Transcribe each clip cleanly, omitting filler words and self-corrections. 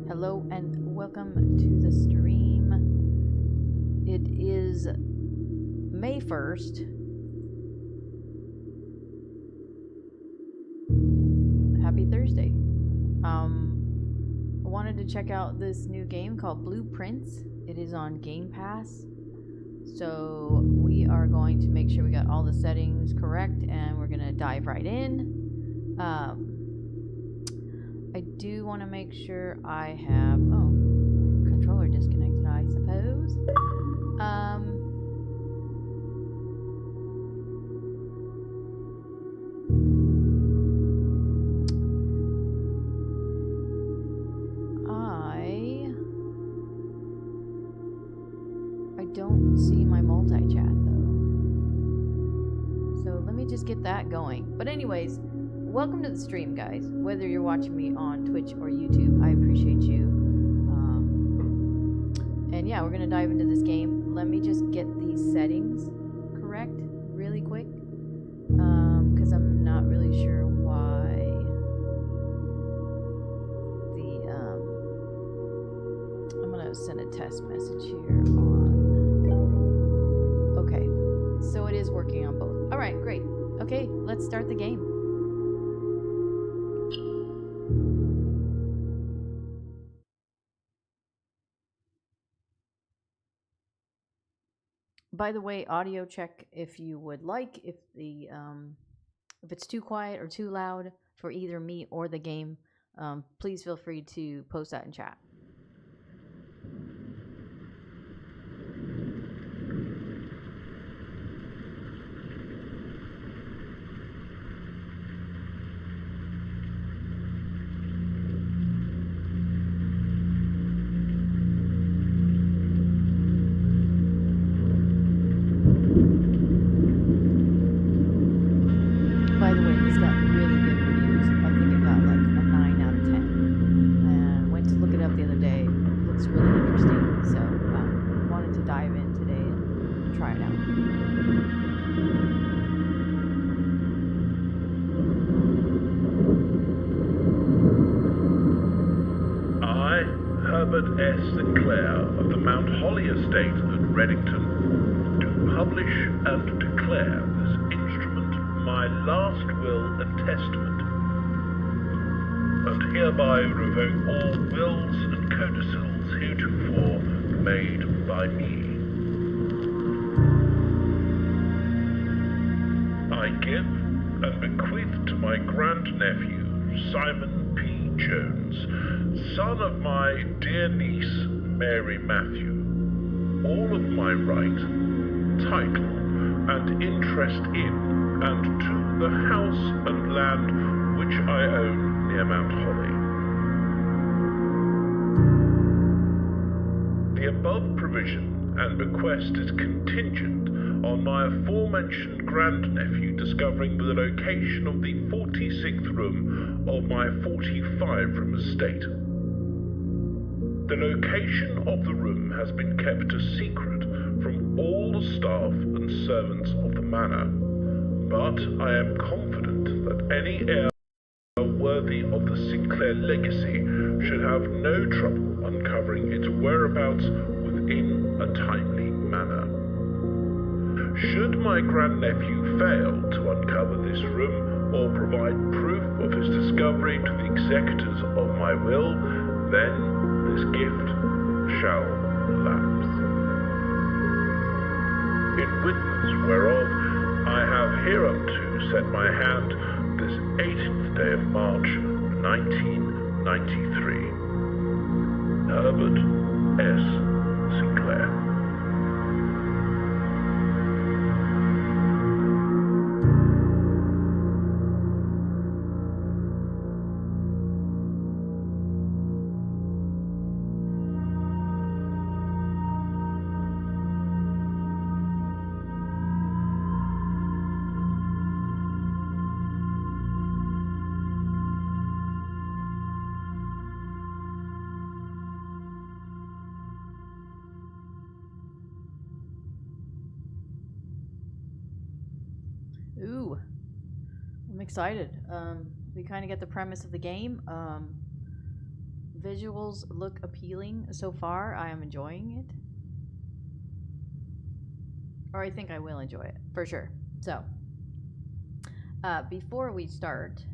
Hello and welcome to the stream. It is May 1st. Happy Thursday. I wanted to check out this new game called Blueprints. It is on Game Pass. So we are going to make sure we got all the settings correct and we're going to dive right in. I do want to make sure I have, controller disconnected, I suppose. I don't see my multi-chat though. So let me just get that going. But anyways, welcome to the stream, guys. Whether you're watching me on Twitch or YouTube, I appreciate you. And yeah, we're gonna dive into this game. Let me just get these settings correct really quick, because I'm not really sure why the I'm gonna send a test message here on. Okay, so it is working on both. All right, great. Okay, let's start the game. By the way, audio check if you would like. If it's too quiet or too loud for either me or the game, please feel free to post that in chat. By the way, this got really good reviews. I think it got like a 9 out of 10. And went to look it up the other day. It looks really interesting. So wanted to dive in today and try it out. I, Herbert S. Sinclair of the Mount Holly Estate at Reddington, do publish and declare this instrument my last will and testament, and hereby revoke all wills and codicils heretofore made by me. I give and bequeath to my grandnephew, Simon P. Jones, son of my dear niece, Mary Matthew, all of my right, title, and interest in and to the house and land which I own near Mount Holly. The above provision and bequest is contingent on my aforementioned grandnephew discovering the location of the 46th room of my 45-room estate. The location of the room has been kept a secret from all the staff and servants of the manor, but I am confident that any heir worthy of the Sinclair legacy should have no trouble uncovering its whereabouts within a timely manner. Should my grandnephew fail to uncover this room or provide proof of his discovery to the executors of my will, then this gift shall lapse. In witness whereof I have hereunto set my hand this 18th day of March, 1993. Herbert S. Sinclair. Ooh, I'm excited. We kind of get the premise of the game. visuals look appealing so far. I am enjoying it. Or I think I will enjoy it, for sure. So, before we start,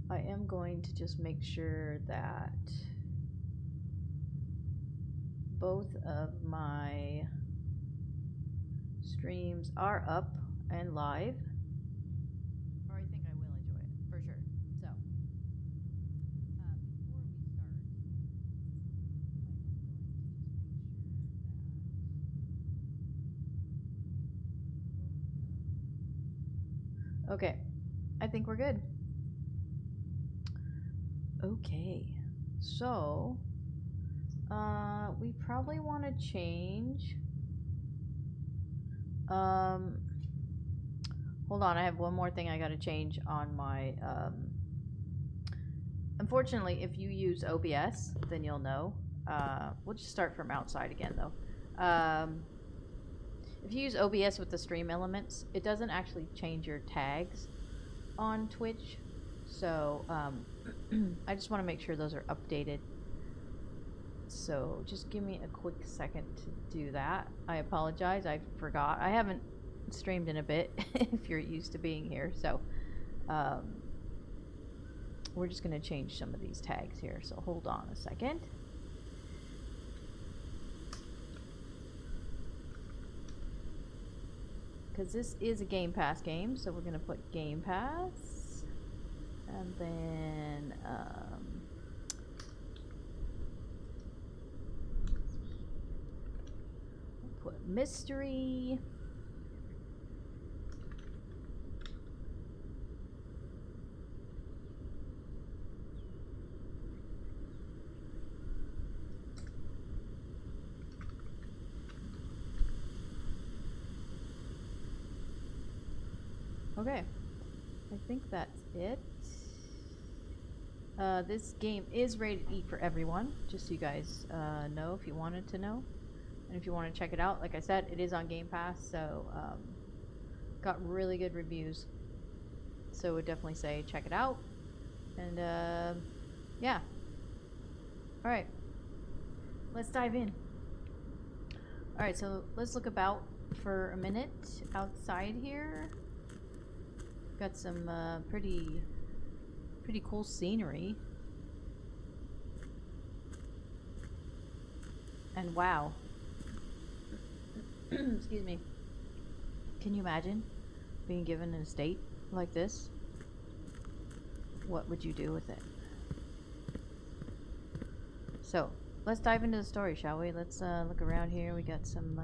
I am going to just make sure that both of my streams are up and live. Or I think I will enjoy it, for sure. So, before we start, okay, I think we're good. Okay, so we probably want to change. Hold on, I have one more thing I got to change on my. Unfortunately, if you use OBS, then you'll know. We'll just start from outside again, though. If you use OBS with the stream elements, it doesn't actually change your tags on Twitch. So, I just want to make sure those are updated. So, just give me a quick second to do that. I apologize, I forgot. I haven't streamed in a bit, if you're used to being here. So, we're just going to change some of these tags here. So, hold on a second. Because this is a Game Pass game, so we're going to put Game Pass. And then, we'll put Mystery. Okay, I think that's it. This game is rated E for everyone, just so you guys know if you wanted to know. And if you want to check it out, like I said, it is on Game Pass, so got really good reviews. So I would definitely say check it out. And yeah. Alright, let's dive in. Alright, so let's look about for a minute outside here. Got some pretty cool scenery. And wow. Excuse me. Can you imagine being given an estate like this? What would you do with it? So, let's dive into the story, shall we? Let's look around here. We got some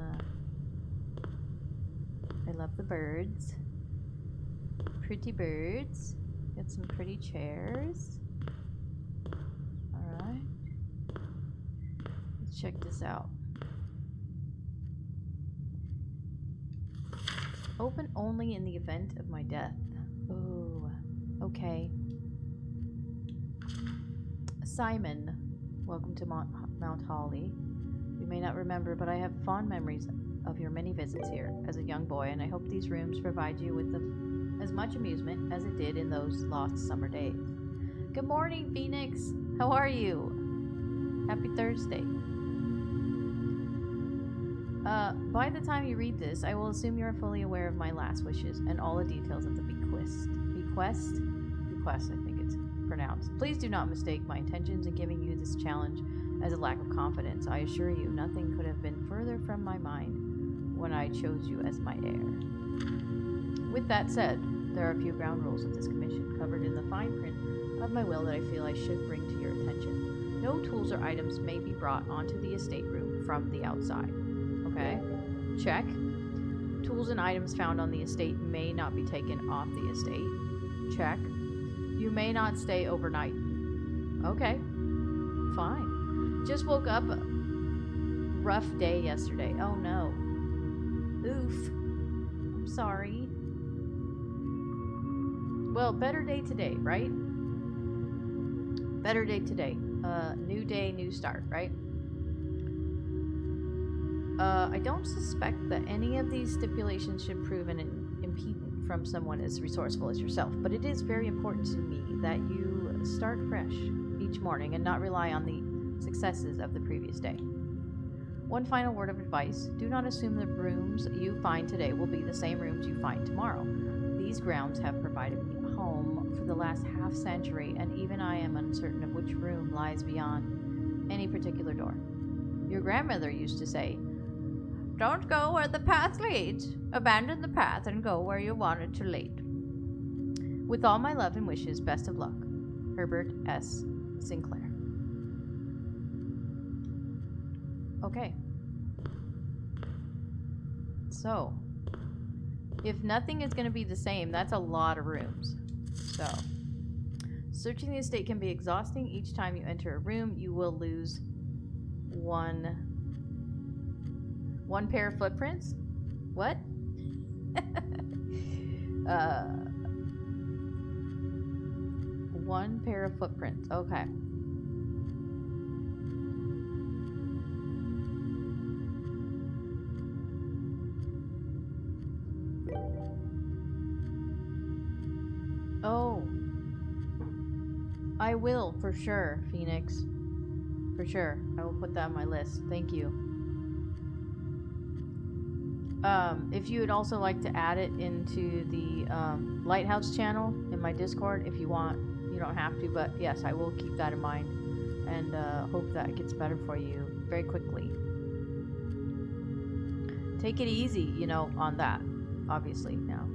I love the birds. Pretty birds. Got some pretty chairs. Alright. Let's check this out. Open only in the event of my death. Oh, okay. Simon, welcome to Mount Holly. You may not remember, but I have fond memories of your many visits here as a young boy, and I hope these rooms provide you with as much amusement as it did in those lost summer days. Good morning, Phoenix. How are you? Happy Thursday. By the time you read this, I will assume you are fully aware of my last wishes and all the details of the bequest, I think it's pronounced. Please do not mistake my intentions in giving you this challenge as a lack of confidence. I assure you, nothing could have been further from my mind when I chose you as my heir. With that said, there are a few ground rules of this commission covered in the fine print of my will that I feel I should bring to your attention. No tools or items may be brought onto the estate room from the outside. Okay? Check. Tools and items found on the estate may not be taken off the estate. Check. You may not stay overnight. Okay. Fine. Just woke up. Rough day yesterday. Oh no. Oof. I'm sorry. Well, better day today, right? Better day today. New day, new start, right? I don't suspect that any of these stipulations should prove an impediment from someone as resourceful as yourself, but it is very important to me that you start fresh each morning and not rely on the successes of the previous day. One final word of advice: do not assume the rooms you find today will be the same rooms you find tomorrow. These grounds have provided me a home for the last half century, and even I am uncertain of which room lies beyond any particular door. Your grandmother used to say, "Don't go where the path leads. Abandon the path and go where you want it to lead." With all my love and wishes, best of luck. Herbert S. Sinclair. Okay. So, if nothing is going to be the same, that's a lot of rooms. So, searching the estate can be exhausting. Each time you enter a room, you will lose one pair of footprints. What? One pair of footprints. Okay. Oh. I will, for sure, Phoenix. For sure. I will put that on my list. Thank you. If you would also like to add it into the Lighthouse channel in my Discord, if you want. You don't have to, but yes, I will keep that in mind and hope that gets better for you very quickly. Take it easy, on that, obviously, now.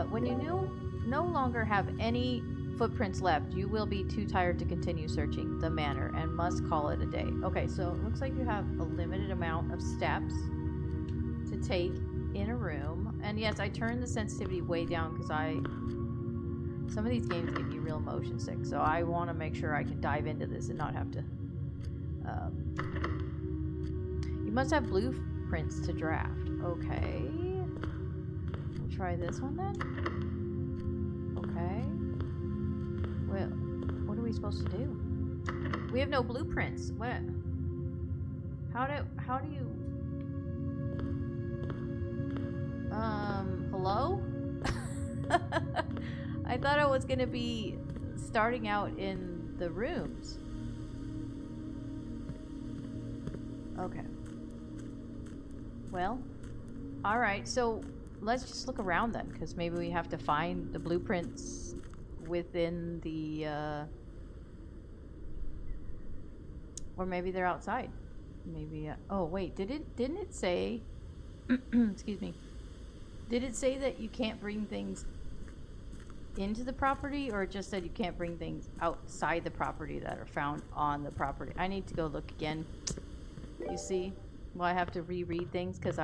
When you no longer have any footprints left, you will be too tired to continue searching the manor and must call it a day. Okay, so it looks like you have a limited amount of steps to take in a room. And yes, I turned the sensitivity way down because some of these games give you real motion sick, so I want to make sure I can dive into this and not have to. You must have blueprints to draft. Okay. We'll try this one then. Okay. Well, what are we supposed to do? We have no blueprints. What? How do you? Hello? I thought I was gonna be starting out in the rooms. Okay. Well, alright, so let's just look around then, because maybe we have to find the blueprints within the, or maybe they're outside. Maybe, oh wait, didn't it say, excuse me, did it say that you can't bring things into the property, or it just said you can't bring things outside the property that are found on the property? I need to go look again. You see? Well, I have to reread things because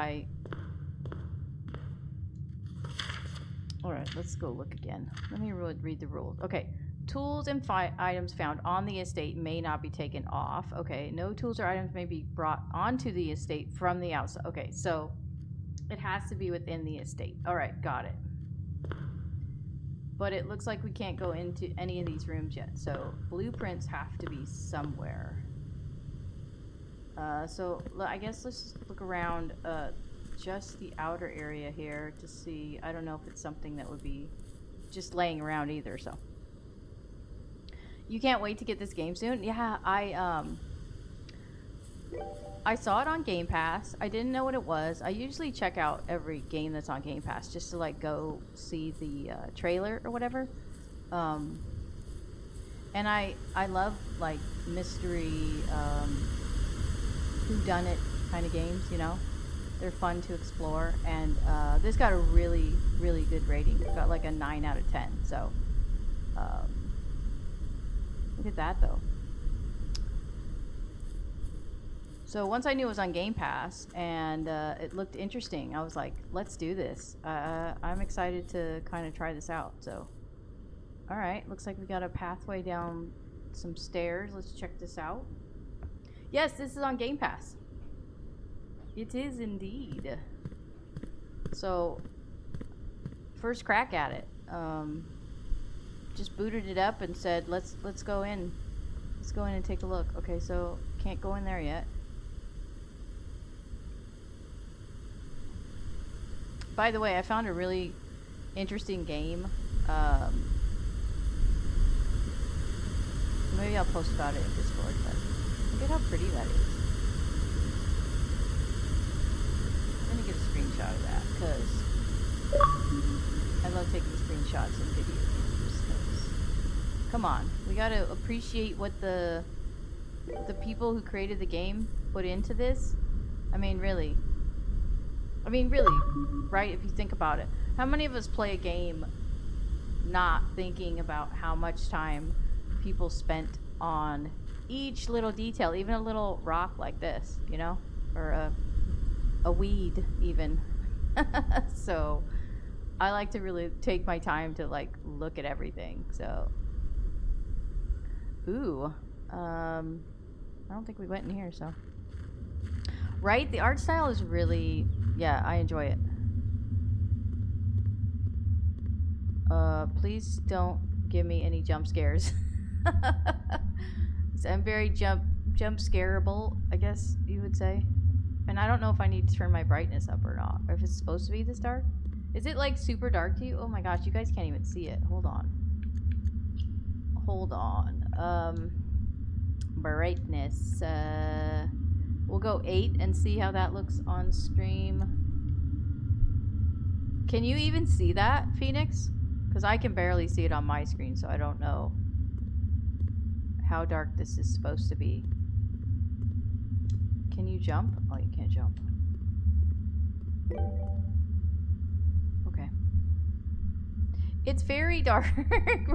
Alright, let's go look again. Let me read the rules. Okay. Tools and items found on the estate may not be taken off. Okay. No tools or items may be brought onto the estate from the outside. Okay, so it has to be within the estate. Alright, got it. But it looks like we can't go into any of these rooms yet. So blueprints have to be somewhere. So I guess let's just look around just the outer area here to see. I don't know if it's something that would be just laying around either. So you can't wait to get this game soon. Yeah, I saw it on Game Pass. I didn't know what it was. I usually check out every game that's on Game Pass just to like go see the trailer or whatever. And I love like mystery, whodunit kind of games. They're fun to explore. And this got a really, really good rating. It got like a 9 out of 10. So look at that though. So once I knew it was on Game Pass and it looked interesting, I was like, let's do this. I'm excited to kind of try this out. So, all right, looks like we got a pathway down some stairs. Let's check this out. Yes, this is on Game Pass. It is indeed. So, first crack at it. Just booted it up and said, let's go in. Let's go in and take a look. Okay, so can't go in there yet. By the way, I found a really interesting game. Maybe I'll post about it in Discord, but look at how pretty that is. I'm gonna get a screenshot of that, because I love taking screenshots in video games, 'cause come on, we gotta appreciate what the people who created the game put into this. I mean, really, right? If you think about it, how many of us play a game not thinking about how much time people spent on each little detail, even a little rock like this, you know, or a weed even. So I like to really take my time to like look at everything. So ooh, I don't think we went in here, so right, the art style is really, yeah, I enjoy it. Please don't give me any jump scares. I'm very jump scareable, I guess you would say. And I don't know if I need to turn my brightness up or not, or if it's supposed to be this dark. Is it like super dark to you? Oh my gosh, you guys can't even see it. Hold on. Brightness. We'll go 8 and see how that looks on stream. Can you even see that, Phoenix? Because I can barely see it on my screen, so I don't know how dark this is supposed to be. Can you jump? Oh, you can't jump. Okay. It's very dark,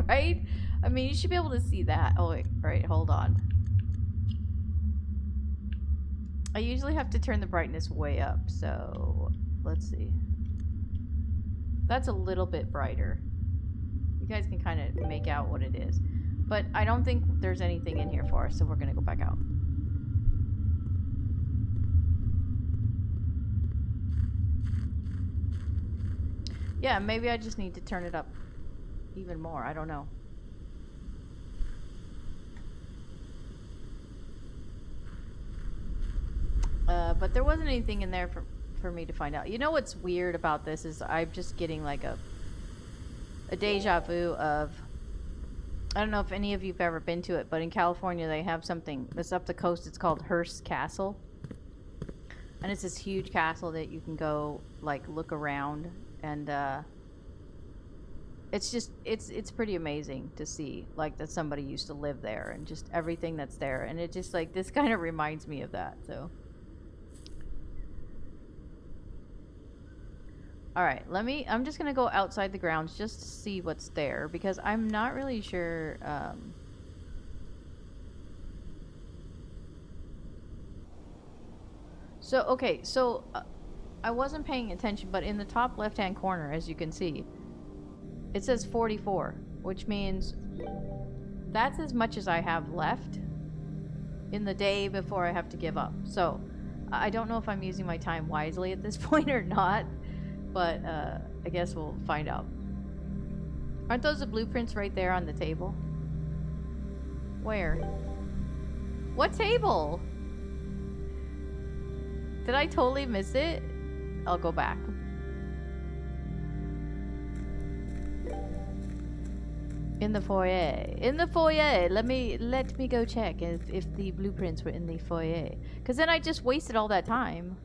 right? I mean, you should be able to see that. Oh, wait, right, hold on. I usually have to turn the brightness way up, so let's see. That's a little bit brighter. You guys can kind of make out what it is. But I don't think there's anything in here for us, so we're going to go back out. Yeah, maybe I just need to turn it up even more. I don't know. But there wasn't anything in there for me to find out. You know what's weird about this is I'm just getting like a deja vu of, I don't know if any of you've ever been to it, but in California they have something that's up the coast. It's called Hearst Castle. And it's this huge castle that you can go like look around, and it's just it's pretty amazing to see like that somebody used to live there and just everything that's there, and it just like this kind of reminds me of that. So all right, I'm just gonna go outside the grounds just to see what's there, because I'm not really sure. So I wasn't paying attention, but in the top left-hand corner, as you can see, it says 44, which means that's as much as I have left in the day before I have to give up. So I don't know if I'm using my time wisely at this point or not. But I guess we'll find out. Aren't those the blueprints right there on the table? Where? What table? Did I totally miss it? I'll go back. In the foyer. In the foyer. Let me go check if the blueprints were in the foyer. Because then I just wasted all that time.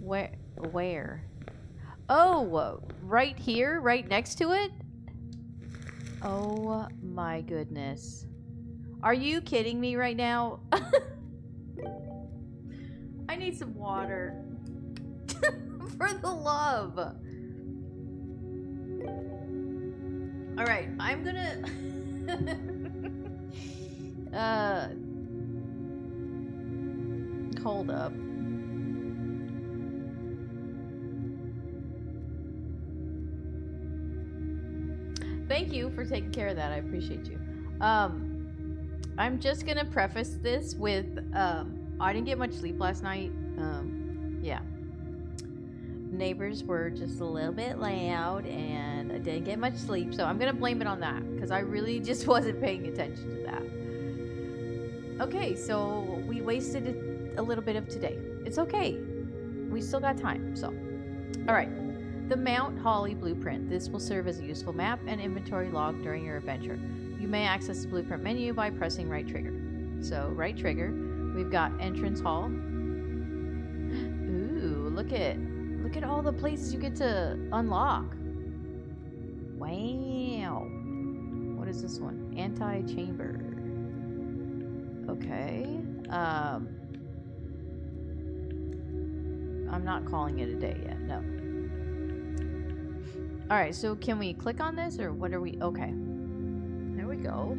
Where? Oh, right here, right next to it? Oh my goodness. Are you kidding me right now? I need some water. For the love. Alright, I'm gonna... hold up. Thank you for taking care of that. I appreciate you. I'm just gonna preface this with I didn't get much sleep last night. Yeah. Neighbors were just a little bit loud and I didn't get much sleep, so I'm gonna blame it on that because I really just wasn't paying attention to that. Okay, so we wasted a little bit of today. It's okay. We still got time, so. Alright. The Mount Holly Blueprint. This will serve as a useful map and inventory log during your adventure. You may access the blueprint menu by pressing right trigger. So right trigger. We've got entrance hall. Ooh, look at all the places you get to unlock. Wow. What is this one? Anti-chamber. Okay. I'm not calling it a day yet. No. All right. So can we click on this, or what are we? Okay. There we go.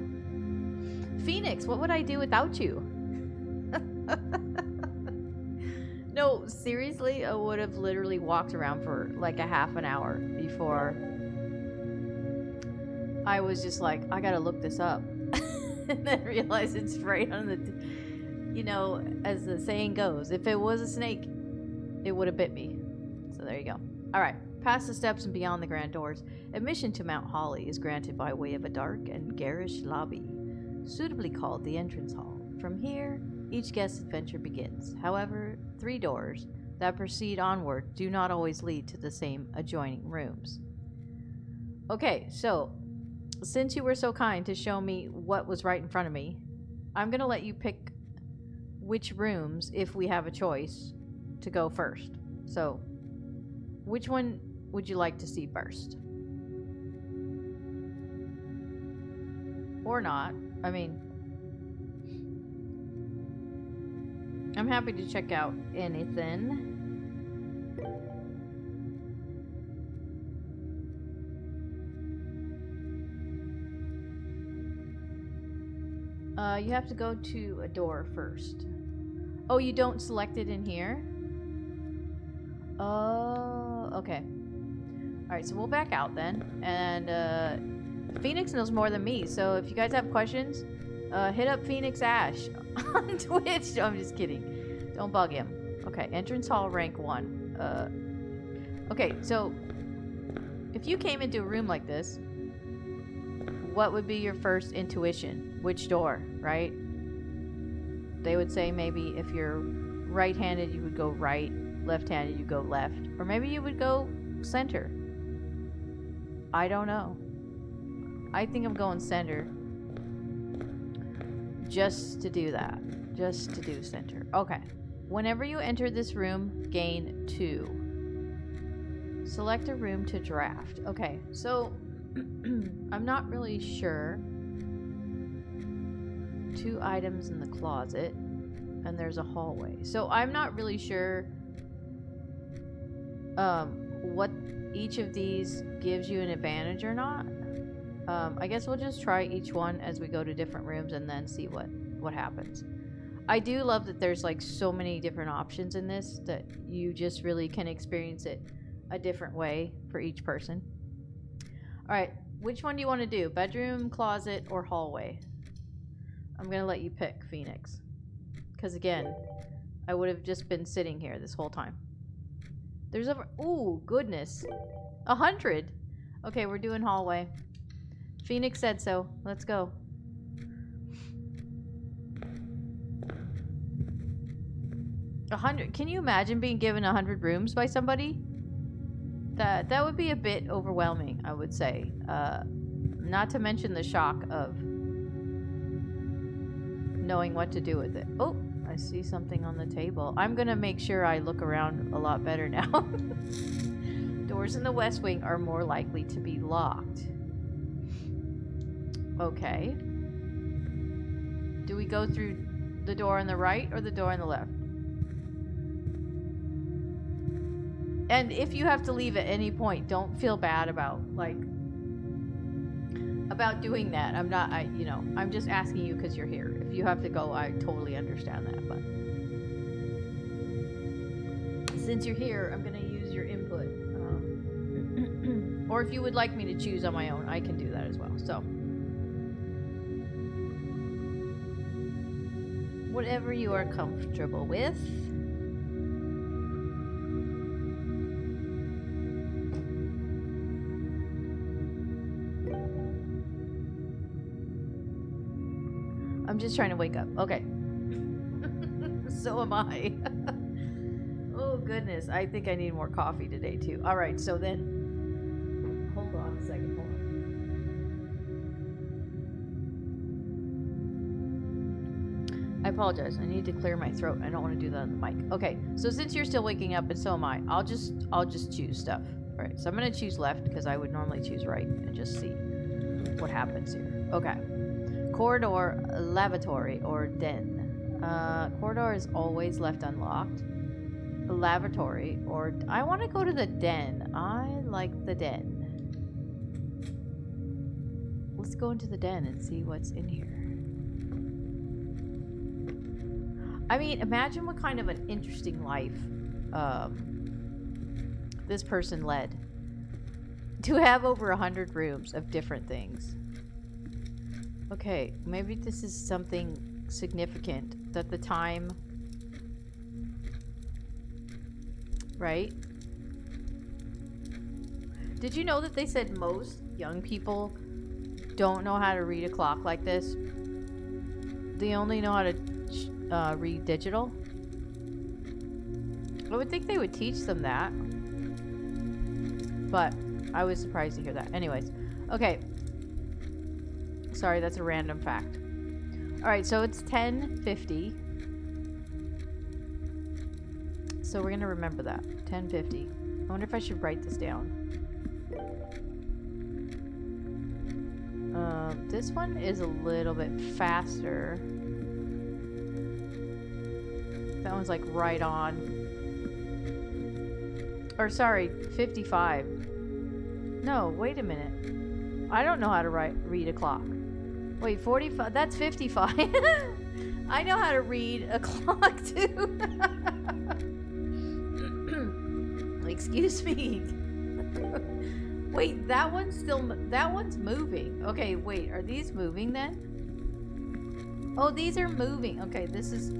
Phoenix, what would I do without you? No, seriously, I would have literally walked around for like a half an hour before I was just like, I gotta look this up. And then realize it's right on the, you know, as the saying goes, if it was a snake, it would have bit me. So there you go. All right, past the steps and beyond the grand doors, admission to Mount Holly is granted by way of a dark and garish lobby, suitably called the entrance hall. From here, each guest's adventure begins. However, 3 doors that proceed onward do not always lead to the same adjoining rooms. Okay, so since you were so kind to show me what was right in front of me, I'm going to let you pick which rooms, if we have a choice, to go first. So, which one would you like to see first? Or not. I mean, I'm happy to check out anything. You have to go to a door first. Oh, you don't select it in here? Oh, okay. Alright, so we'll back out then. And Phoenix knows more than me, so if you guys have questions, hit up Phoenix Ash on Twitch. No, I'm just kidding. Don't bug him. Okay, entrance hall rank 1. Okay, so if you came into a room like this, what would be your first intuition? Which door, right? They would say maybe if you're right-handed, you would go right, left-handed, you go left, or maybe you would go center. I don't know. I think I'm going center. Just to do that. Just to do center. Okay. Whenever you enter this room, gain 2. Select a room to draft. Okay, so I'm not really sure. 2 items in the closet, and there's a hallway. So I'm not really sure what each of these gives you an advantage or not. I guess we'll just try each one as we go to different rooms and then see what happens. I do love that there's like so many different options in this that you just really can experience it a different way for each person. All right, which one do you want to do? Bedroom, closet, or hallway? I'm going to let you pick, Phoenix. Because again, I would have just been sitting here this whole time. There's over... Ooh, goodness. 100. Okay, we're doing hallway. Phoenix said so. Let's go. Can you imagine being given 100 rooms by somebody? That would be a bit overwhelming, I would say. Not to mention the shock of knowing what to do with it. Oh, I see something on the table. I'm gonna make sure I look around a lot better now. Doors in the West Wing are more likely to be locked. Okay. Do we go through the door on the right or the door on the left? And if you have to leave at any point, don't feel bad about doing that. I'm just asking you because you're here. If you have to go, I totally understand that. But since you're here, I'm going to use your input. Or if you would like me to choose on my own, I can do that as well. So whatever you are comfortable with. I'm just trying to wake up. Okay. So am I. Oh, goodness. I think I need more coffee today, too. All right. So then, hold on a second. Hold apologize. I need to clear my throat. I don't want to do that on the mic. Okay, so since you're still waking up and so am I, I'll just choose stuff. All right, so I'm gonna choose left because I would normally choose right and just see what happens here. Okay, corridor, lavatory, or den. Corridor is always left unlocked. Lavatory, or I want to go to the den. I like the den. Let's go into the den and see what's in here. I mean, imagine what kind of an interesting life this person led. To have over 100 rooms of different things. Okay, maybe this is something significant that the time... Right? Did you know that they said most young people don't know how to read a clock like this? They only know how to read digital? I would think they would teach them that. But I was surprised to hear that. Anyways, okay. Sorry, that's a random fact. Alright, so it's 10:50. So we're gonna remember that. 10:50. I wonder if I should write this down. This one is a little bit faster. That one's like right on. Or sorry, 55. No, wait a minute. I don't know how to read a clock. Wait, 45? That's 55. I know how to read a clock too. Excuse me. Wait, that one's moving. Okay, wait, are these moving then? Oh, these are moving. Okay,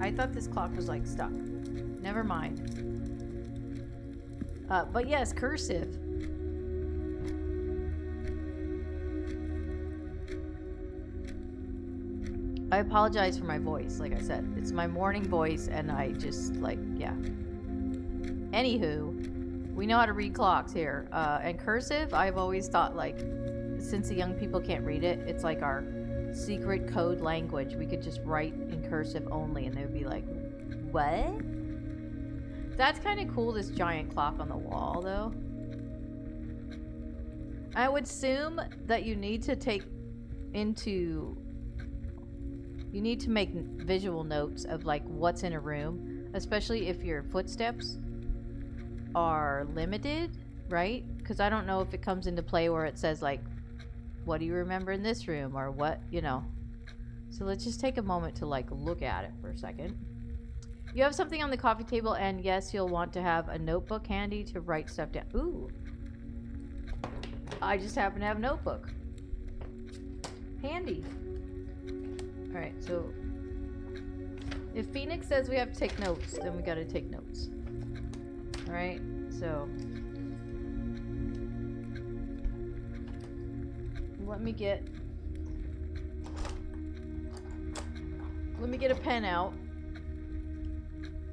I thought this clock was like stuck. Never mind. But yes, cursive. I apologize for my voice, like I said. It's my morning voice, and I just, like, yeah. Anywho, we know how to read clocks here. And cursive, I've always thought, like, since the young people can't read it, it's like our secret code language. We could just write in cursive only, and they would be like, what? That's kind of cool, this giant clock on the wall, though. I would assume that you need to make visual notes of like what's in a room, especially if your footsteps are limited, right? Because I don't know if it comes into play where it says like, what do you remember in this room, or what, you know. So let's just take a moment to like look at it for a second. You have something on the coffee table, and yes, you'll want to have a notebook handy to write stuff down. Ooh, I just happen to have a notebook handy. All right, so if Phoenix says we have to take notes, then we got to take notes. All right, so let me get a pen out.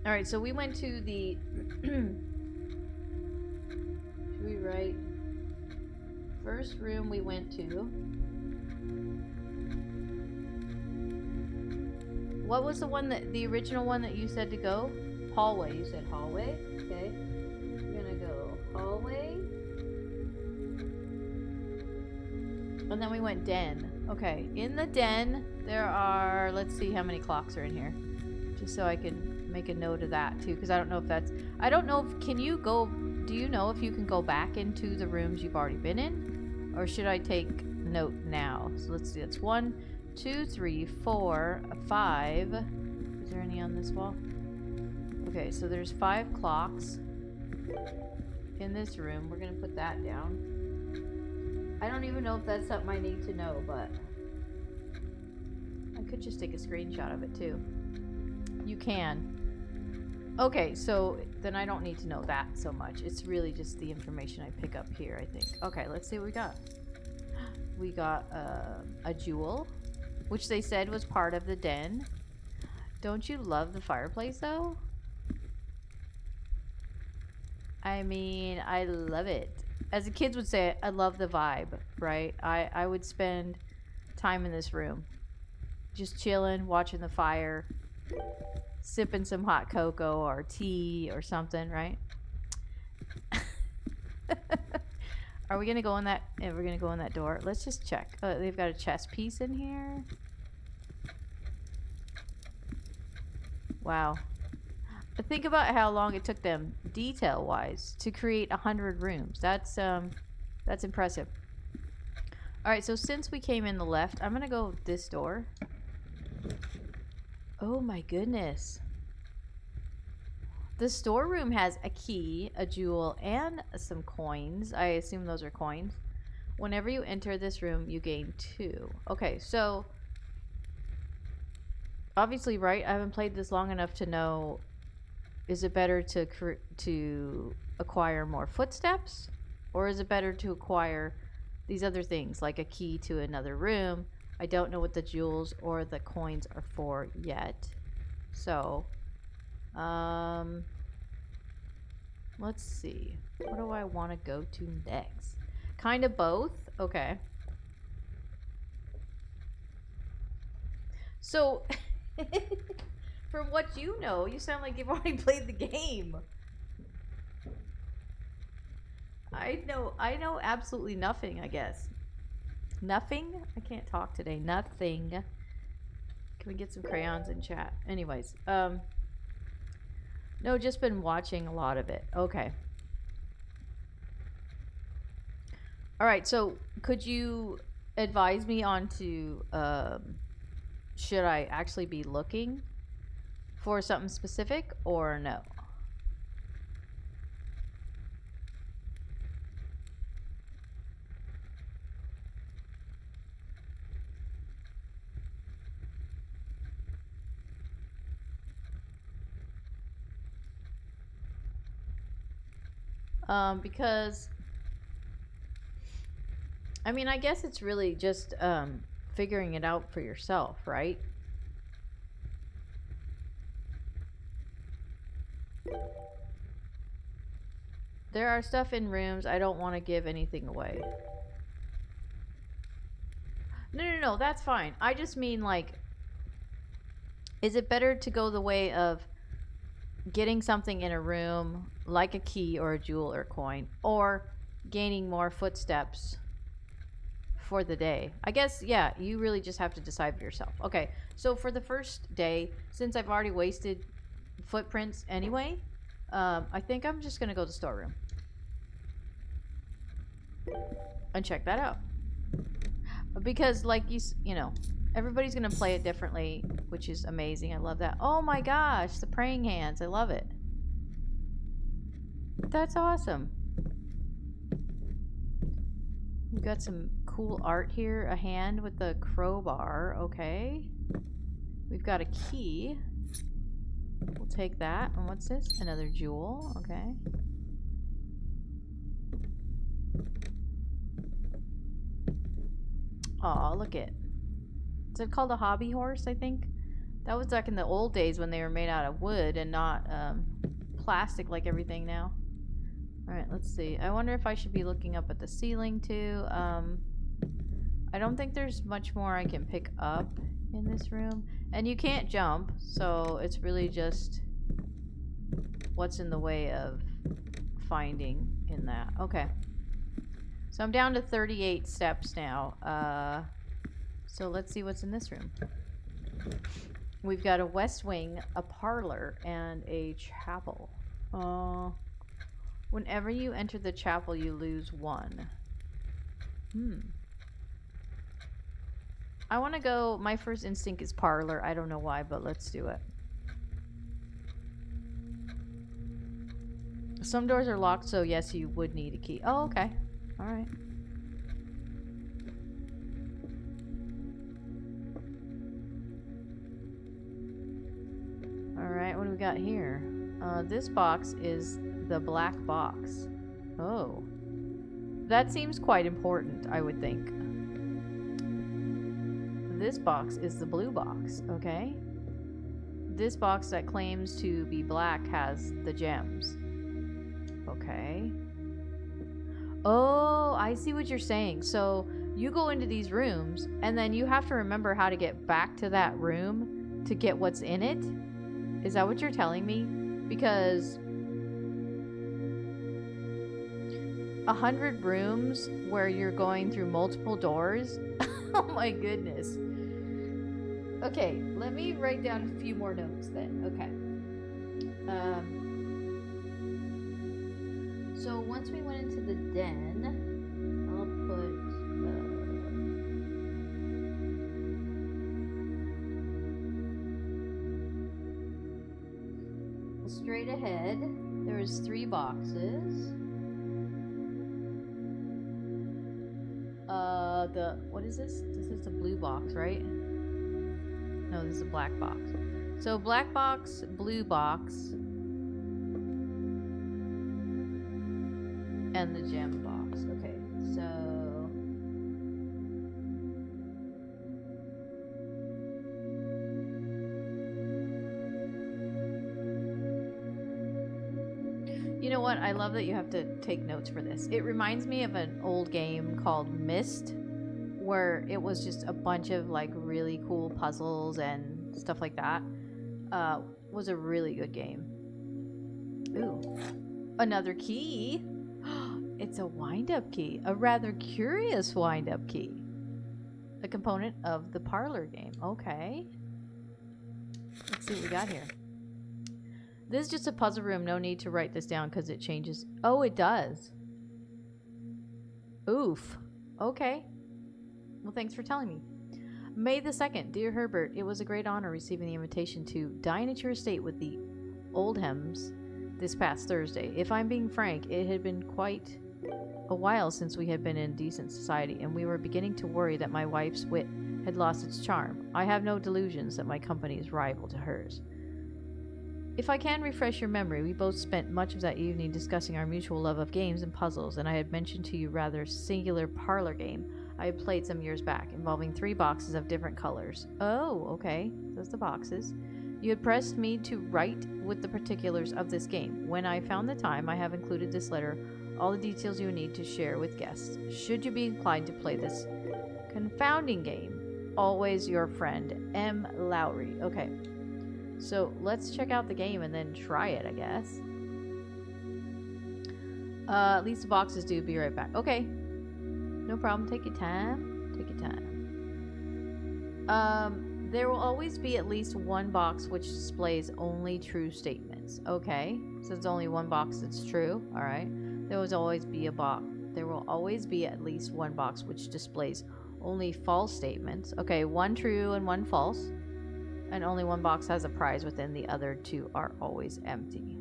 All right, so we went to the should we write first room we went to? What was the original one that you said to go? Hallway. You said hallway? Okay. We're gonna go hallway. And then we went den. Okay. In the den, there are, let's see how many clocks are in here. Just so I can make a note of that too. Because I don't know if do you know if you can go back into the rooms you've already been in? Or should I take note now? So let's see. That's 1, 2, 3, 4, 5. Is there any on this wall? Okay, so there's 5 clocks in this room. We're gonna put that down. I don't even know if that's something I need to know, but I could just take a screenshot of it too. You can. Okay, so then I don't need to know that so much. It's really just the information I pick up here, I think. Okay, let's see what we got. We got a jewel, which they said was part of the den. Don't you love the fireplace, though? I mean, I love it. As the kids would say, I love the vibe, right? I would spend time in this room. Just chilling, watching the fire, sipping some hot cocoa or tea or something, right? Are we gonna go in that? Yeah, we're gonna go in that door. Let's just check. They've got a chess piece in here. Wow. But think about how long it took them, detail-wise, to create 100 rooms. That's impressive. All right, so since we came in the left, I'm gonna go this door. Oh my goodness. The storeroom has a key, a jewel, and some coins. I assume those are coins. Whenever you enter this room, you gain 2. Okay, so obviously, right? I haven't played this long enough to know, is it better to acquire more footsteps, or is it better to acquire these other things like a key to another room? I don't know what the jewels or the coins are for yet. So, let's see. What do I want to go to next? Kind of both. Okay. So, from what you know, you sound like you've already played the game. I know absolutely nothing, I guess. Nothing? I can't talk today. Nothing. Can we get some crayons in chat? Anyways, no, just been watching a lot of it. Okay. All right, so could you advise me on to, should I actually be looking for something specific or no? Because I mean, I guess it's really just figuring it out for yourself, right? There are stuff in rooms. I don't want to give anything away. No, that's fine. I just mean, like, is it better to go the way of getting something in a room, like a key or a jewel or a coin, or gaining more footsteps for the day? I guess, yeah, you really just have to decide for yourself. Okay, so for the first day, since I've already wasted footprints anyway, I think I'm just gonna go to the storeroom and check that out, because like you know, everybody's gonna play it differently, which is amazing. I love that. Oh my gosh, the praying hands, I love it. That's awesome. We've got some cool art here. A hand with the crowbar. Okay. We've got a key. We'll take that. And what's this? Another jewel. Okay. Aw, look it. Is it called a hobby horse, I think? That was back in the old days when they were made out of wood and not plastic like everything now. Alright, let's see. I wonder if I should be looking up at the ceiling too. I don't think there's much more I can pick up in this room. And you can't jump, so it's really just what's in the way of finding in that. Okay. So I'm down to 38 steps now. So let's see what's in this room. We've got a west wing, a parlor, and a chapel. Whenever you enter the chapel, you lose 1. I want to go, my first instinct is parlor. I don't know why, but let's do it. Some doors are locked, so yes, you would need a key. Oh, okay. Alright. Alright, what do we got here? This box is the black box. Oh. That seems quite important, I would think. This box is the blue box, okay? This box that claims to be black has the gems. Okay. Oh, I see what you're saying. So you go into these rooms, and then you have to remember how to get back to that room to get what's in it? Is that what you're telling me? Because 100 rooms where you're going through multiple doors? Oh my goodness. Okay, let me write down a few more notes then. Okay. So once we went into the den, I'll put straight ahead. There's 3 boxes. What is this? This is the blue box, right? No, this is a black box. So black box, blue box, and the gem box. Okay, so you know what? I love that you have to take notes for this. It reminds me of an old game called Myst, where it was just a bunch of like really cool puzzles and stuff like that. Was a really good game. Ooh, another key. It's a wind-up key, a rather curious wind-up key. A component of the parlor game. Okay. Let's see what we got here. This is just a puzzle room. No need to write this down because it changes. Oh, it does. Oof. Okay. Well, thanks for telling me. May the 2nd. Dear Herbert, it was a great honor receiving the invitation to dine at your estate with the Oldhams this past Thursday. If I'm being frank, it had been quite a while since we had been in decent society, and we were beginning to worry that my wife's wit had lost its charm. I have no delusions that my company is rival to hers. If I can refresh your memory, we both spent much of that evening discussing our mutual love of games and puzzles, and I had mentioned to you rather singular parlor game I had played some years back, involving 3 boxes of different colors. Oh, okay. Those are the boxes. You had pressed me to write with the particulars of this game. When I found the time, I have included this letter, all the details you need to share with guests, should you be inclined to play this confounding game. Always your friend, M. Lowry. Okay. So let's check out the game and then try it, I guess. At least the boxes do. Be right back. Okay. No problem. Take your time. Take your time. There will always be at least one box which displays only true statements. Okay. So there's only one box that's true. All right. There will always be a box. There will always be at least one box which displays only false statements. Okay. 1 true and 1 false. And only one box has a prize within. The other 2 are always empty.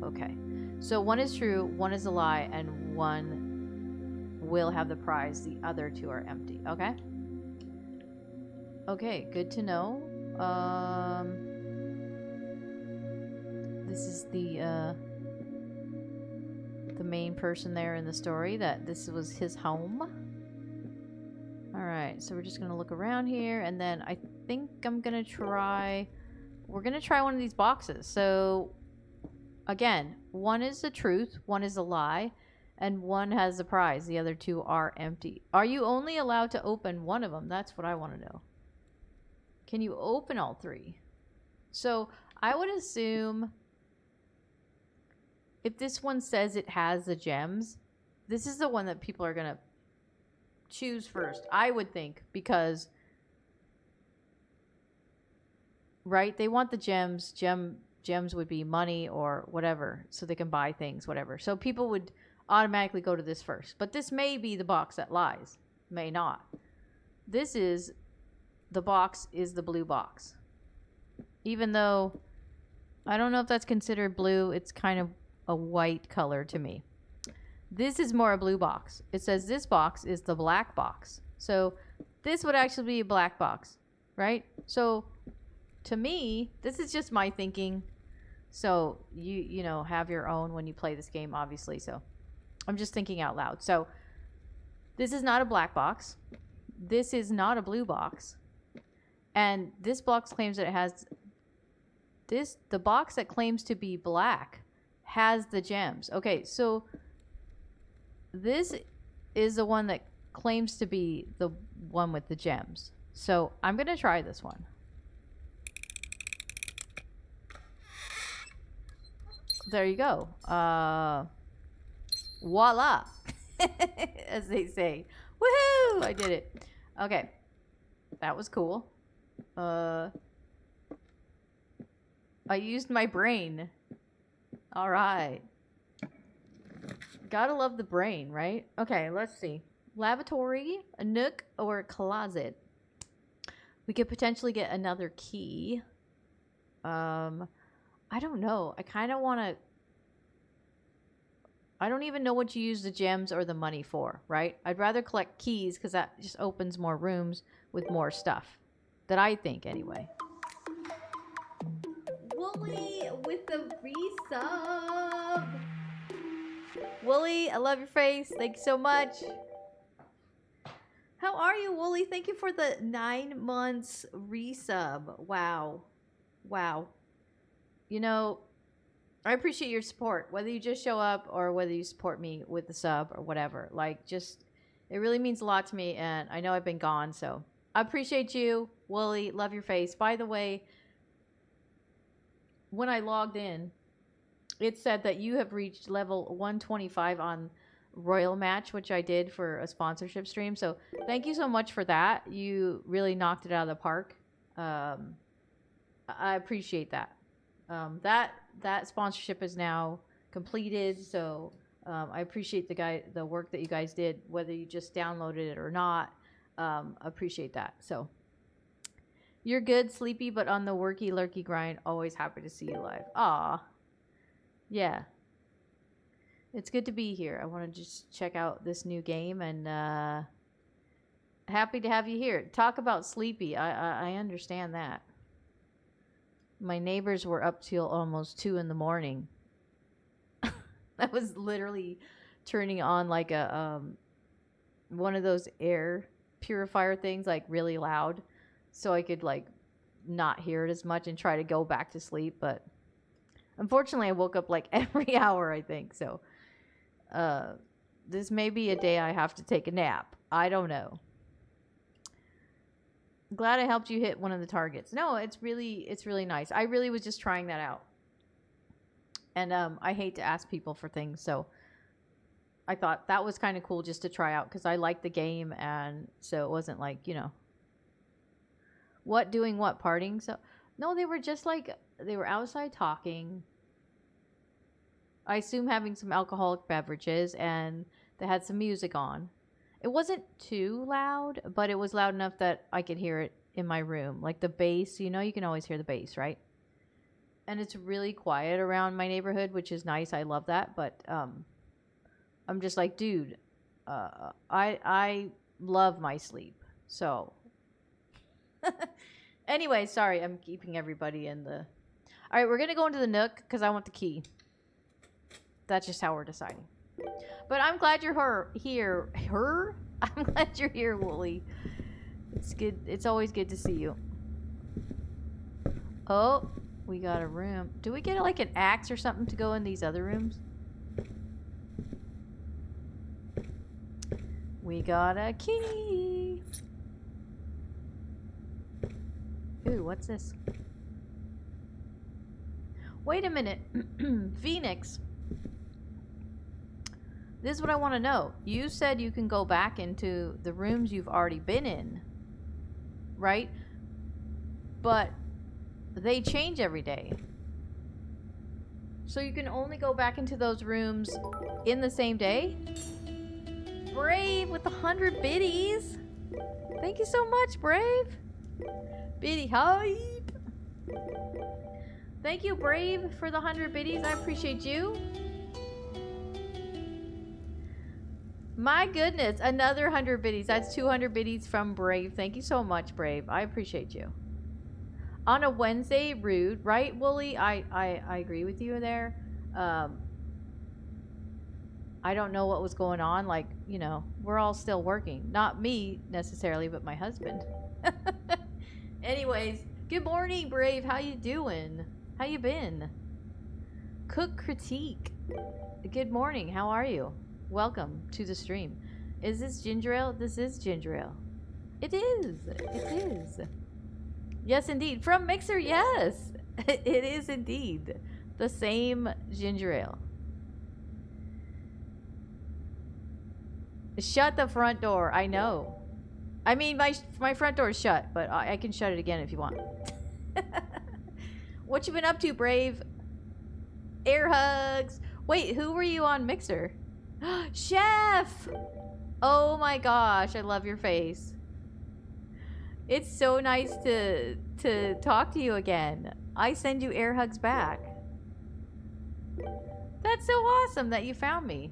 Okay. So 1 is true, 1 is a lie, and 1 will have the prize. The other 2 are empty. Okay? Okay, good to know. This is the main person there in the story, that this was his home. Alright, so we're just going to look around here, and then I think I'm going to try... We're going to try one of these boxes. So, again, 1 is the truth, 1 is a lie, and 1 has the prize. The other 2 are empty. Are you only allowed to open one of them? That's what I want to know. Can you open all 3? So, I would assume if this one says it has the gems, this is the one that people are going to choose first, I would think, because right, they want the gems. Gems would be money or whatever, so they can buy things, whatever. So people would automatically go to this first, but this may be the box that lies, may not. This is the box, is the blue box, even though I don't know if that's considered blue. It's kind of a white color to me. This is more a blue box. It says this box is the black box. So this would actually be a black box, right? So to me, this is just my thinking. So you know, have your own when you play this game, obviously. So I'm just thinking out loud. So this is not a black box. This is not a blue box. And this box claims that it has this, the box that claims to be black has the gems. Okay, so this is the one that claims to be the one with the gems. So I'm going to try this one. there you go. Voila. As they say. Woohoo! I did it. Okay. That was cool. I used my brain. All right. Gotta love the brain, right? Okay, let's see. Lavatory, a nook, or a closet. We could potentially get another key. I don't know. I kind of want to... I don't even know what you use the gems or the money for, right? I'd rather collect keys because that just opens more rooms with more stuff. That I think, anyway. Wooly with the resub. Wooly, I love your face. Thank you so much. How are you, Wooly? Thank you for the 9 months resub. Wow. Wow. You know, I appreciate your support, whether you just show up or whether you support me with the sub or whatever. Like, just, it really means a lot to me, and I know I've been gone, so I appreciate you, Wooly. Love your face. By the way, when I logged in, it said that you have reached level 125 on Royal Match, which I did for a sponsorship stream. So thank you so much for that. You really knocked it out of the park. I appreciate that. That sponsorship is now completed, so I appreciate the work that you guys did, whether you just downloaded it or not. Appreciate that. So you're good, sleepy, but on the worky lurky grind. Always happy to see you live. Aw, yeah, it's good to be here. I want to just check out this new game, and happy to have you here. Talk about sleepy. I understand that. My neighbors were up till almost 2 in the morning. That was literally turning on like a one of those air purifier things, like really loud, so I could like not hear it as much and try to go back to sleep. But unfortunately, I woke up like every hour, I think. So this may be a day I have to take a nap. I don't know. Glad I helped you hit one of the targets. No, it's really nice. I really was just trying that out. And I hate to ask people for things, so I thought that was kind of cool just to try out because I liked the game, and so it wasn't like, you know, what doing what partying. So no, they were just like, they were outside talking. I assume having some alcoholic beverages, and they had some music on. It wasn't too loud, but it was loud enough that I could hear it in my room. Like the bass, you know, you can always hear the bass, right? And it's really quiet around my neighborhood, which is nice. I love that. But I'm just like, dude, I love my sleep. So anyway, sorry, I'm keeping everybody in the... All right, we're going to go into the Nook because I want the key. That's just how we're deciding. But I'm glad you're here. I'm glad you're here, Wooly. It's good. It's always good to see you. Oh, we got a room. Do we get like an axe or something to go in these other rooms? We got a key. Ooh, what's this? Wait a minute. Phoenix. This is what I want to know. You said you can go back into the rooms you've already been in, right? But they change every day. So you can only go back into those rooms in the same day? Brave with 100 biddies. Thank you so much, Brave. Biddy hype. Thank you, Brave, for the 100 biddies. I appreciate you. My goodness, another 100 biddies. That's 200 biddies from Brave. Thank you so much, Brave. I appreciate you. On a Wednesday, rude, right, Wooly? I agree with you there. I don't know what was going on. Like, you know, we're all still working. Not me necessarily, but my husband. Anyways, good morning, Brave. How you doing? How you been? Cook Critique. Good morning. How are you? Welcome to the stream. Is this ginger ale? This is ginger ale. It is. It is. Yes, indeed. From Mixer, yes. It is indeed. The same ginger ale. Shut the front door. I know. I mean, my front door is shut, but I can shut it again if you want. What you been up to, Brave? Air hugs. Wait, who were you on Mixer? Chef! Oh my gosh, I love your face. It's so nice to talk to you again. I send you air hugs back. That's so awesome that you found me.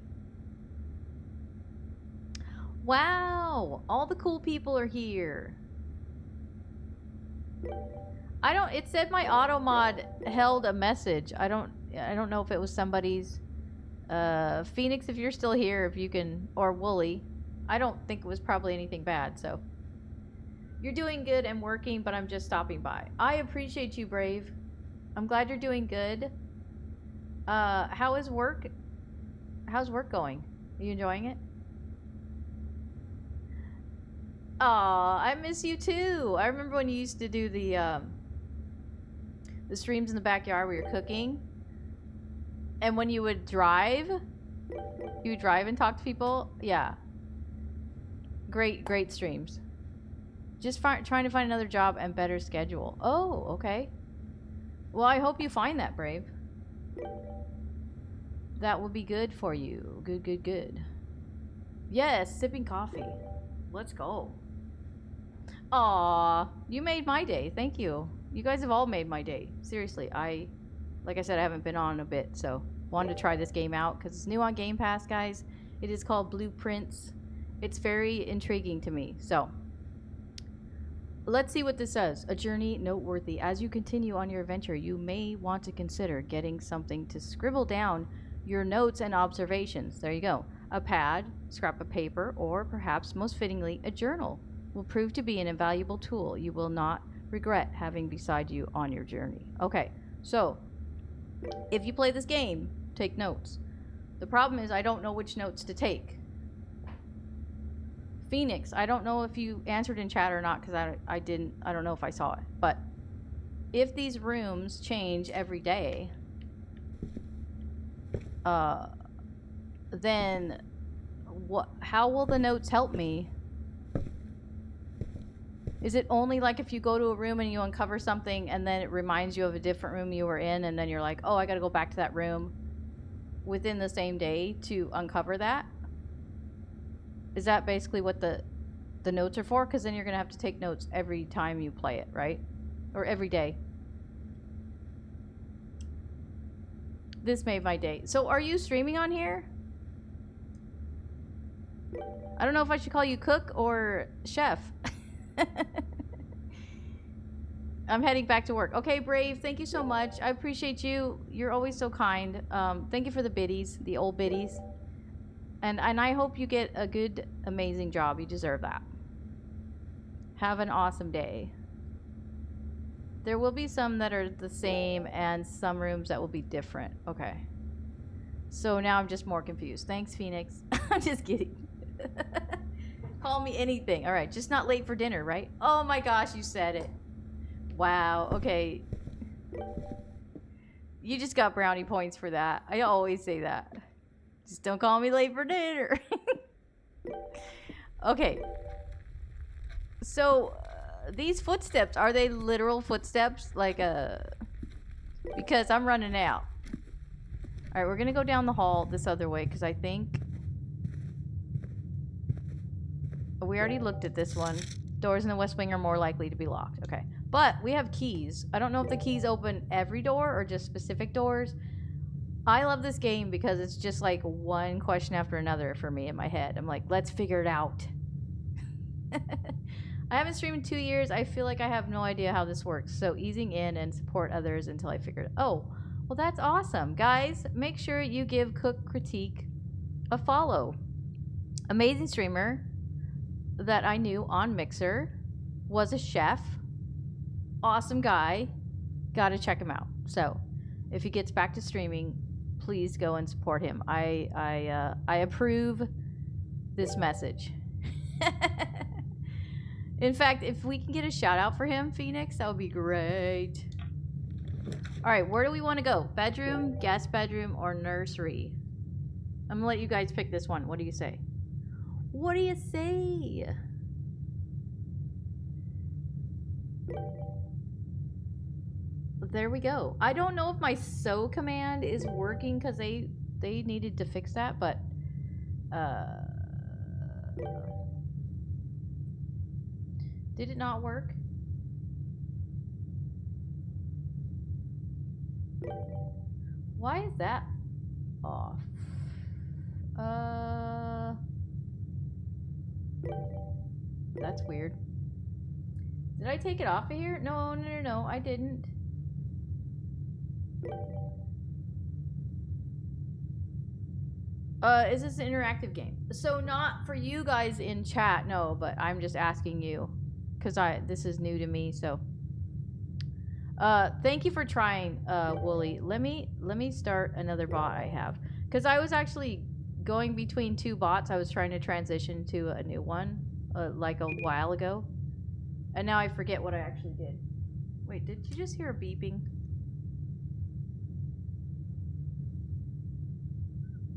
Wow, all the cool people are here. It said my auto mod held a message. I don't know if it was somebody's. Phoenix, if you're still here, if you can, or Wooly. I don't think it was probably anything bad, so. You're doing good and working, but I'm just stopping by. I appreciate you, Brave. I'm glad you're doing good. How is work? How's work going? Are you enjoying it? Aw, I miss you too. I remember when you used to do the streams in the backyard where you're cooking. And when you would drive and talk to people. Yeah. Great streams. Just trying to find another job and better schedule. Oh, okay. Well, I hope you find that, Brave. That will be good for you. Good. Yes, sipping coffee. Let's go. Aw, you made my day. Thank you. You guys have all made my day. Seriously, like I said, I haven't been on a bit, so wanted to try this game out because it's new on Game Pass, guys. It is called Blue Prince. It's very intriguing to me, so let's see what this says. A journey noteworthy. As you continue on your adventure, you may want to consider getting something to scribble down your notes and observations. There you go. A pad, scrap of paper, or perhaps most fittingly, a journal will prove to be an invaluable tool you will not regret having beside you on your journey. Okay, so if you play this game, take notes. The problem is I don't know which notes to take. Phoenix, I don't know if you answered in chat or not because I don't know if I saw it. But if these rooms change every day, then how will the notes help me? Is it only like if you go to a room and you uncover something and then it reminds you of a different room you were in and then you're like, oh, I gotta go back to that room within the same day to uncover that? Is that basically what the notes are for? Because then you're gonna have to take notes every time you play it, right? Or every day. This made my day. So are you streaming on here? I don't know if I should call you cook or chef. I'm heading back to work. Okay, Brave, thank you so much. I appreciate you. You're always so kind. Thank you for the biddies, the old biddies. And I hope you get a good, amazing job. You deserve that. Have an awesome day. There will be some that are the same and some rooms that will be different. Okay. So now I'm just more confused. Thanks, Phoenix. I'm just kidding. Call me anything. All right, just not late for dinner, right? Oh my gosh, you said it. Wow, okay. You just got brownie points for that. I always say that. Just don't call me late for dinner. Okay. So, these footsteps, are they literal footsteps? Like, because I'm running out. Alright, we're gonna go down the hall this other way, because I think we already looked at this one. Doors in the West Wing are more likely to be locked. Okay. But we have keys. I don't know if the keys open every door or just specific doors. I love this game because it's just like one question after another for me in my head. I'm like, let's figure it out. I haven't streamed in 2 years. I feel like I have no idea how this works. So easing in and support others until I figure it out. Oh, well, that's awesome. Guys, make sure you give Cook Critique a follow. Amazing streamer that I knew on Mixer, was a chef, awesome guy, gotta check him out. So if he gets back to streaming, please go and support him. I approve this message. In fact, if we can get a shout out for him, Phoenix, that would be great. Alright, where do we want to go? Bedroom, guest bedroom, or nursery? I'm gonna let you guys pick this one. What do you say? What do you say? There we go. I don't know if my sew command is working because they needed to fix that, but did it not work? Why is that off? That's weird. Did I take it off of here? No, I didn't. Is this an interactive game? So not for you guys in chat, no, but I'm just asking you because this is new to me, so thank you for trying, Wooly. Let me start another bot I have, because I was actually going between two bots. I was trying to transition to a new one like a while ago, and now I forget what I actually did. Wait, did you just hear a beeping?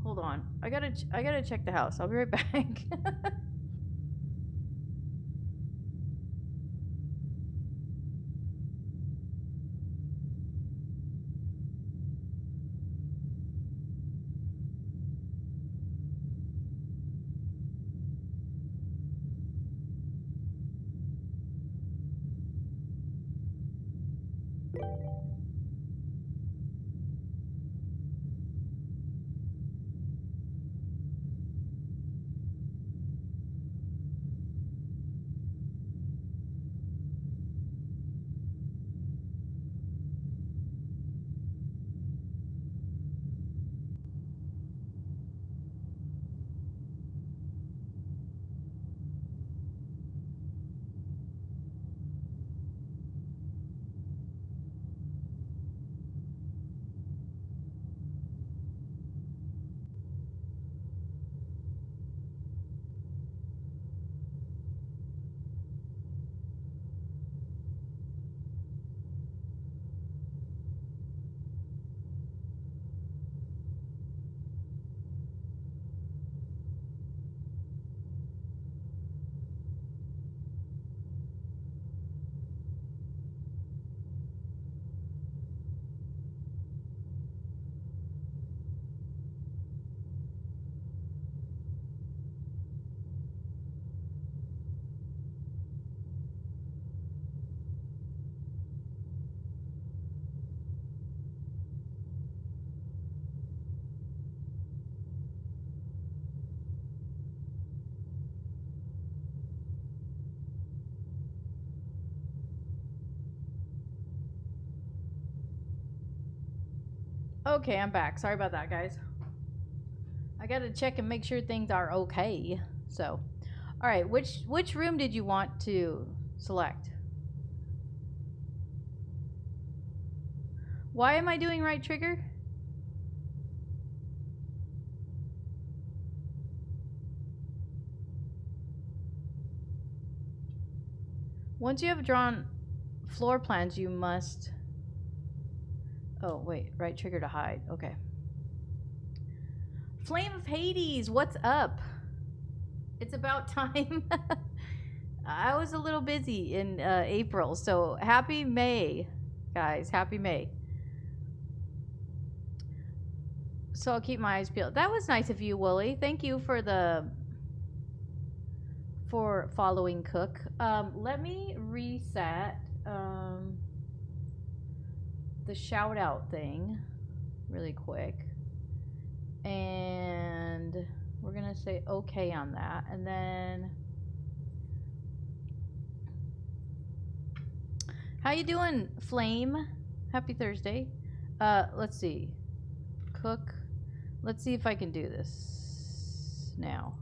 Hold on, I gotta check the house. I'll be right back. Okay, I'm back. Sorry about that, guys. I gotta check and make sure things are okay. So, all right, which room did you want to select? Why am I doing right trigger? Once you have drawn floor plans, you must... Oh, wait. Right trigger to hide. Okay. Flame of Hades, what's up? It's about time. I was a little busy in April, so happy May, guys. Happy May. So I'll keep my eyes peeled. That was nice of you, Wooly. Thank you for following Cook. Let me reset the shout out thing really quick, and we're gonna say okay on that, and then how you doing, Flame? Happy Thursday. Let's see, Cook. Let's see if I can do this now.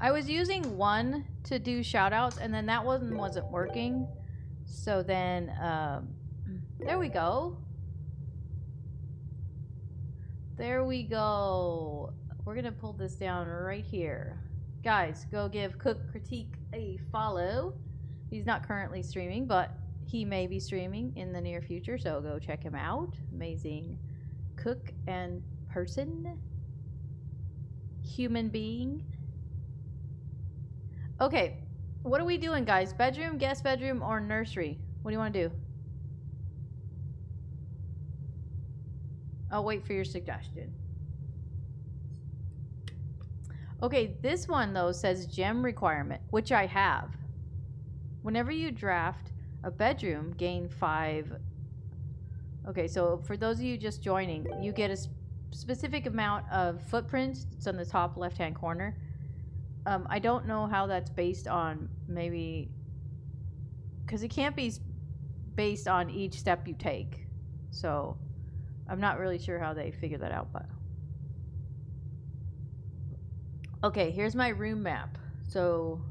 I was using one to do shout outs, and then that one wasn't working. So then, there we go. There we go. We're going to pull this down right here. Guys, go give Cook Critique a follow. He's not currently streaming, but He may be streaming in the near future, so go check him out. Amazing cook and person. Human being. Okay, what are we doing, guys? Bedroom, guest bedroom, or nursery? What do you want to do? I'll wait for your suggestion. Okay, this one, though, says gem requirement, which I have. Whenever you draft a bedroom, gain 5. Okay, so for those of you just joining, you get a specific amount of footprints. It's on the top left-hand corner. I don't know how that's based on, maybe, because it can't be based on each step you take. So I'm not really sure how they figure that out, but okay, here's my room map. So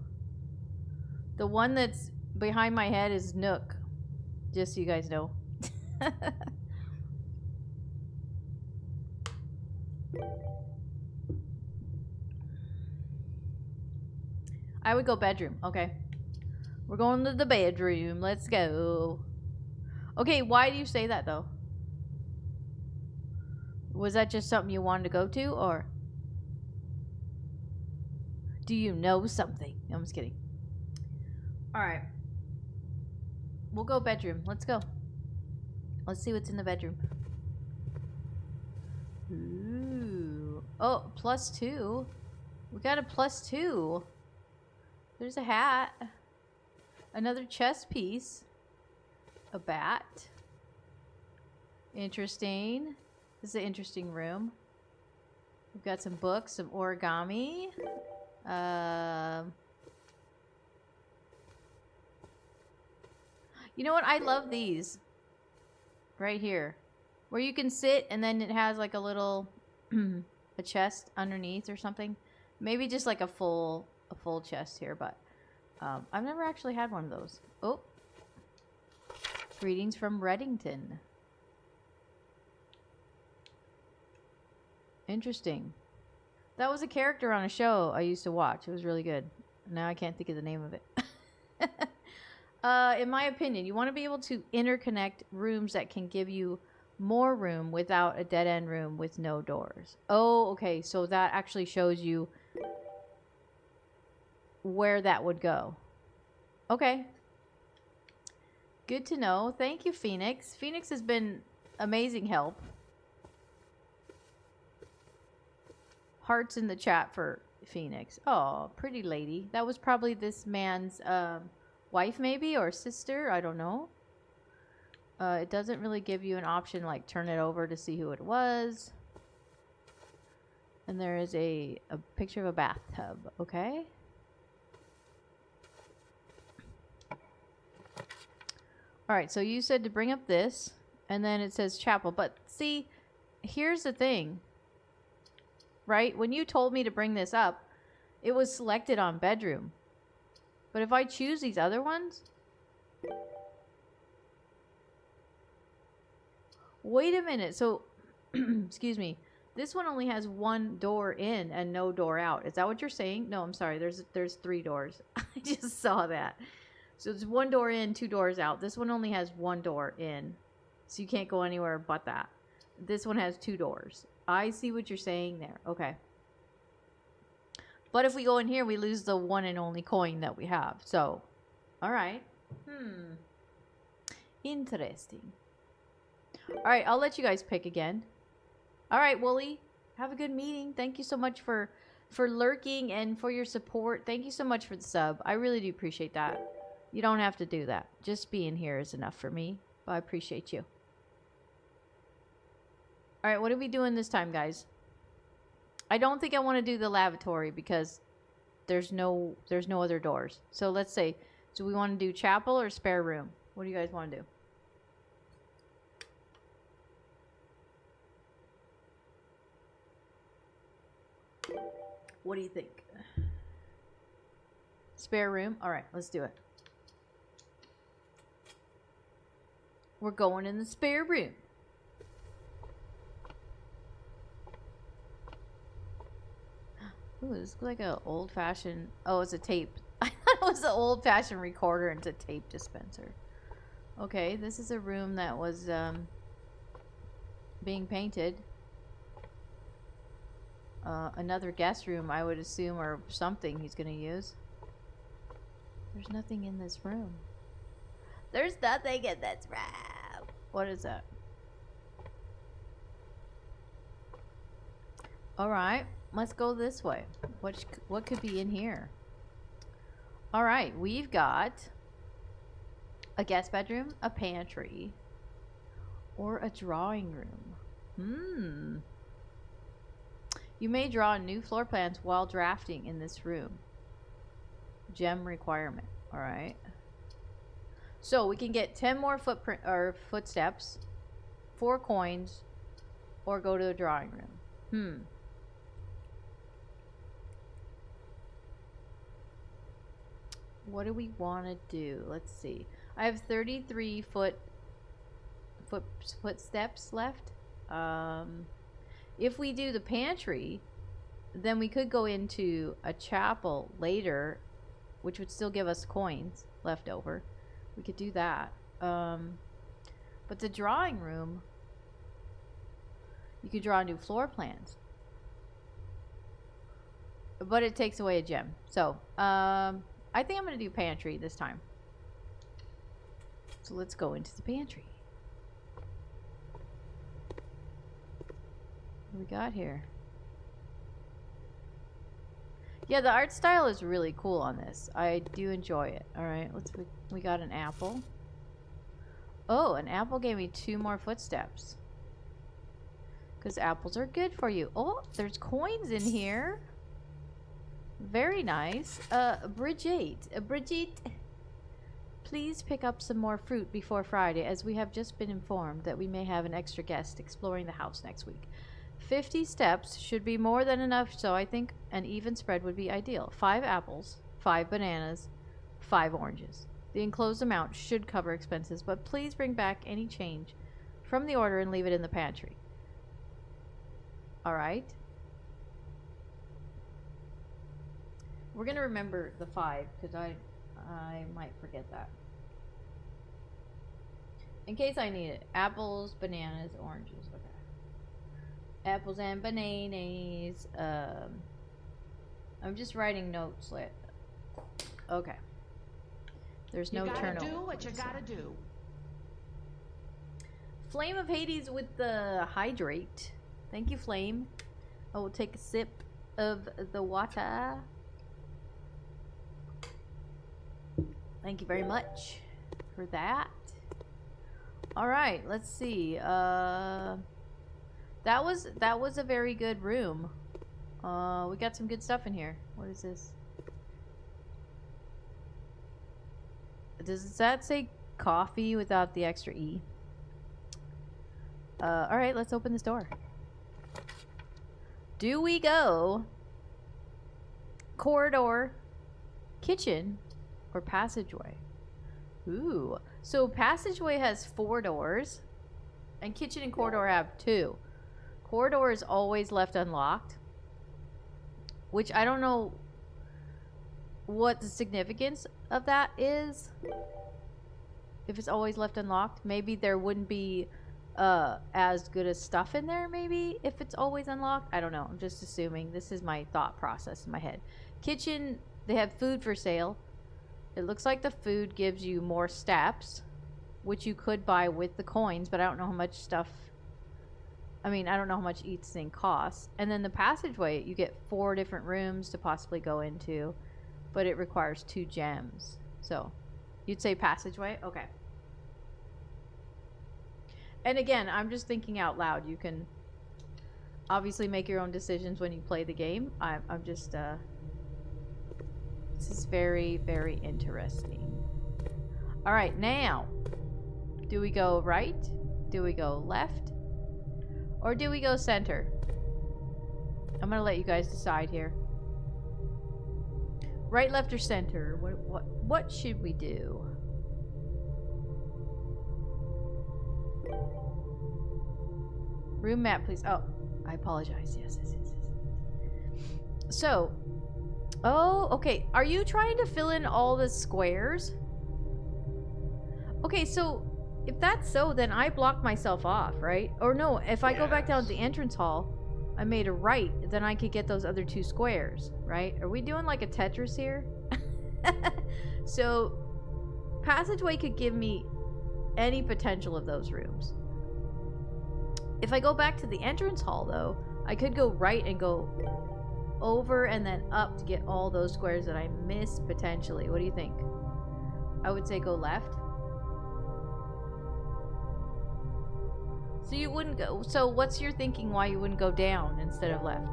the one that's behind my head is Nook, just so you guys know. I would go bedroom. Okay, we're going to the bedroom. Let's go. Okay, why do you say that, though? Was that just something you wanted to go to, or do you know something? No, I'm just kidding. Alright, we'll go bedroom. Let's go. Let's see what's in the bedroom. Ooh. Oh, +2. We got a +2. There's a hat. Another chess piece. A bat. Interesting. This is an interesting room. We've got some books, some origami. You know what? I love these. Right here. Where you can sit and then it has like a little a chest underneath or something. Maybe just like a full chest here, but I've never actually had one of those. Oh. Greetings from Reddington. Interesting. That was a character on a show I used to watch. It was really good. Now I can't think of the name of it. In my opinion, you want to be able to interconnect rooms that can give you more room without a dead-end room with no doors. Oh, okay. So that actually shows you where that would go. Okay. Good to know. Thank you, Phoenix. Phoenix has been amazing help. Hearts in the chat for Phoenix. Oh, pretty lady. That was probably this man's wife, maybe, or sister. I don't know. It doesn't really give you an option like turn it over to see who it was. And there is a picture of a bathtub. Okay. Alright, so you said to bring up this, and then it says chapel. But see, here's the thing. Right? When you told me to bring this up, it was selected on bedroom. But if I choose these other ones... Wait a minute. So, excuse me. This one only has one door in and no door out. Is that what you're saying? No, I'm sorry. There's 3 doors. I just saw that. So it's 1 door in, 2 doors out. This one only has 1 door in. So you can't go anywhere but that. This one has 2 doors. I see what you're saying there. Okay. But if we go in here, we lose the one and only coin that we have. So, alright. Interesting. Alright, I'll let you guys pick again. Alright, Wooly. Have a good meeting. Thank you so much for lurking and for your support. Thank you so much for the sub. I really do appreciate that. You don't have to do that. Just being here is enough for me. But I appreciate you. Alright, what are we doing this time, guys? I don't think I want to do the lavatory because there's no other doors. So let's say, do we want to do chapel or spare room? What do you guys want to do? What do you think? Spare room? Alright, let's do it. We're going in the spare room. Ooh, this looks like an old-fashioned... Oh, it's a tape. I thought it was an old-fashioned recorder and it's a tape dispenser. Okay, this is a room that was being painted. Another guest room, I would assume, or something he's gonna use. There's nothing in this room. There's nothing in this room. What is that? Alright, let's go this way. What could be in here? Alright, we've got a guest bedroom, a pantry, or a drawing room. You may draw new floor plans while drafting in this room. Gem requirement. Alright. So we can get 10 more footsteps, 4 coins, or go to the drawing room. What do we want to do? Let's see. I have 33 footsteps left. If we do the pantry, then we could go into a chapel later, which would still give us coins left over. We could do that. But the drawing room, you could draw new floor plans. But it takes away a gem. So, I think I'm going to do pantry this time. So let's go into the pantry. What do we got here? Yeah, the art style is really cool on this. I do enjoy it. Alright, we got an apple. Oh, an apple gave me 2 more footsteps. Because apples are good for you. Oh, there's coins in here. Very nice. Brigitte, please pick up some more fruit before Friday, as we have just been informed that we may have an extra guest exploring the house next week. 50 steps should be more than enough, so I think an even spread would be ideal. 5 apples, 5 bananas, 5 oranges. The enclosed amount should cover expenses, but please bring back any change from the order and leave it in the pantry. Alright. We're going to remember the 5, because I might forget that. In case I need it. Apples, bananas, oranges. Okay. Apples and bananas. I'm just writing notes. Okay. There's no turnover. You gotta do what you gotta do. Flame of Hades with the hydrate. Thank you, Flame. I will take a sip of the water. Thank you very much for that. Alright, let's see. That was a very good room. We got some good stuff in here. What is this? Does that say coffee without the extra E? Alright, let's open this door. Do we go corridor, kitchen, or passageway? Ooh. So passageway has 4 doors, and kitchen and corridor have 2. Corridor is always left unlocked, which I don't know what the significance of that is. If it's always left unlocked, maybe there wouldn't be as good as stuff in there, maybe, if it's always unlocked. I don't know. I'm just assuming. This is my thought process in my head. Kitchen, they have food for sale. It looks like the food gives you more steps, which you could buy with the coins, but I don't know how much stuff... I mean, I don't know how much each thing costs. And then the passageway, you get 4 different rooms to possibly go into, but it requires 2 gems. So, you'd say passageway? Okay. And again, I'm just thinking out loud. You can obviously make your own decisions when you play the game. I'm just... This is very, very interesting. Alright, now, do we go right? Do we go left? Or do we go center? I'm gonna let you guys decide here. Right, left, or center? What should we do? Room map, please. Oh, I apologize. Yes. So... Oh, okay. Are you trying to fill in all the squares? Okay, so if that's so, then I blocked myself off, right? Or no, if I go back down to the entrance hall, I made a right, then I could get those other 2 squares, right? Are we doing like a Tetris here? So, passageway could give me any potential of those rooms. If I go back to the entrance hall, though, I could go right and go over and then up to get all those squares that I missed potentially. What do you think? I would say go left. So you wouldn't go. So what's your thinking why you wouldn't go down instead of left?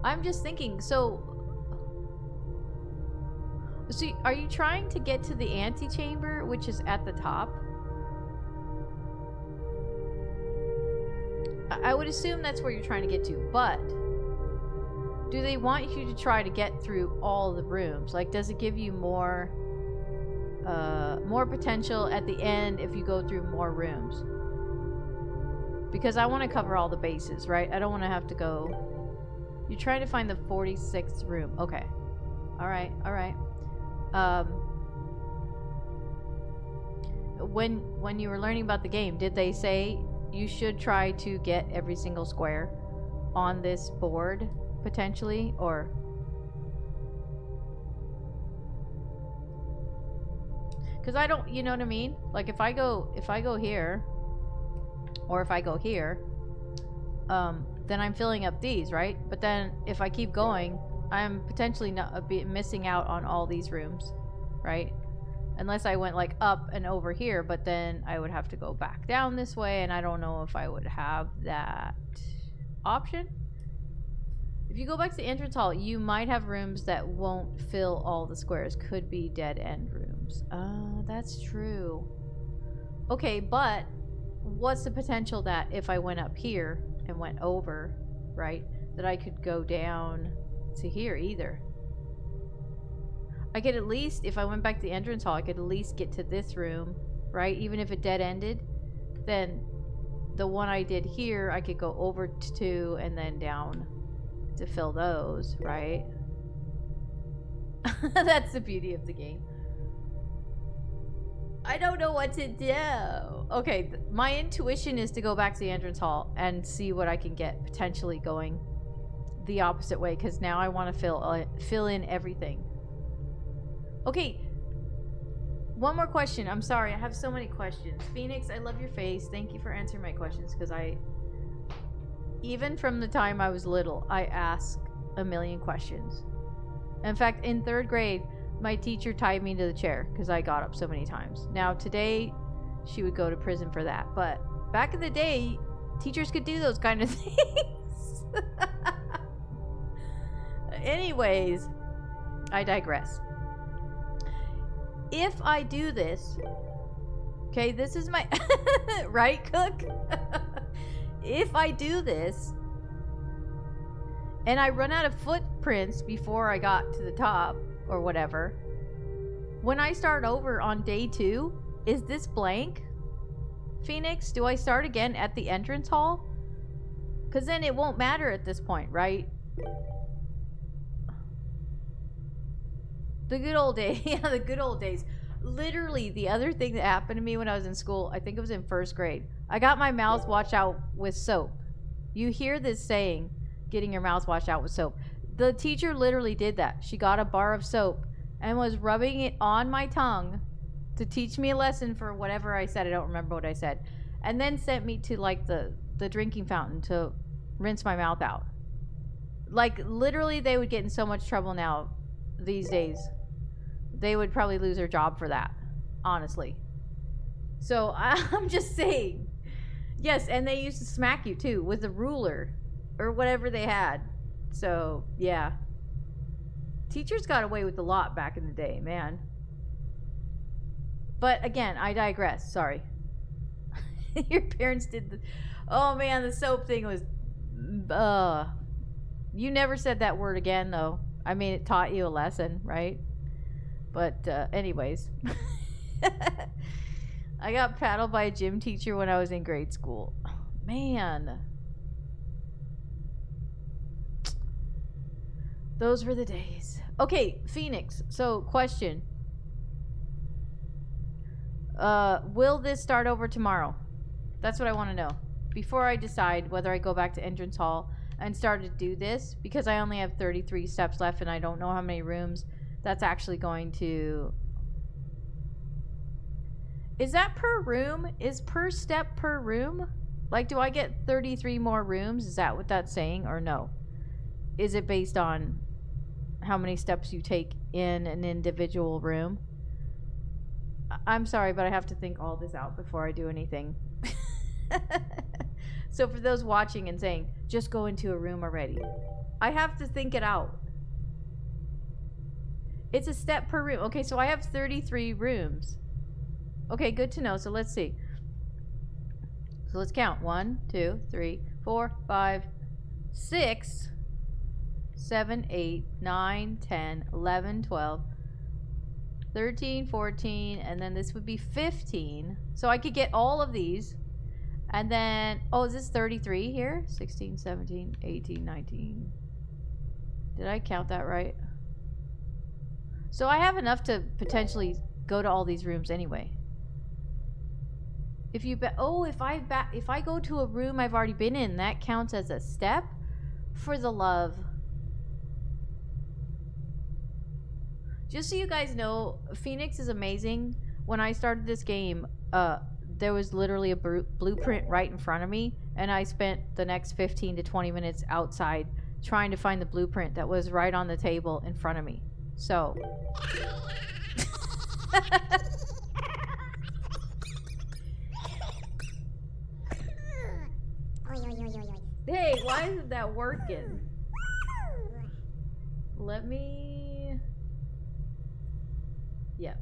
I'm just thinking, so are you trying to get to the antechamber, which is at the top? I would assume that's where you're trying to get to, but do they want you to try to get through all the rooms? Like, does it give you more potential at the end if you go through more rooms? Because I want to cover all the bases, right? I don't want to have to go... You're trying to find the 46th room. Okay. Alright, alright. When you were learning about the game, did they say you should try to get every single square on this board, potentially? Or... Because I don't, you know what I mean? Like, if I go here, or if I go here, then I'm filling up these, right? But then if I keep going, I'm potentially not missing out on all these rooms, right? Unless I went like up and over here, but then I would have to go back down this way, and I don't know if I would have that option. If you go back to the entrance hall, you might have rooms that won't fill all the squares. Could be dead end rooms. That's true. Okay, but what's the potential that if I went up here and went over, right, that I could go down to here either? I could at least, if I went back to the entrance hall, I could at least get to this room, right? Even if it dead ended, then the one I did here, I could go over to and then down to fill those, right? That's the beauty of the game. I don't know what to do. Okay, my intuition is to go back to the entrance hall and see what I can get, potentially going the opposite way, because now I want to fill in everything. Okay, one more question. I'm sorry, I have so many questions. Phoenix, I love your face. Thank you for answering my questions, because even from the time I was little, I asked a million questions. In fact, in 3rd grade, my teacher tied me to the chair because I got up so many times. Now, today, she would go to prison for that. But back in the day, teachers could do those kind of things. Anyways, I digress. If I do this, okay, this is my... right, Cook? If I do this, and I run out of footprints before I got to the top, or whatever, when I start over on day 2, is this blank? Phoenix, do I start again at the entrance hall? Because then it won't matter at this point, right? The good old days. Yeah, the good old days. Literally, the other thing that happened to me when I was in school, I think it was in 1st grade. I got my mouth washed out with soap. You hear this saying, getting your mouth washed out with soap. The teacher literally did that. She got a bar of soap and was rubbing it on my tongue to teach me a lesson for whatever I said. I don't remember what I said. And then sent me to like the drinking fountain to rinse my mouth out. Like, literally, they would get in so much trouble now these days. They would probably lose their job for that, honestly. So I'm just saying. Yes, and they used to smack you too with a ruler or whatever they had. So, yeah. Teachers got away with a lot back in the day, man. But again, I digress. Sorry. Your parents did the... Oh, man, the soap thing was... You never said that word again, though. I mean, it taught you a lesson, right? But, anyways. I got paddled by a gym teacher when I was in grade school. Man. Those were the days. Okay, Phoenix. So, question. Will this start over tomorrow? That's what I want to know. Before I decide whether I go back to entrance hall and start to do this, because I only have 33 steps left and I don't know how many rooms that's actually going to... Is that per room? Is per step per room? Like, do I get 33 more rooms? Is that what that's saying, or no? Is it based on how many steps you take in an individual room? I'm sorry, but I have to think all this out before I do anything. So for those watching and saying, just go into a room already, I have to think it out. It's a step per room. Okay, so I have 33 rooms. Okay, good to know. So let's see. So let's count. 1, 2, 3, 4, 5, 6, 7, 8, 9, 10, 11, 12, 13, 14, and then this would be 15. So I could get all of these. And then, oh, is this 33 here? 16, 17, 18, 19. Did I count that right? So I have enough to potentially go to all these rooms anyway. If you if I go to a room I've already been in, that counts as a step? For the love. Just so you guys know, Phoenix is amazing. When I started this game, there was literally a blueprint right in front of me, and I spent the next 15 to 20 minutes outside trying to find the blueprint that was right on the table in front of me. So... Hey, why isn't that working? Let me... Yeah.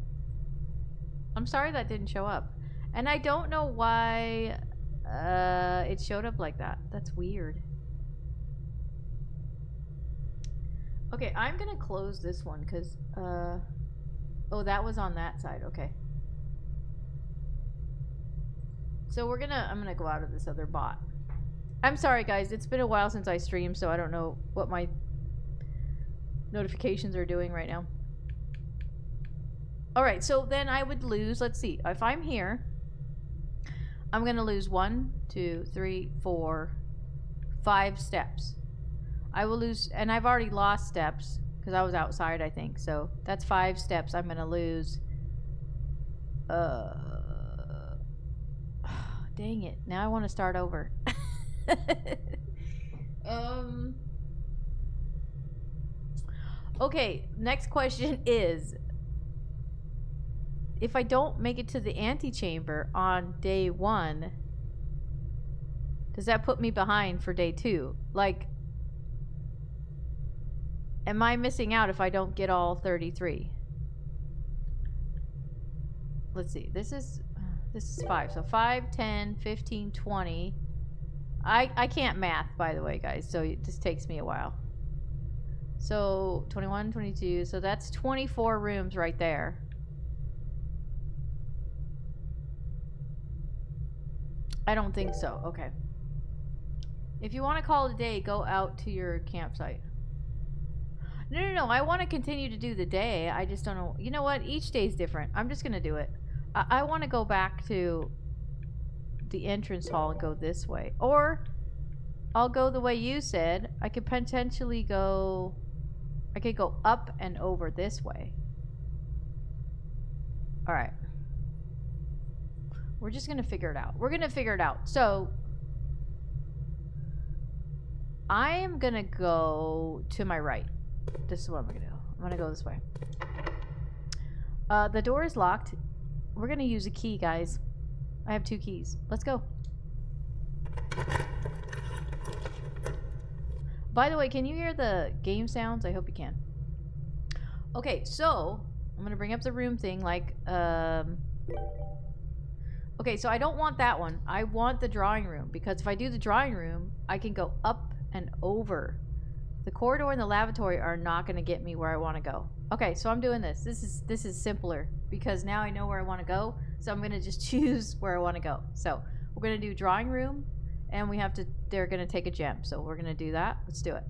I'm sorry that didn't show up. And I don't know why it showed up like that. That's weird. Okay, I'm gonna close this one because... oh, that was on that side. Okay. So I'm gonna go out of this other bot. I'm sorry, guys. It's been a while since I streamed, so I don't know what my notifications are doing right now. Alright, so then I would lose... Let's see. If I'm here, I'm going to lose 1, 2, 3, 4, 5 steps. I will lose... And I've already lost steps because I was outside, I think. So that's 5 steps I'm going to lose. Dang it. Now I want to start over. Okay, next question is, if I don't make it to the antechamber on day 1, does that put me behind for day 2? Like, am I missing out if I don't get all 33? Let's see, this is 5. So 5, 10, 15, 20. I can't math, by the way, guys, so it just takes me a while. So 21, 22, so that's 24 rooms right there. I don't think so. Okay. If you want to call it a day, go out to your campsite. No. I want to continue to do the day. I just don't know. You know what? Each day is different. I'm just going to do it. I want to go back to the entrance hall and go this way. Or I'll go the way you said. I could potentially go... I could go up and over this way. Alright. We're just going to figure it out. We're going to figure it out. So, I am going to go to my right. This is what I'm going to do. I'm going to go this way. The door is locked. We're going to use a key, guys. I have 2 keys. Let's go. By the way, can you hear the game sounds? I hope you can. Okay, so I'm going to bring up the room thing like... Okay, so I don't want that one. I want the drawing room, because if I do the drawing room, I can go up and over. The corridor and the lavatory are not going to get me where I want to go. Okay, so I'm doing this. This is simpler, because now I know where I want to go, so I'm going to just choose where I want to go. So we're going to do drawing room, and they're going to take a gem, so we're going to do that. Let's do it.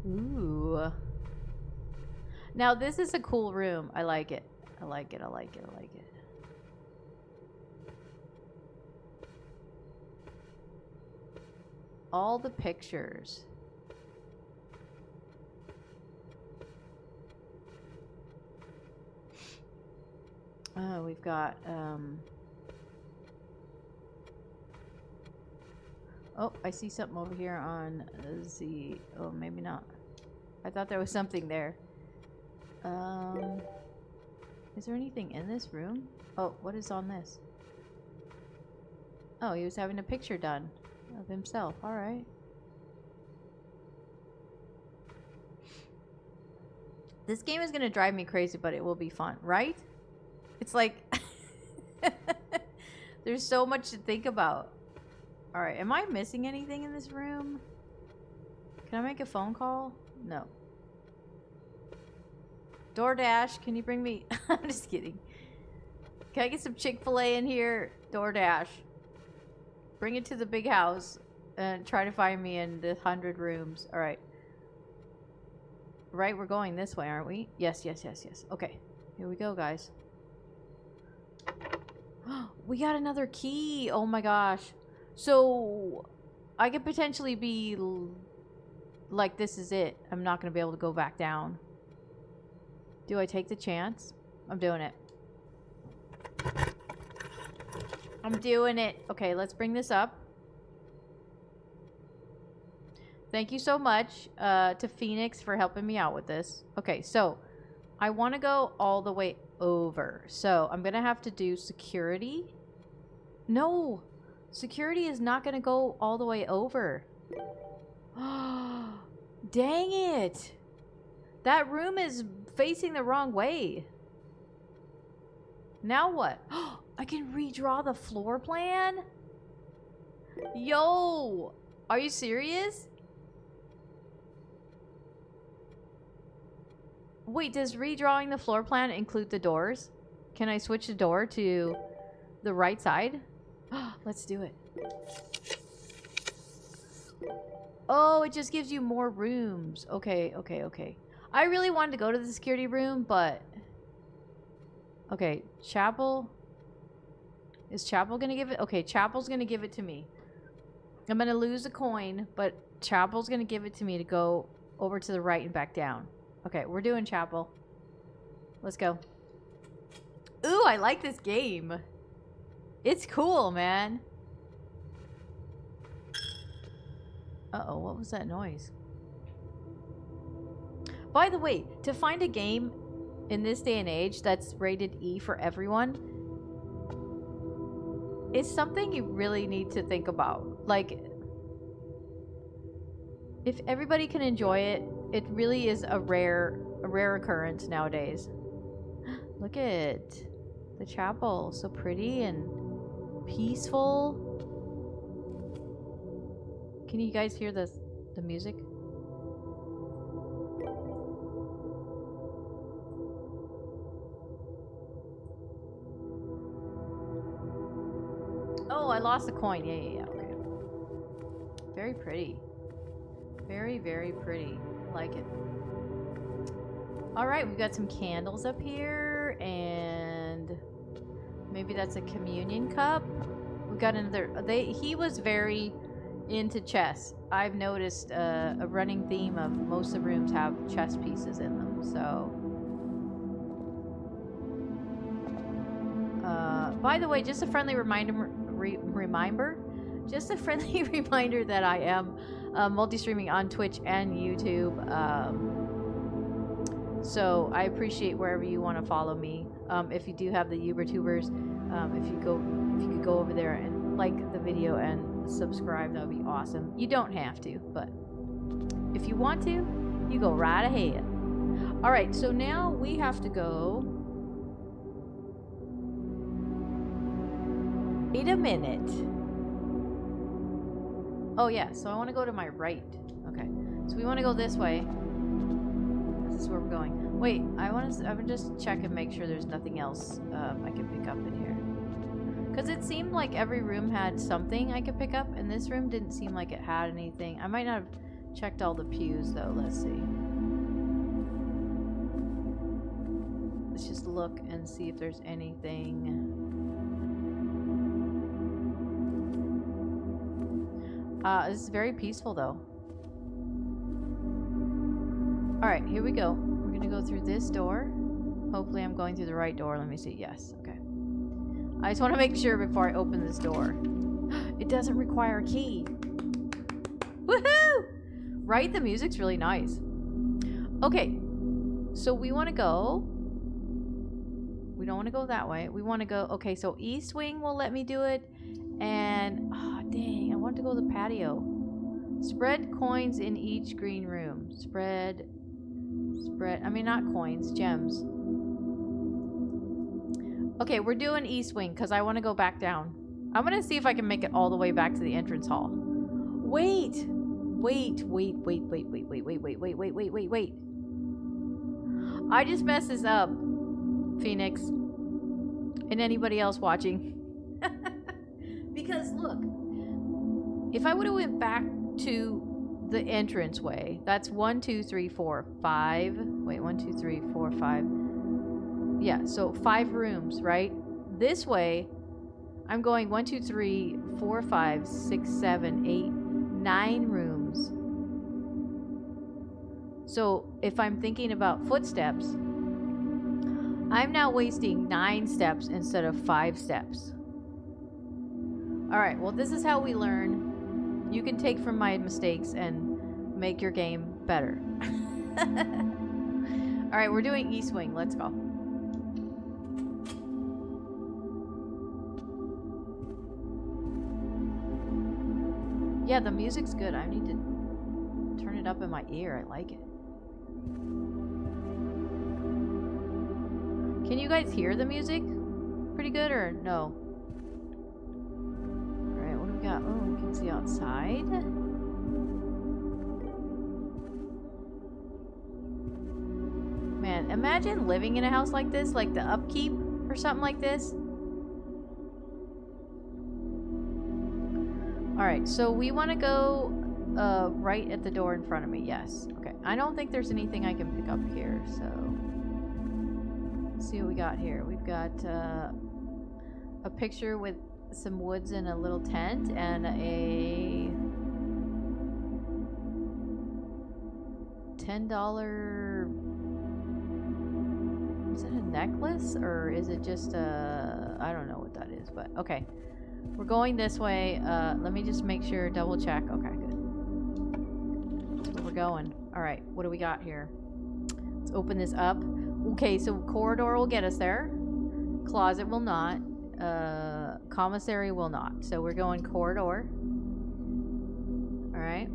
Ooh. Now this is a cool room. I like it. I like it. I like it. I like it. All the pictures. Oh, we've got oh, I see something over here on the... Oh, maybe not. I thought there was something there. Is there anything in this room? Oh, what is on this? Oh, he was having a picture done of himself. Alright. This game is gonna drive me crazy, but it will be fun, right? It's like... There's so much to think about. Alright, am I missing anything in this room? Can I make a phone call? No. DoorDash, can you bring me... I'm just kidding. Can I get some Chick-fil-A in here? DoorDash. Bring it to the big house and try to find me in the 100 rooms. Alright. Right, we're going this way, aren't we? Yes, yes, yes, yes. Okay. Here we go, guys. We got another key! Oh my gosh. So, I could potentially be like, this is it. I'm not going to be able to go back down. Do I take the chance? I'm doing it. I'm doing it. Okay, let's bring this up. Thank you so much to Phoenix for helping me out with this. Okay, so I want to go all the way over. So I'm going to have to do security. No! Security is not going to go all the way over. Dang it! That room is facing the wrong way. Now what? I can redraw the floor plan? Yo! Are you serious? Wait, does redrawing the floor plan include the doors? Can I switch the door to the right side? Let's do it. Oh, it just gives you more rooms. Okay, okay, okay. I really wanted to go to the security room, but... Okay, Chapel... Is Chapel gonna give it? Okay, Chapel's gonna give it to me. I'm gonna lose a coin, but Chapel's gonna give it to me to go over to the right and back down. Okay, we're doing Chapel. Let's go. Ooh, I like this game. It's cool, man. Uh-oh, what was that noise? By the way, to find a game in this day and age that's rated E for everyone, it's something you really need to think about. Like, if everybody can enjoy it, it really is a rare occurrence nowadays. Look at the chapel, so pretty and peaceful. Can you guys hear the music? Oh, I lost the coin. Yeah, okay. Very pretty. Very, very pretty. Like it. Alright, we've got some candles up here, and maybe that's a communion cup. We've got another... He was very into chess. I've noticed a running theme of most of the rooms have chess pieces in them, so... by the way, just a friendly reminder... Just a friendly reminder that I am multi-streaming on Twitch and YouTube. So I appreciate wherever you want to follow me. If you do have the YouTubers, if you could go over there and like the video and subscribe, that would be awesome. You don't have to, but if you want to, you go right ahead. All right, so now we have to go. Wait a minute. Oh yeah, so I want to go to my right. Okay, so we want to go this way. This is where we're going. Wait, I would just check and make sure there's nothing else I can pick up in here. Because it seemed like every room had something I could pick up, and this room didn't seem like it had anything. I might not have checked all the pews though. Let's see. Let's just look and see if there's anything. This is very peaceful though. Alright, here we go. We're gonna go through this door. Hopefully I'm going through the right door. Let me see. Yes, okay. I just want to make sure before I open this door. It doesn't require a key. Woohoo! Right? The music's really nice. Okay. So we want to go. We don't want to go that way. We want to go. Okay, so East Wing will let me do it. And, oh, dang. I want to go to the patio. Spread coins in each green room. Spread. I mean, not coins. Gems. Okay, we're doing East Wing because I want to go back down. I'm going to see if I can make it all the way back to the entrance hall. Wait. I just messed this up, Phoenix. And anybody else watching. Because, look. If I would have went back to the entrance way, that's 1, 2, 3, 4, 5. Wait, 1, 2, 3, 4, 5. Yeah, so 5 rooms, right? This way, I'm going 1, 2, 3, 4, 5, 6, 7, 8, 9 rooms. So if I'm thinking about footsteps, I'm now wasting 9 steps instead of 5 steps. Alright, well, this is how we learn. You can take from my mistakes and make your game better. Alright, we're doing East Wing. Let's go. Yeah, the music's good. I need to turn it up in my ear. I like it. Can you guys hear the music pretty good or no? Alright, what do we got? Oh, we can see outside. Man, imagine living in a house like this, like the upkeep or something like this. Alright, so we want to go right at the door in front of me. Yes. Okay. I don't think there's anything I can pick up here, so... Let's see what we got here. We've got a picture with some woods in a little tent and a $10... Is it a necklace or is it just a... I don't know what that is, but okay. We're going this way. Let me just make sure, double check. Okay, good. That's where we're going. Alright, what do we got here? Let's open this up. Okay, so corridor will get us there. Closet will not. Commissary will not. So we're going corridor. Alright.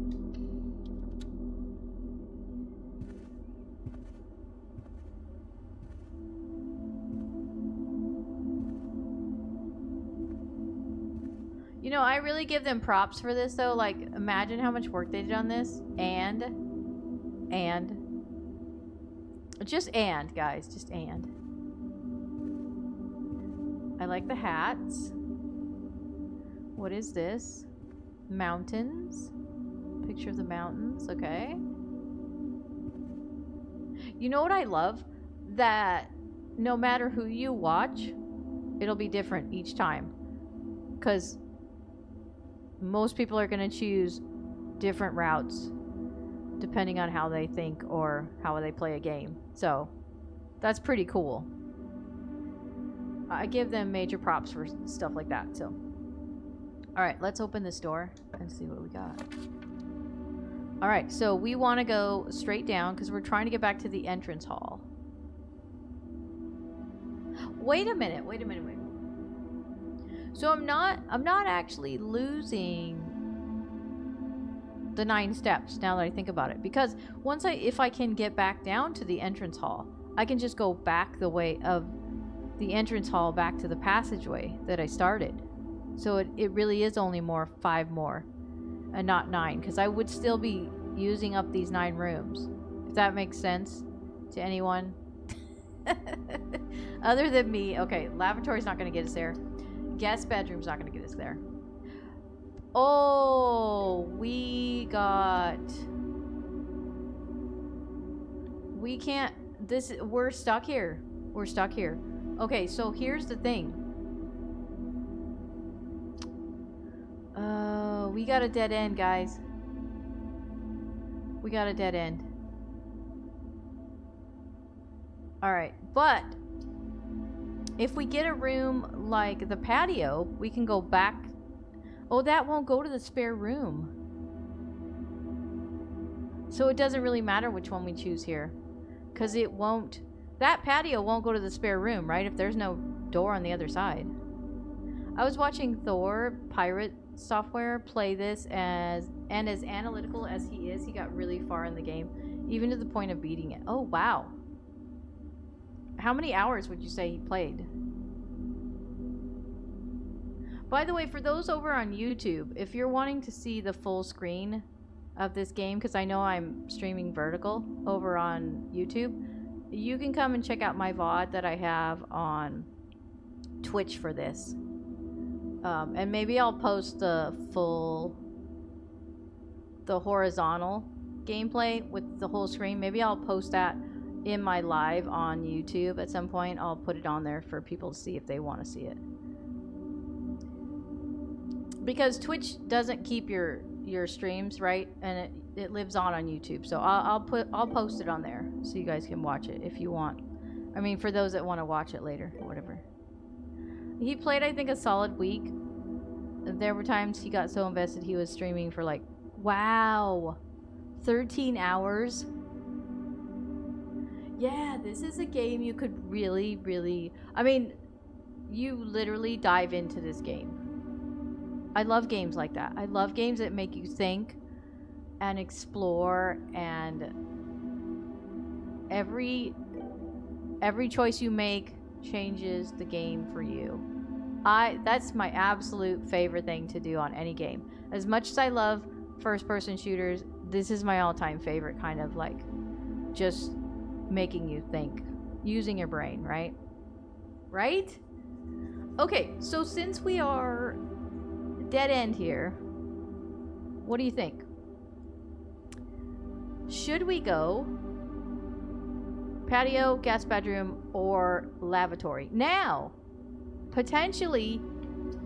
You know, I really give them props for this, though. Like, imagine how much work they did on this. Just guys. Just and. I like the hats. What is this? Mountains. Picture of the mountains. Okay. You know what I love? That no matter who you watch, it'll be different each time. Because... most people are going to choose different routes depending on how they think or how they play a game. So that's pretty cool. I give them major props for stuff like that. So, all right, let's open this door and see what we got. All right, so we want to go straight down because we're trying to get back to the entrance hall. Wait a minute. So I'm not actually losing the 9 steps now that I think about it, because if I can get back down to the entrance hall, I can just go back the way of the entrance hall back to the passageway that I started. So it really is only 5 more and not 9, because I would still be using up these 9 rooms, if that makes sense to anyone. Other than me. Okay, lavatory's not going to get us there. Guest bedroom's not going to get us there. Oh, we got We can't, we're stuck here. We're stuck here. Okay, so here's the thing. We got a dead end, guys. We got a dead end. Alright, but if we get a room like the patio, we can go back. Oh, that won't go to the spare room. So it doesn't really matter which one we choose here. Because it won't... That patio won't go to the spare room, right? If there's no door on the other side. I was watching Thor, Pirate Software, play this as analytical as he is, he got really far in the game. Even to the point of beating it. Oh, wow. How many hours would you say he played? By the way, for those over on YouTube, if you're wanting to see the full screen of this game, because I know I'm streaming vertical over on YouTube, you can come and check out my VOD that I have on Twitch for this. And maybe I'll post the horizontal gameplay with the whole screen. Maybe I'll post that in my live on YouTube at some point. I'll put it on there for people to see if they want to see it. Because Twitch doesn't keep your streams, right? And it lives on YouTube. So I'll post it on there so you guys can watch it if you want. I mean, for those that want to watch it later or whatever. He played, I think, a solid week. There were times he got so invested he was streaming for like, wow, 13 hours. Yeah, this is a game you could really, really... I mean, you literally dive into this game. I love games like that. I love games that make you think and explore, and every choice you make changes the game for you. That's my absolute favorite thing to do on any game. As much as I love first-person shooters, this is my all-time favorite kind of like just making you think, using your brain, right? Right? Okay, so since we are dead end here, what do you think? Should we go patio, guest bedroom, or lavatory? Now, potentially,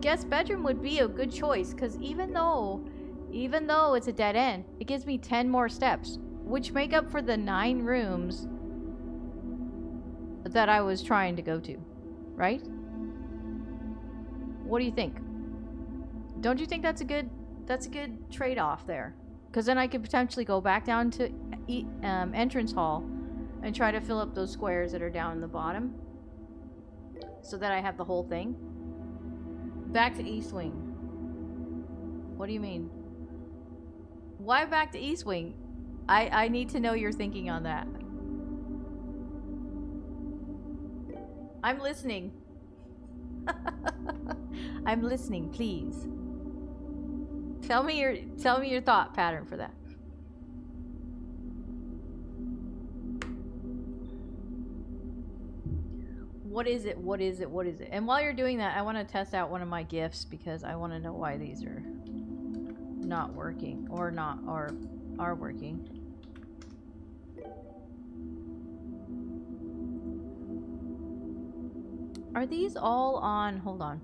guest bedroom would be a good choice, because even though it's a dead end, it gives me 10 more steps, which make up for the 9 rooms that I was trying to go to, right? What do you think? Don't you think that's a good trade-off there? Because then I could potentially go back down to entrance hall and try to fill up those squares that are down in the bottom so that I have the whole thing. Back to East Wing. What do you mean? Why back to East Wing? I need to know your thinking on that. I'm listening. I'm listening, please. Tell me your thought pattern for that. What is it? What is it? What is it? And while you're doing that, I want to test out one of my gifts because I want to know why these are not working or are working. Are these all on? Hold on.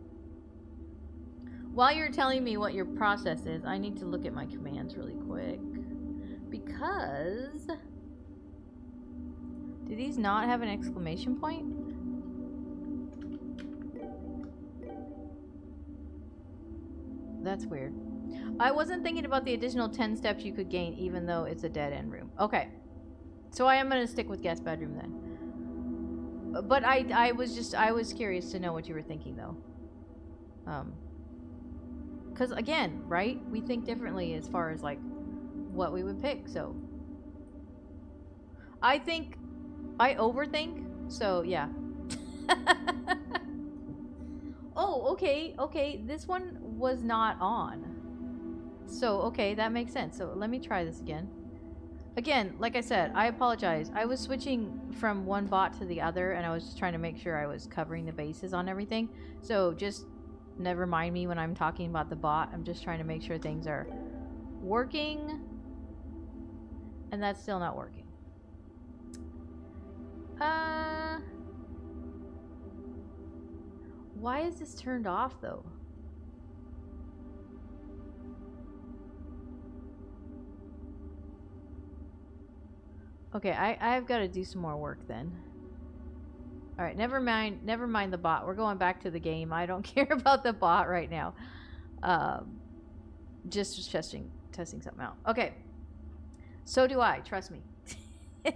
While you're telling me what your process is, I need to look at my commands really quick. Because... do these not have an exclamation point? That's weird. I wasn't thinking about the additional 10 steps you could gain even though it's a dead end room. Okay. So I am going to stick with guest bedroom then. But I was curious to know what you were thinking though. Because again, right? We think differently as far as like what we would pick. So I think I overthink. So yeah. Oh, okay. Okay. This one was not on. So, okay, that makes sense. So let me try this again. Again, like I said, I apologize. I was switching from one bot to the other, and I was just trying to make sure I was covering the bases on everything. So just never mind me when I'm talking about the bot. I'm just trying to make sure things are working. And that's still not working. Why is this turned off though? Okay, I've got to do some more work then. All right, never mind the bot. We're going back to the game. I don't care about the bot right now. Just testing something out. Okay. So do I, trust me. All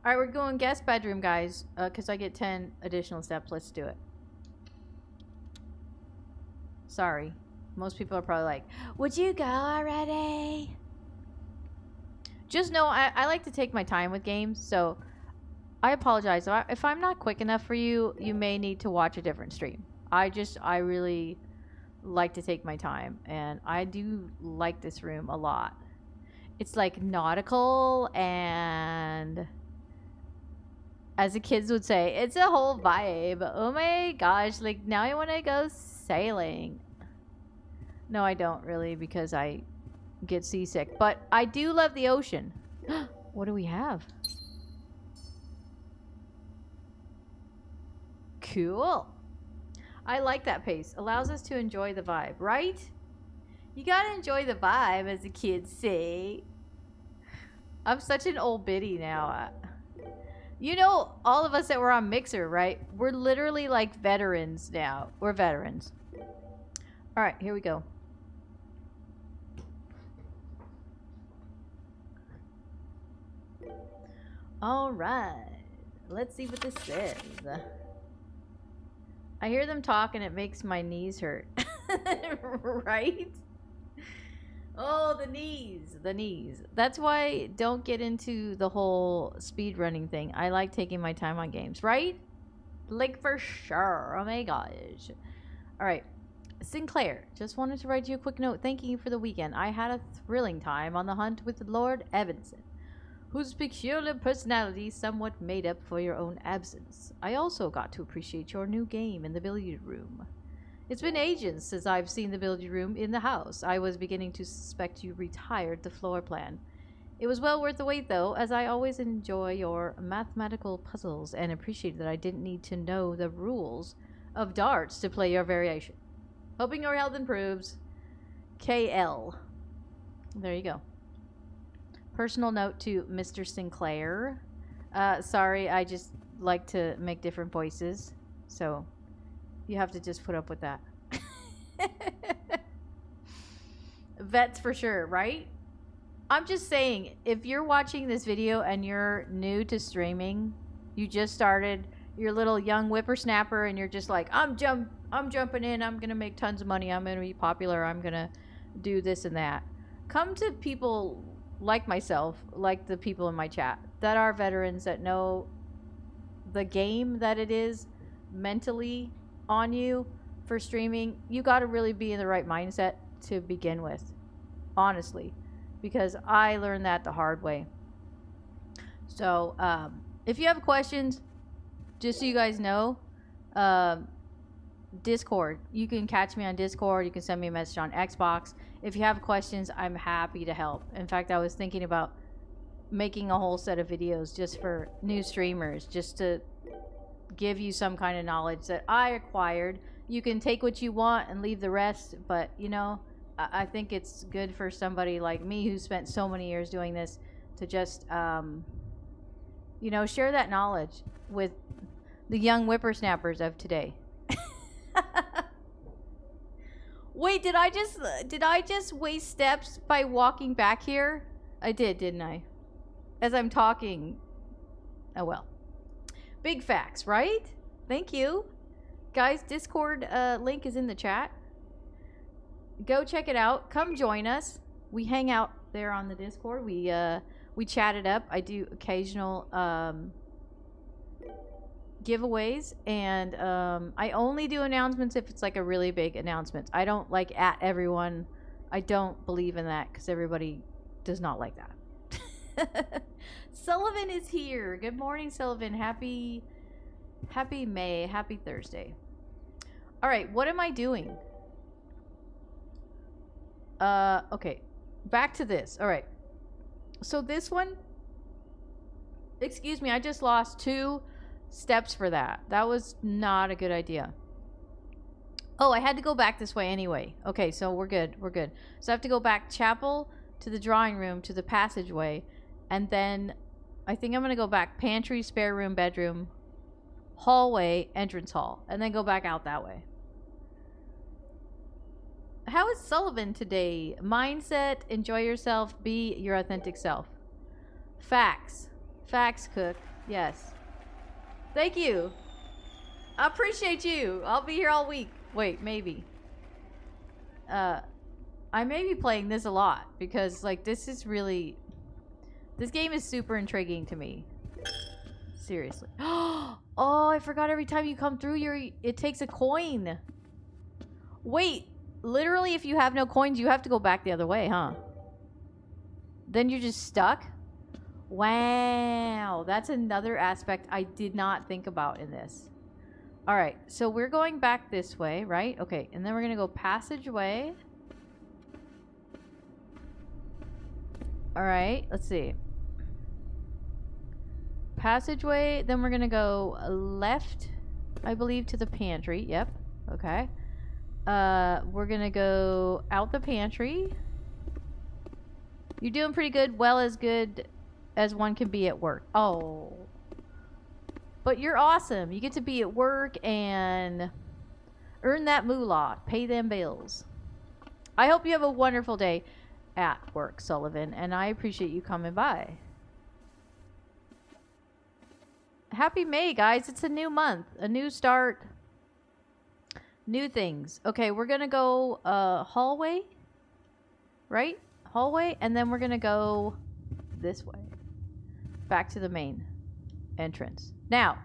right, we're going guest bedroom, guys, because I get 10 additional steps. Let's do it. Sorry. Most people are probably like, would you go already? Just know I like to take my time with games, so I apologize. If I'm not quick enough for you, you may need to watch a different stream. I really like to take my time, and I do like this room a lot. It's like nautical, and as the kids would say, it's a whole vibe. Oh my gosh, like now I want to go sailing. No, I don't really, because I get seasick, but I do love the ocean. What do we have? Cool. I like that pace. Allows us to enjoy the vibe, right? You gotta enjoy the vibe, as the kids say. I'm such an old biddy now. You know, all of us that were on Mixer, right? We're literally like veterans now. We're veterans. All right, here we go. All right. Let's see what this says. I hear them talk and it makes my knees hurt. Right? Oh, the knees. The knees. That's why don't get into the whole speed running thing. I like taking my time on games, right? Like for sure. Oh my gosh. All right. Sinclair, just wanted to write you a quick note thanking you for the weekend. I had a thrilling time on the hunt with Lord Evanson, whose peculiar personality somewhat made up for your own absence. I also got to appreciate your new game in the billiard room. It's been ages since I've seen the billiard room in the house. I was beginning to suspect you retired the floor plan. It was well worth the wait, though, as I always enjoy your mathematical puzzles and appreciate that I didn't need to know the rules of darts to play your variation. Hoping your health improves. KL. There you go. Personal note to Mr. Sinclair. Sorry, I just like to make different voices, so you have to just put up with that. Vets for sure, right? I'm just saying, if you're watching this video and you're new to streaming, you just started, you're a little young whippersnapper, and you're just like, I'm jumping in, I'm gonna make tons of money, I'm gonna be popular, I'm gonna do this and that. Come to people like myself, like the people in my chat, that are veterans, that know the game that it is mentally on you for streaming. You got to really be in the right mindset to begin with, honestly, because I learned that the hard way. So if you have questions, just so you guys know, Discord, you can catch me on Discord. You can send me a message on Xbox. If you have questions, I'm happy to help. In fact, I was thinking about making a whole set of videos just for new streamers, just to give you some kind of knowledge that I acquired. You can take what you want and leave the rest, but you know, I think it's good for somebody like me who spent so many years doing this to just you know, share that knowledge with the young whippersnappers of today. Wait, did I just waste steps by walking back here? I did, didn't I? As I'm talking. Oh well. Big facts, right? Thank you. Guys, Discord link is in the chat. Go check it out. Come join us. We hang out there on the Discord. We chat it up. I do occasional giveaways, and I only do announcements if it's like a really big announcement. I don't like at everyone. I don't believe in that because everybody does not like that. Sullivan is here. Good morning, Sullivan. Happy May. Happy Thursday. All right, what am I doing? Okay, back to this. All right, so this one Excuse me, I just lost 2 steps for that. That was not a good idea. Oh, I had to go back this way anyway. Okay, so we're good. We're good. So I have to go back chapel to the drawing room to the passageway. And then I think I'm going to go back pantry, spare room, bedroom, hallway, entrance hall. And then go back out that way. How is Sullivan today? Mindset, enjoy yourself, be your authentic self. Facts. Facts, Cook. Yes. Thank you. I appreciate you. I'll be here all week. Wait, maybe. I may be playing this a lot because, like, this is really... This game is super intriguing to me. Seriously. Oh, I forgot every time you come through, it takes a coin. Wait. Literally, if you have no coins, you have to go back the other way, huh? Then you're just stuck? Wow. That's another aspect I did not think about in this. Alright, so we're going back this way, right? Okay, and then we're going to go passageway. Alright, let's see. Passageway, then we're going to go left, I believe, to the pantry. Yep, okay. We're gonna go out the pantry. You're doing pretty good. Well, as good as one can be at work. Oh. But you're awesome. You get to be at work and earn that moolah. Pay them bills. I hope you have a wonderful day at work, Sullivan. And I appreciate you coming by. Happy May, guys. It's a new month. A new start. New things. Okay, we're gonna go hallway, right? Hallway, and then we're gonna go this way, back to the main entrance. Now,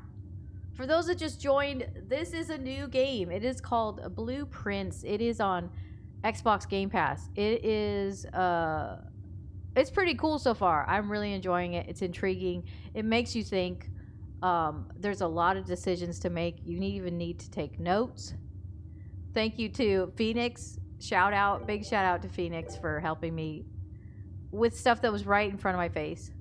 for those that just joined, this is a new game. It is called Blue Prince. It is on Xbox Game Pass. It is it's pretty cool so far. I'm really enjoying it. It's intriguing. It makes you think. There's a lot of decisions to make. You even need to take notes. Thank you to Phoenix. Big shout out to Phoenix for helping me with stuff that was right in front of my face.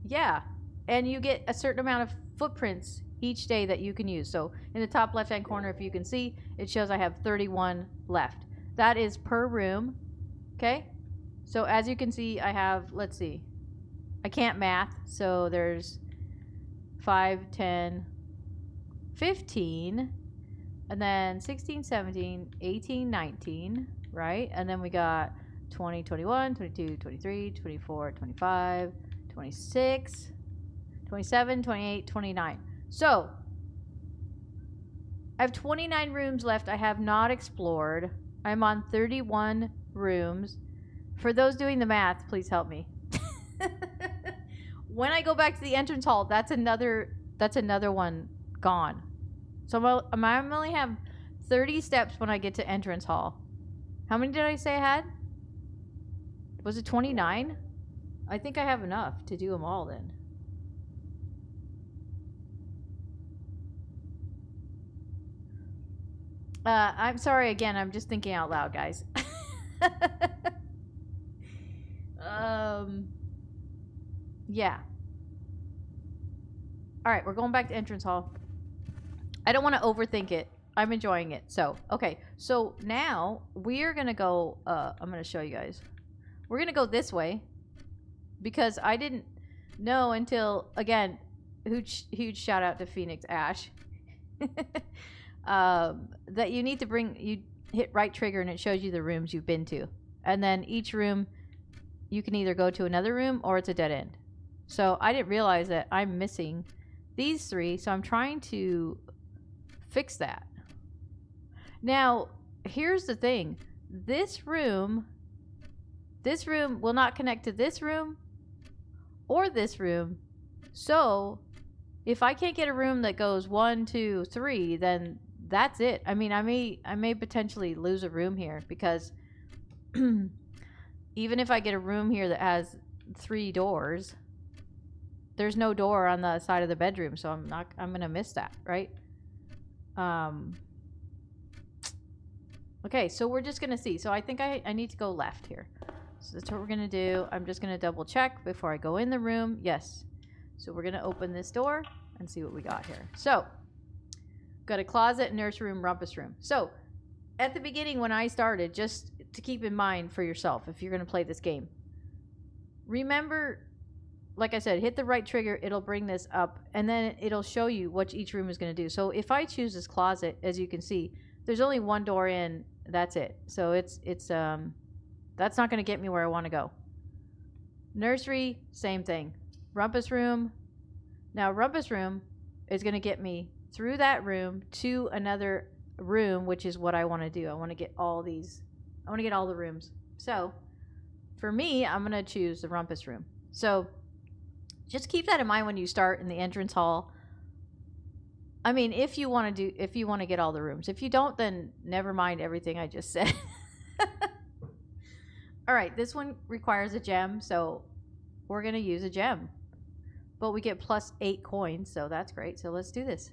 Yeah. And you get a certain amount of footprints each day that you can use. So in the top left-hand corner, if you can see, it shows I have 31 left. That is per room. Okay? So as you can see, I have, let's see. I can't math, so there's 5, 10... 15, and then 16, 17, 18, 19, right? And then we got 20, 21, 22, 23, 24, 25, 26, 27, 28, 29. So, I have 29 rooms left I have not explored. I'm on 31 rooms. For those doing the math, please help me. When I go back to the entrance hall, that's another one gone. So I only have 30 steps when I get to entrance hall. How many did I say I had? Was it 29? I think I have enough to do them all then. I'm sorry again. I'm just thinking out loud, guys. Yeah. All right, we're going back to entrance hall. I don't want to overthink it. I'm enjoying it. So, okay. So now we're going to go, I'm going to show you guys. We're going to go this way because I didn't know until, again, huge shout out to Phoenix Ash. That you need to you hit right trigger and it shows you the rooms you've been to. And then each room, you can either go to another room or it's a dead end. So I didn't realize that I'm missing these 3. So I'm trying to fix that. Now, here's the thing. This room will not connect to this room or this room. So if I can't get a room that goes 1, 2, 3, then that's it. I mean, I may potentially lose a room here because even if I get a room here that has 3 doors, there's no door on the side of the bedroom, so I'm gonna miss that, right? Okay, so we're just gonna see. So I think I need to go left here. So that's what we're gonna do. I'm just gonna double check before I go in the room. Yes. So we're gonna open this door and see what we got here. So, got a closet, nurse room, rumpus room. So, at the beginning when I started, just to keep in mind for yourself if you're gonna play this game, remember, like I said, hit the right trigger, it'll bring this up, and then it'll show you what each room is gonna do. So if I choose this closet, as you can see, there's only one door in, that's it. So it's that's not gonna get me where I wanna go. Nursery, same thing. Rumpus room. Now, rumpus room is going to get me through that room to another room, which is what I want to do. I want to get all these. I want to get all the rooms. So, for me, I'm going to choose the rumpus room. So, just keep that in mind when you start in the entrance hall. I mean, if you want to get all the rooms. If you don't, then never mind everything I just said. All right, this one requires a gem, so we're going to use a gem. But we get plus 8 coins, so that's great. So let's do this.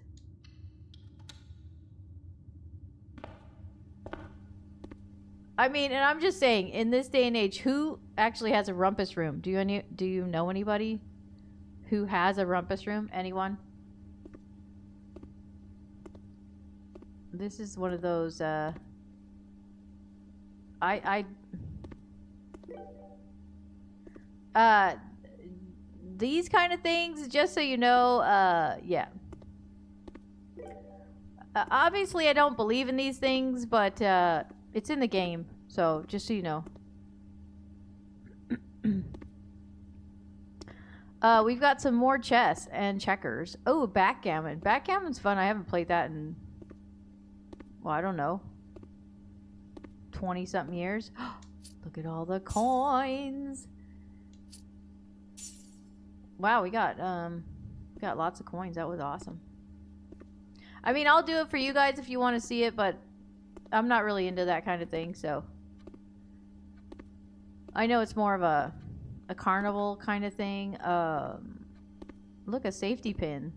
I mean, and I'm just saying, in this day and age, who actually has a rumpus room? Do you know anybody who has a rumpus room? Anyone? This is one of those, these kind of things, just so you know, yeah. Obviously, I don't believe in these things, but it's in the game, so just so you know. We've got some more chess and checkers. Oh, backgammon. Backgammon's fun. I haven't played that in, well, I don't know, 20-something years. Look at all the coins. Wow, we got lots of coins. That was awesome. I mean, I'll do it for you guys if you want to see it, but I'm not really into that kind of thing, so. I know it's more of a carnival kind of thing. Look, a safety pin.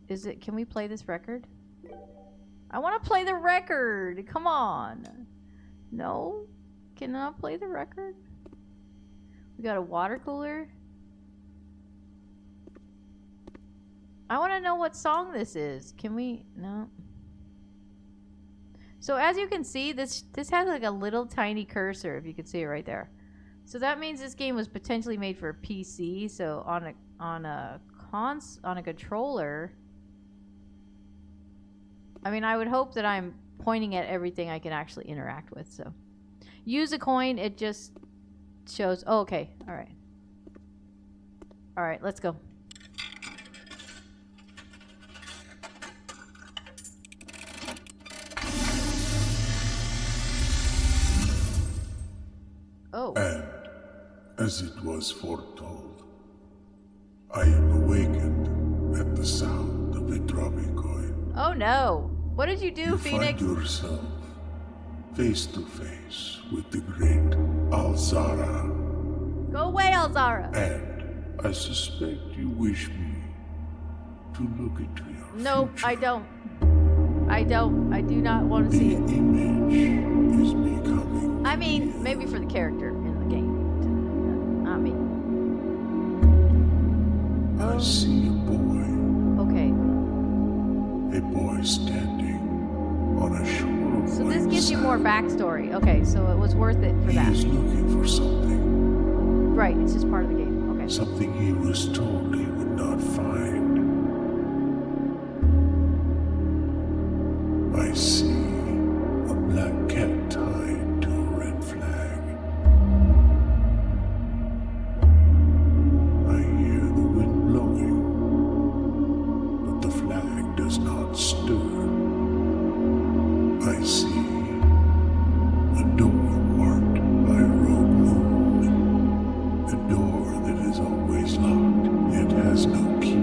Is it, can we play this record? I want to play the record. Come on. No? Cannot play the record? We got a water cooler. I want to know what song this is. Can we? No. So as you can see, this has like a little tiny cursor, if you can see it right there. So that means this game was potentially made for a PC. So on a controller. I mean, I would hope that I'm pointing at everything I can actually interact with. So use a coin. It just shows. Oh, okay. All right. All right. Let's go. Oh. And as it was foretold, I am awakened at the sound of a dropping coin. Oh no. What did you do, You Phoenix? find yourself face to face with the great Alzara. Go away, Alzara. And I suspect you wish me to look into your Nope, future. I don't. I do not want to The see it. image is becoming I mean, maybe for the character in the game. Not me. I see a boy. Okay. A boy standing on a shore of So this white gives you more sand. backstory. Okay, so it was worth it for He that. is looking for something. Right, it's just part of the game. Okay. Something he was told he would not find. I see a black cat tied to a red flag. I hear the wind blowing, but the flag does not stir. I see a door marked by a rogue moon. A door that is always locked, yet has no key.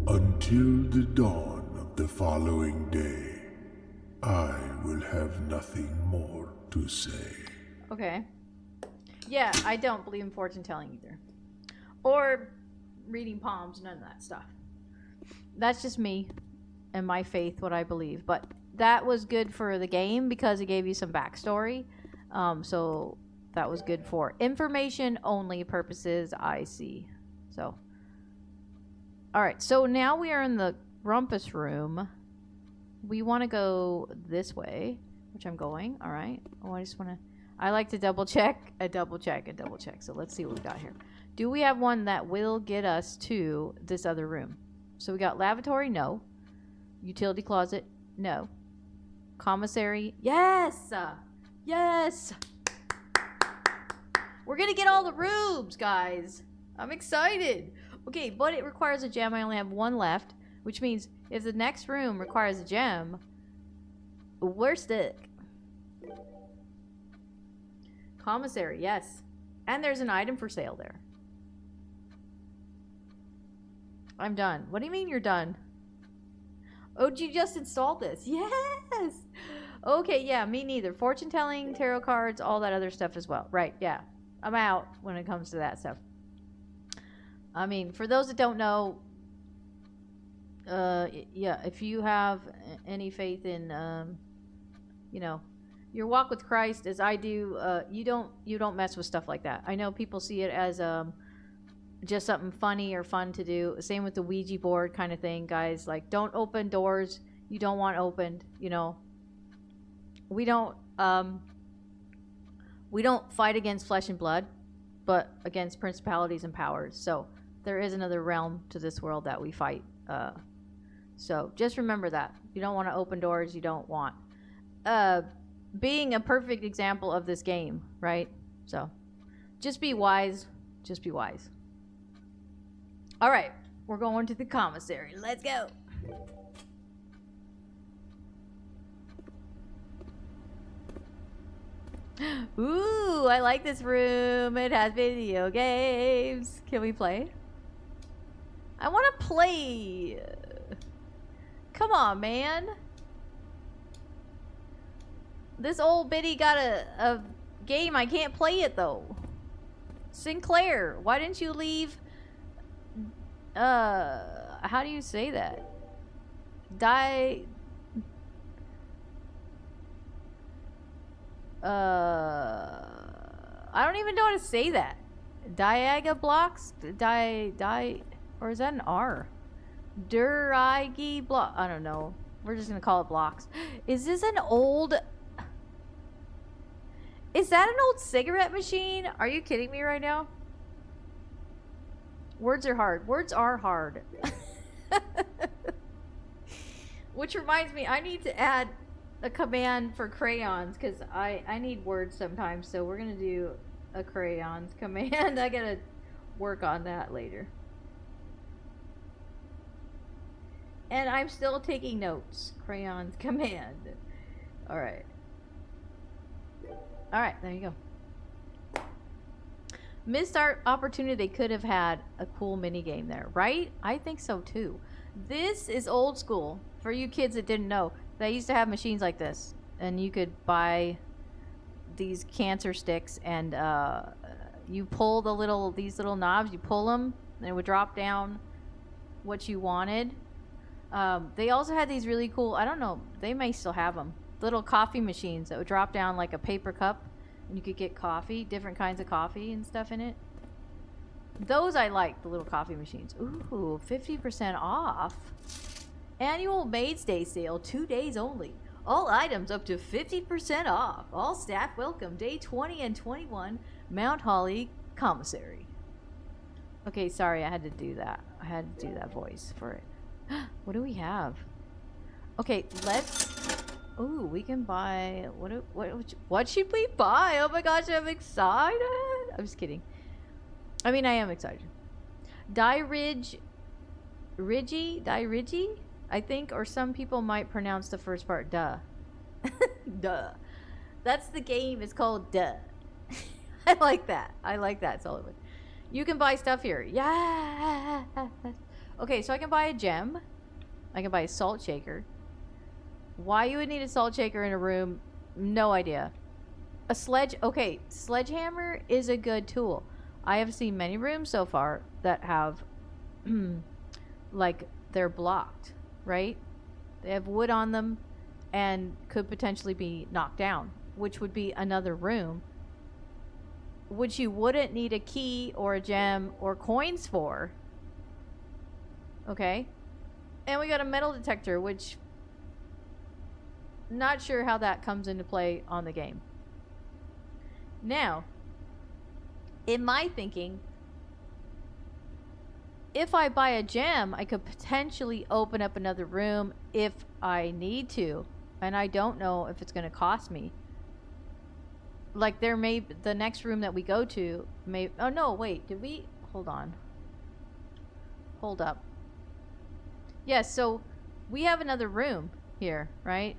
Until the dawn of the following day, I will have nothing more to say. Okay. Yeah, I don't believe in fortune telling either. Or reading palms, none of that stuff. That's just me and my faith, what I believe. But that was good for the game because it gave you some backstory. So that was good for information only purposes, I see. So, alright, so now we are in the rumpus room. We want to go this way, which I'm going. Alright. Oh, I like to double check, So let's see what we got here. Do we have one that will get us to this other room? So we got lavatory, no. Utility closet, no. Commissary, yes! Yes! We're gonna get all the rooms, guys. I'm excited. Okay, but it requires a gem. I only have one left, which means if the next room requires a gem, we're stuck. Commissary, yes. And there's an item for sale there. I'm done. What do you mean you're done? Oh, you just installed this? Yes! Okay, yeah, me neither. Fortune telling, tarot cards, all that other stuff as well. Right, yeah. I'm out when it comes to that stuff. I mean, for those that don't know, yeah, if you have any faith in, you know, your walk with Christ, as I do, you don't mess with stuff like that. I know people see it as just something funny or fun to do. Same with the Ouija board kind of thing, guys. Like, don't open doors you don't want opened. You know, we don't fight against flesh and blood, but against principalities and powers. So there is another realm to this world that we fight. So just remember that. You don't want to open doors you don't want. Being a perfect example of this game, right? So just be wise. Just be wise. All right. We're going to the commissary. Let's go. Ooh, I like this room. It has video games. Can we play? I want to play. Come on, man. This old biddy got a game. I can't play it, though. Sinclair, why didn't you leave? How do you say that? I don't even know how to say that. Diaga blocks? Or is that an R? Duragi block. I don't know. We're just gonna call it blocks. Is this an old... Is that an old cigarette machine? Are you kidding me right now? Words are hard. Words are hard. Which reminds me, I need to add a command for crayons because I need words sometimes. So we're going to do a crayons command. I got to work on that later. And I'm still taking notes. Crayons command. All right. All right, there you go. Missed our opportunity. They could have had a cool mini game there, right? I think so too. This is old school. For you kids that didn't know, they used to have machines like this, and you could buy these cancer sticks, and you pull these little knobs. You pull them, and it would drop down what you wanted. They also had these really cool. I don't know. They may still have them. Little coffee machines that would drop down like a paper cup, and you could get coffee, different kinds of coffee and stuff in it. Those I like, the little coffee machines. Ooh, 50% off. Annual Maids Day sale, 2 days only. All items up to 50% off. All staff welcome. Day 20 and 21, Mount Holly Commissary. Okay, sorry, I had to do that. I had to do that voice for it. What do we have? Okay, let's... Ooh, we can buy... What should we buy? Oh my gosh, I'm excited. I'm just kidding. I mean, I am excited. Rigi, I think, or some people might pronounce the first part duh. Duh. That's the game. It's called Duh. I like that. I like that, Sullivan. You can buy stuff here. Yeah. Okay, so I can buy a gem. I can buy a salt shaker. Why you would need a salt shaker in a room, no idea. A okay, sledgehammer is a good tool. I have seen many rooms so far that have, like, they're blocked, right? They have wood on them and could potentially be knocked down, which would be another room, which you wouldn't need a key or a gem or coins for. Okay? And we got a metal detector, which, not sure how that comes into play on the game. Now, in my thinking, if I buy a gem, I could potentially open up another room if I need to. And I don't know if it's going to cost me. Like, the next room that we go to may, oh no, wait, did we, hold on. Hold up. Yes, so we have another room here, right?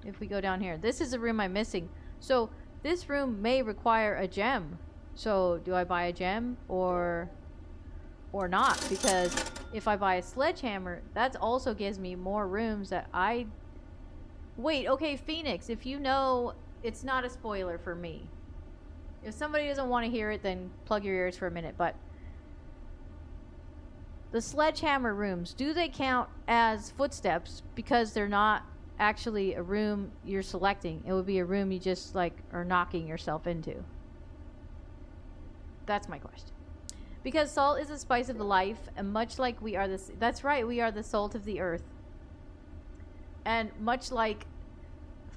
If we go down here, this is a room I'm missing. So this room may require a gem. So do I buy a gem or not? Because if I buy a sledgehammer, that also gives me more rooms that I... Wait, okay, Phoenix, if you know, it's not a spoiler for me. If somebody doesn't want to hear it, then plug your ears for a minute. But the sledgehammer rooms, do they count as footsteps because they're not actually a room you're selecting? It would be a room you just, like, are knocking yourself into. That's my question. Because salt is the spice of life, and much like we are that's right, we are the salt of the earth. And much like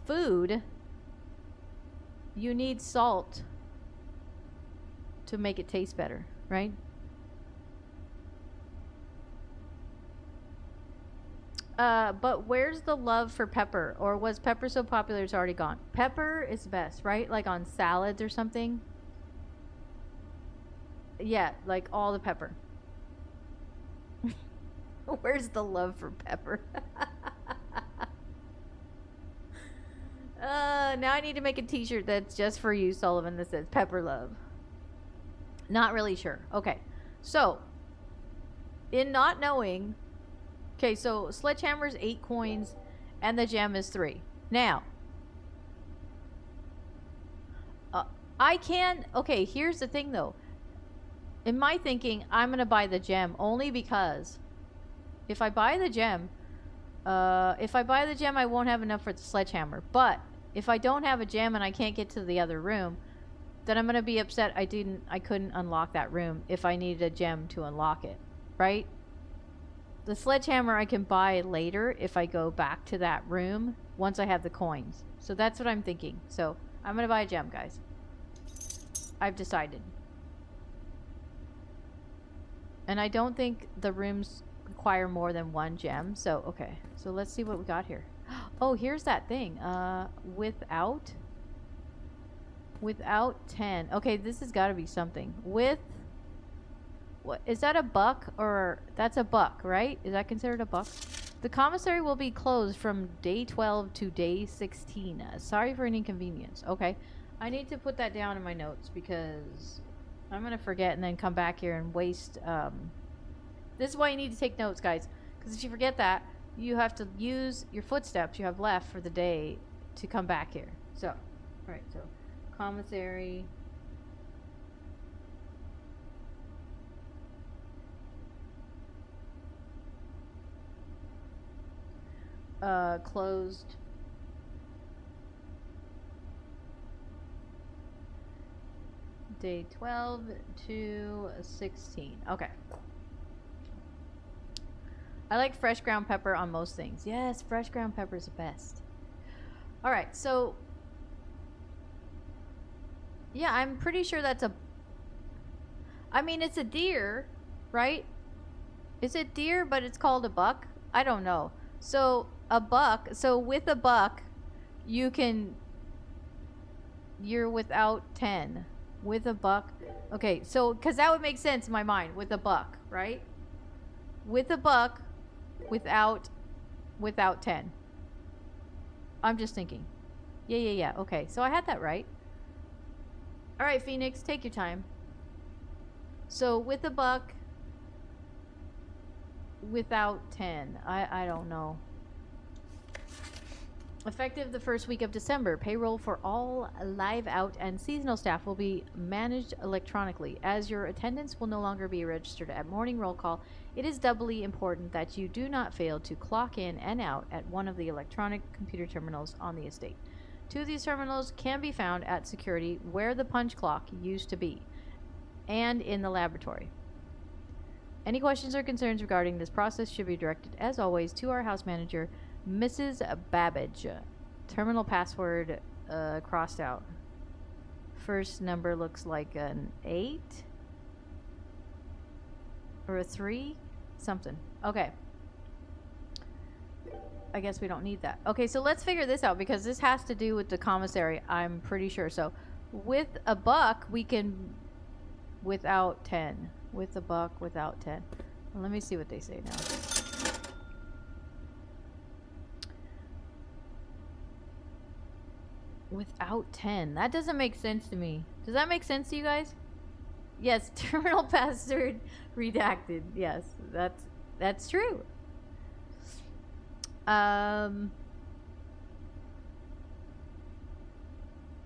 food, you need salt to make it taste better, right? But where's the love for pepper? Or was pepper so popular it's already gone? Pepper is best, right? Like on salads or something. Yeah, like all the pepper. Where's the love for pepper? Now I need to make a t-shirt that's just for you, Sullivan, that says pepper love. Not really sure. Okay, so in not knowing... Okay, so sledgehammer is 8 coins and the gem is 3. Now, I can... Okay, here's the thing though. In my thinking, I'm going to buy the gem only because if I buy the gem, I won't have enough for the sledgehammer. But if I don't have a gem and I can't get to the other room, then I'm going to be upset I couldn't unlock that room if I needed a gem to unlock it, right? The sledgehammer I can buy later if I go back to that room once I have the coins. So that's what I'm thinking. So I'm going to buy a gem, guys. I've decided. And I don't think the rooms require more than 1 gem. So, okay. So let's see what we got here. Oh, here's that thing. Without 10. Okay, this has got to be something. With... What, is that a buck? Or that's a buck, right? Is that considered a buck? The commissary will be closed from day 12 to day 16. Sorry for any inconvenience. Okay. I need to put that down in my notes because I'm going to forget and then come back here and waste... This is why you need to take notes, guys. Because if you forget that, you have to use your footsteps you have left for the day to come back here. So, alright, so commissary... closed day 12 to 16. Okay. I like fresh ground pepper on most things. Yes, fresh ground pepper is the best. Alright, so yeah, I'm pretty sure that's a... I mean, it's a deer, right? Is it deer, but it's called a buck? I don't know. So a buck, so with a buck you're without 10 with a buck. Okay, so because that would make sense in my mind with a buck, right? With a buck without 10. I'm just thinking. Yeah, okay, so I had that right. All right, Phoenix, take your time. So with a buck without 10? I don't know. Effective the first week of December, payroll for all live out and seasonal staff will be managed electronically. As your attendance will no longer be registered at morning roll call, it is doubly important that you do not fail to clock in and out at one of the electronic computer terminals on the estate. 2 of these terminals can be found at security where the punch clock used to be, and in the laboratory. Any questions or concerns regarding this process should be directed, as always, to our house manager, Mrs. Babbage. Terminal password crossed out. First number looks like an 8 or a 3, something. Okay. I guess we don't need that. Okay, so let's figure this out because this has to do with the commissary, I'm pretty sure. So with a buck, we can without 10. With a buck, without 10. Well, let me see what they say now. Without 10. That doesn't make sense to me. Does that make sense to you guys? Yes, terminal password redacted. Yes, that's true.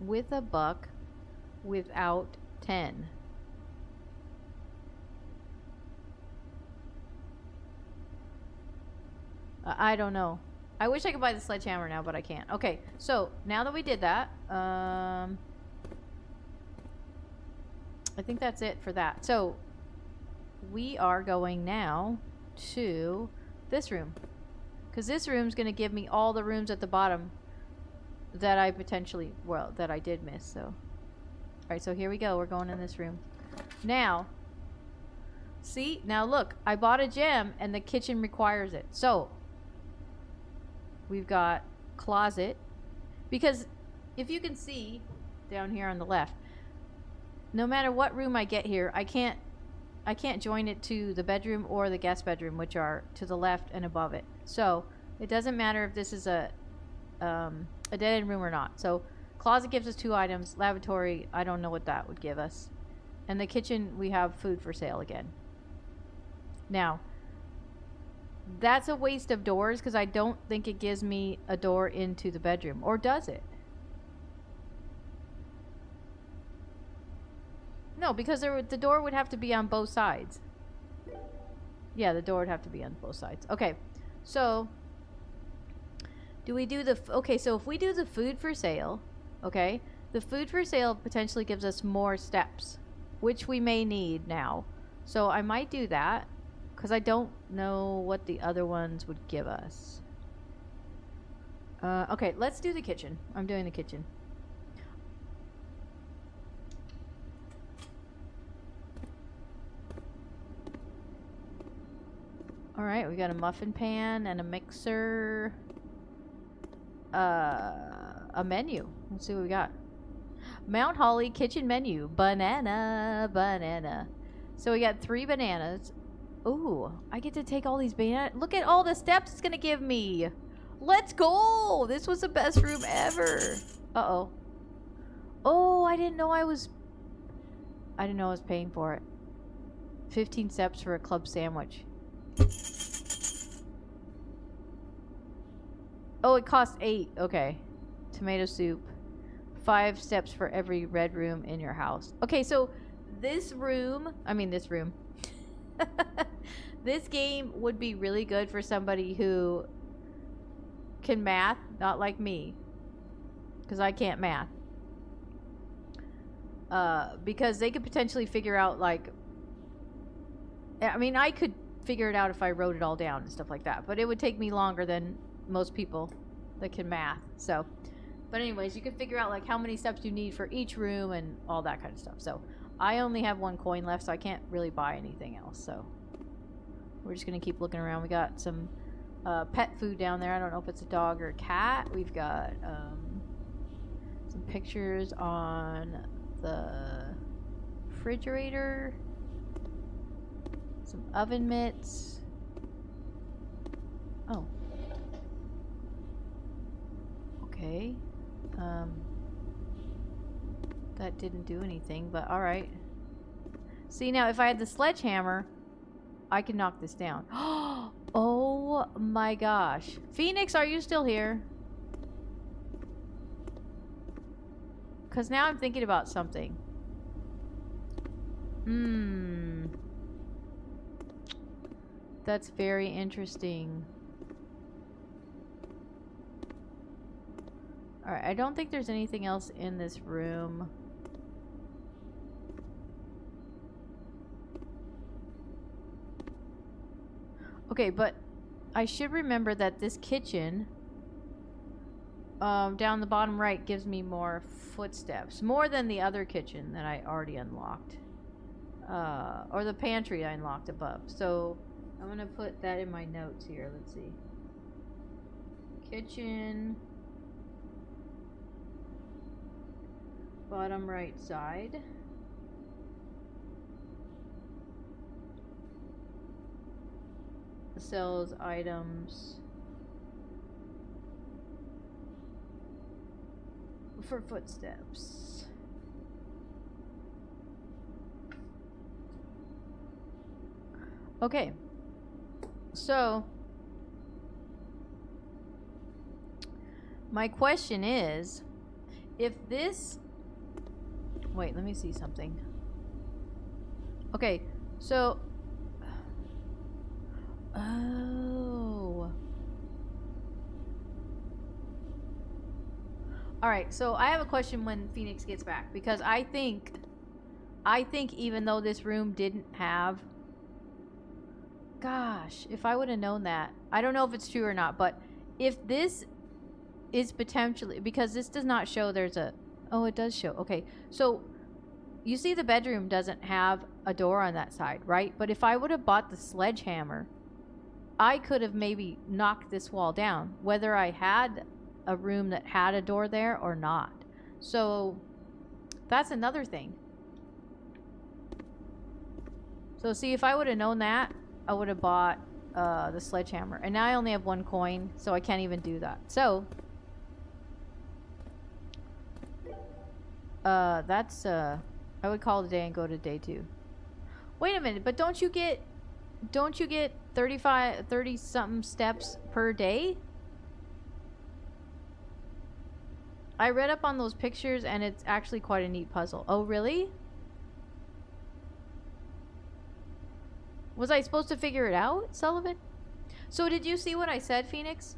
With a buck, without 10. I don't know. I wish I could buy the sledgehammer now, but I can't. Okay, so now that we did that, I think that's it for that. So we are going now to this room, because this room's going to give me all the rooms at the bottom that I potentially, well, that I did miss. So, all right, so here we go. We're going in this room now. See, now look, I bought a gem and the kitchen requires it. So we've got closet, because if you can see down here on the left, no matter what room I get here, I can't join it to the bedroom or the guest bedroom, which are to the left and above it. So it doesn't matter if this is a dead end room or not. So closet gives us 2 items. Lavatory, I don't know what that would give us. And the kitchen, we have food for sale again. Now, that's a waste of doors because I don't think it gives me a door into the bedroom. Or does it? No, because the door would have to be on both sides. Yeah, the door would have to be on both sides. Okay, so do we do the... Okay, so if we do the food for sale, okay, the food for sale potentially gives us more steps, which we may need now. So I might do that, because I don't know what the other ones would give us. Okay, let's do the kitchen. I'm doing the kitchen. Alright, we got a muffin pan and a mixer. A menu. Let's see what we got. Mount Holly kitchen menu. Banana. So we got 3 bananas. Ooh, I get to take all these bananas. Look at all the steps it's going to give me. Let's go. This was the best room ever. Uh-oh. Oh, I didn't know I was paying for it. 15 steps for a club sandwich. Oh, it costs 8. Okay. Tomato soup. 5 steps for every red room in your house. Okay, so this room. This game would be really good for somebody who can math, not like me, because I can't math. Because they could potentially figure out, like, I mean, I could figure it out if I wrote it all down and stuff like that, but it would take me longer than most people that can math. So, but anyways, you can figure out like how many steps you need for each room and all that kind of stuff. So I only have 1 coin left, so I can't really buy anything else. So we're just gonna keep looking around. We got some pet food down there. I don't know if it's a dog or a cat. We've got some pictures on the refrigerator, some oven mitts. Oh, okay. That didn't do anything, but alright. See, now if I had the sledgehammer, I could knock this down. my gosh. Phoenix, are you still here? Because now I'm thinking about something. That's very interesting. Alright, I don't think there's anything else in this room. Okay, but I should remember that this kitchen down the bottom right gives me more footsteps. More than the other kitchen that I already unlocked. Or the pantry I unlocked above. So I'm gonna put that in my notes here. Let's see. Kitchen. Bottom right side. Sells items for footsteps. Okay. So my question is, if this... Wait, let me see something. Okay, so... Oh. Alright, so I have a question when Phoenix gets back. Because I think even though this room didn't have... Gosh, if I would have known that. I don't know if it's true or not, but if this is potentially... Because this does not show there's a... Oh, it does show. Okay, so you see the bedroom doesn't have a door on that side, right? But if I would have bought the sledgehammer, I could have maybe knocked this wall down, whether I had a room that had a door there or not. So that's another thing. So see, if I would have known that, I would have bought the sledgehammer. And now I only have 1 coin, so I can't even do that. So that's I would call it a day and go to day 2. Wait a minute, but don't you get 30 something steps per day? I read up on those pictures and it's actually quite a neat puzzle. Oh, really? Was I supposed to figure it out, Sullivan? So did you see what I said, Phoenix?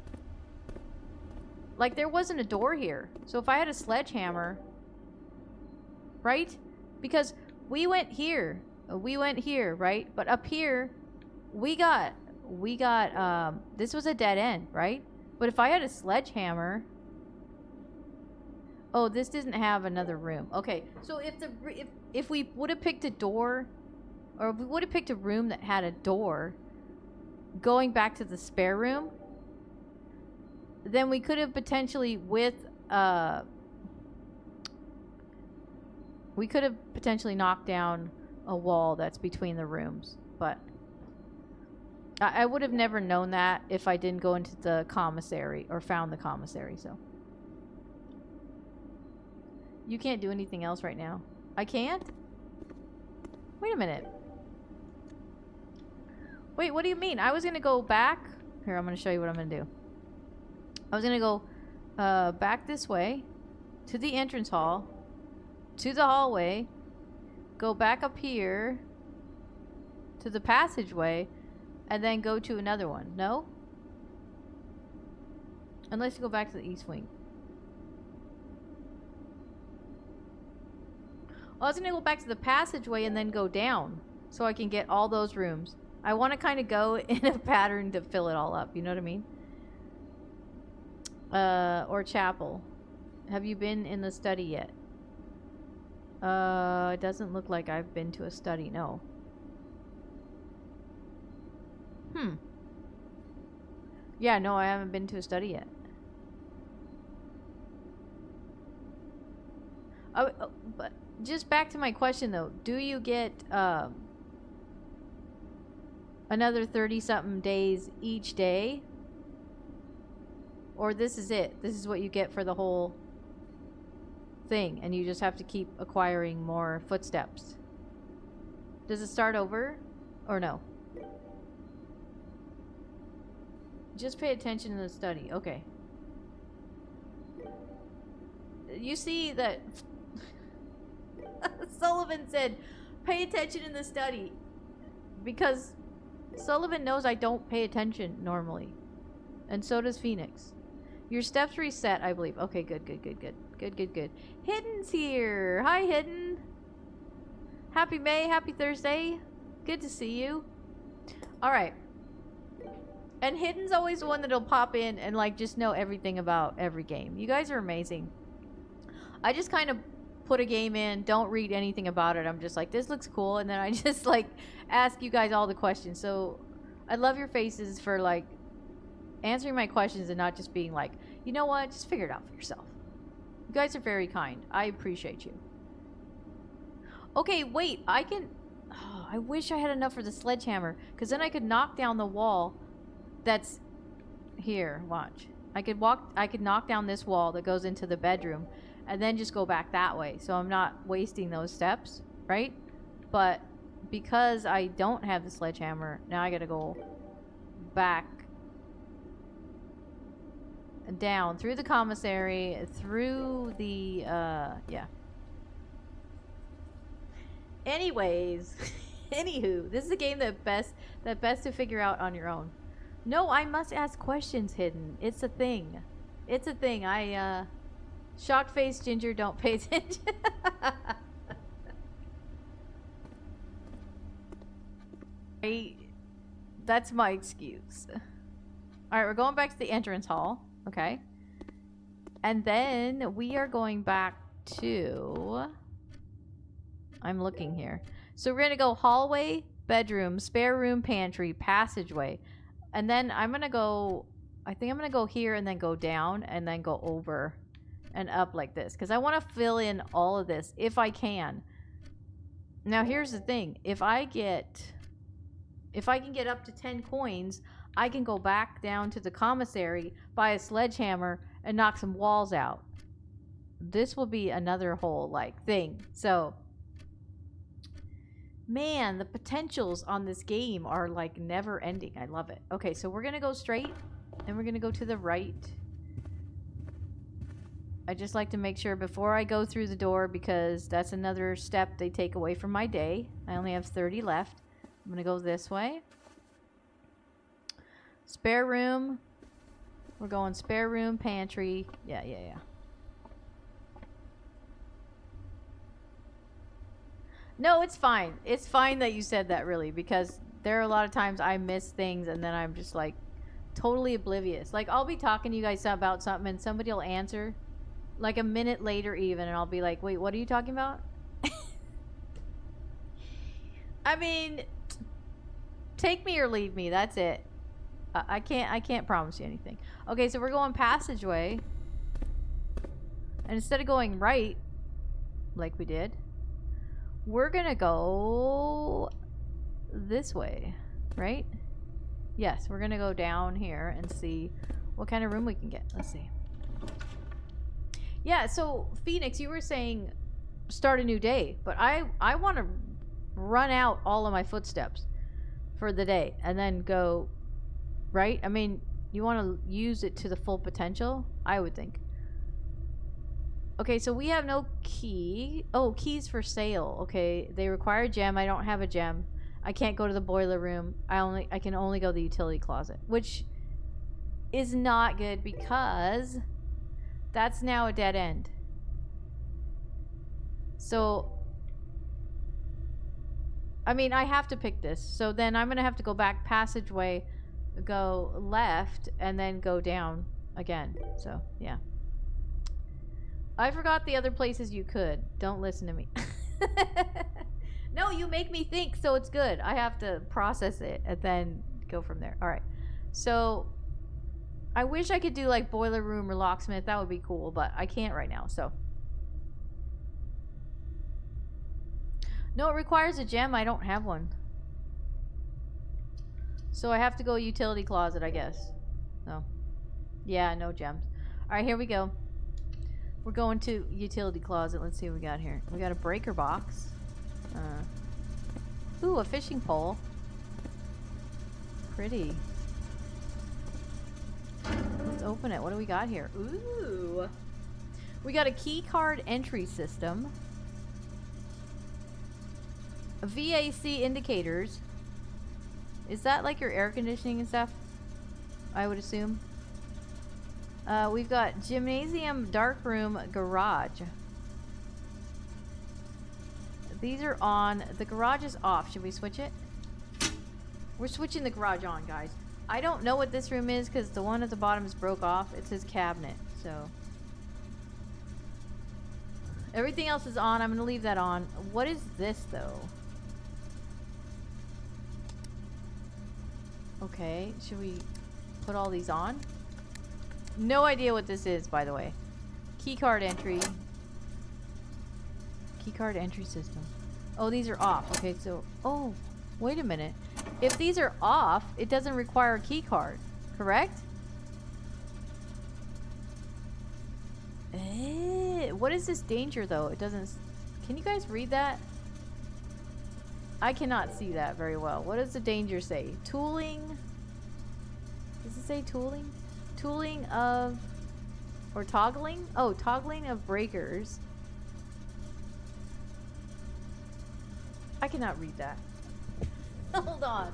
Like, there wasn't a door here. So if I had a sledgehammer, right? Because we went here, right? But up here, we got this was a dead end, right? But if I had a sledgehammer... Oh, this doesn't have another room. Okay, so if we would have picked a door, or if we would have picked a room that had a door, going back to the spare room, then we could have potentially we could have potentially knocked down a wall that's between the rooms, but I would have never known that if I didn't go into the commissary or found the commissary. So you can't do anything else right now. I can't? Wait a minute. Wait, what do you mean? I was gonna go back. Here, I'm gonna show you what I'm gonna do. I was gonna go back this way to the entrance hall, to the hallway, go back up here to the passageway, and then go to another one. No? Unless you go back to the east wing. I was gonna go back to the passageway and then go down so I can get all those rooms. I want to kind of go in a pattern to fill it all up. You know what I mean? Or chapel. Have you been in the study yet? It doesn't look like I've been to a study. No. Yeah, no, I haven't been to a study yet. But just back to my question though. Do you get another 30-something days each day? Or this is it? This is what you get for the whole thing, and you just have to keep acquiring more footsteps. Does it start over? Or no? Just pay attention in the study. Okay. You see that Sullivan said, pay attention in the study. Because Sullivan knows I don't pay attention normally. And so does Phoenix. Your steps reset, I believe. Okay, good. Hidden's here. Hi, Hidden. Happy May. Happy Thursday. Good to see you. Alright. And Hidden's always the one that'll pop in and like just know everything about every game. You guys are amazing. I just kind of put a game in, don't read anything about it. I'm just like, this looks cool. And then I just like ask you guys all the questions. So I love your faces for like answering my questions and not just being like, you know what, just figure it out for yourself. You guys are very kind. I appreciate you. Okay, wait, I can... Oh, I wish I had enough for the sledgehammer, because then I could knock down the wall that's here. Watch. I could knock down this wall that goes into the bedroom and then just go back that way. So I'm not wasting those steps, right? But because I don't have the sledgehammer, now I gotta go back down through the commissary, through the, yeah. Anyways, anywho, this is a game that best to figure out on your own. No, I must ask questions, Hidden. It's a thing. It's a thing. Shocked face Ginger, don't pay attention. That's my excuse. Alright, we're going back to the entrance hall. Okay. And then we are going back to... I'm looking here. So we're going to go hallway, bedroom, spare room, pantry, passageway. And then I'm going to go... I think I'm going to go here and then go down and then go over and up like this. Because I want to fill in all of this if I can. Now here's the thing. If I can get up to 10 coins... I can go back down to the commissary, buy a sledgehammer, and knock some walls out. This will be another whole, like, thing. So, man, the potentials on this game are, like, never ending. I love it. Okay, so we're gonna go straight, and we're gonna go to the right. I just like to make sure before I go through the door, because that's another step they take away from my day. I only have 30 left. I'm gonna go this way. Spare room. We're going spare room, pantry. Yeah. No, it's fine. It's fine that you said that, really, because there are a lot of times I miss things and then I'm just like totally oblivious. Like I'll be talking to you guys about something and somebody will answer like a minute later even, and I'll be like, wait, what are you talking about? I mean, take me or leave me. That's it. I can't promise you anything. Okay, so we're going passageway. And instead of going right, like we did, we're gonna go this way, right? Yes, we're gonna go down here and see what kind of room we can get. Let's see. Yeah, so Phoenix, you were saying start a new day, but I want to run out all of my footsteps for the day and then go... Right? I mean, you want to use it to the full potential? I would think. Okay, so we have no key. Oh, keys for sale. Okay, they require a gem. I don't have a gem. I can't go to the boiler room. I can only go to the utility closet, which is not good because that's now a dead end. So, I mean, I have to pick this. So then I'm going to have to go back passageway, go left, and then go down again. So, yeah. I forgot the other places you could. Don't listen to me. No, you make me think, so it's good. I have to process it and then go from there. Alright. So, I wish I could do like boiler room or locksmith. That would be cool, but I can't right now, so. No, it requires a gem. I don't have one. So I have to go utility closet, I guess. No. Yeah, no gems. Alright, here we go. We're going to utility closet. Let's see what we got here. We got a breaker box. Ooh, a fishing pole. Pretty. open it. What do we got here? Ooh. We got a key card entry system. VAC indicators. Is that like your air conditioning and stuff? I would assume. We've got gymnasium, dark room, garage. These are on. The garage is off. Should we switch it? We're switching the garage on, guys. I don't know what this room is because the one at the bottom is broke off. It says cabinet, so. Everything else is on. I'm going to leave that on. What is this, though? Okay, should we put all these on? No idea what this is, by the way. Keycard entry. Keycard entry system. Oh, these are off. Okay, so... Oh, wait a minute. If these are off, it doesn't require a keycard, correct? What is this danger, though? It doesn't... Can you guys read that? I cannot see that very well. What does the danger say? Tooling? Does it say tooling? Tooling of... Or toggling? Oh, toggling of breakers. I cannot read that. Hold on.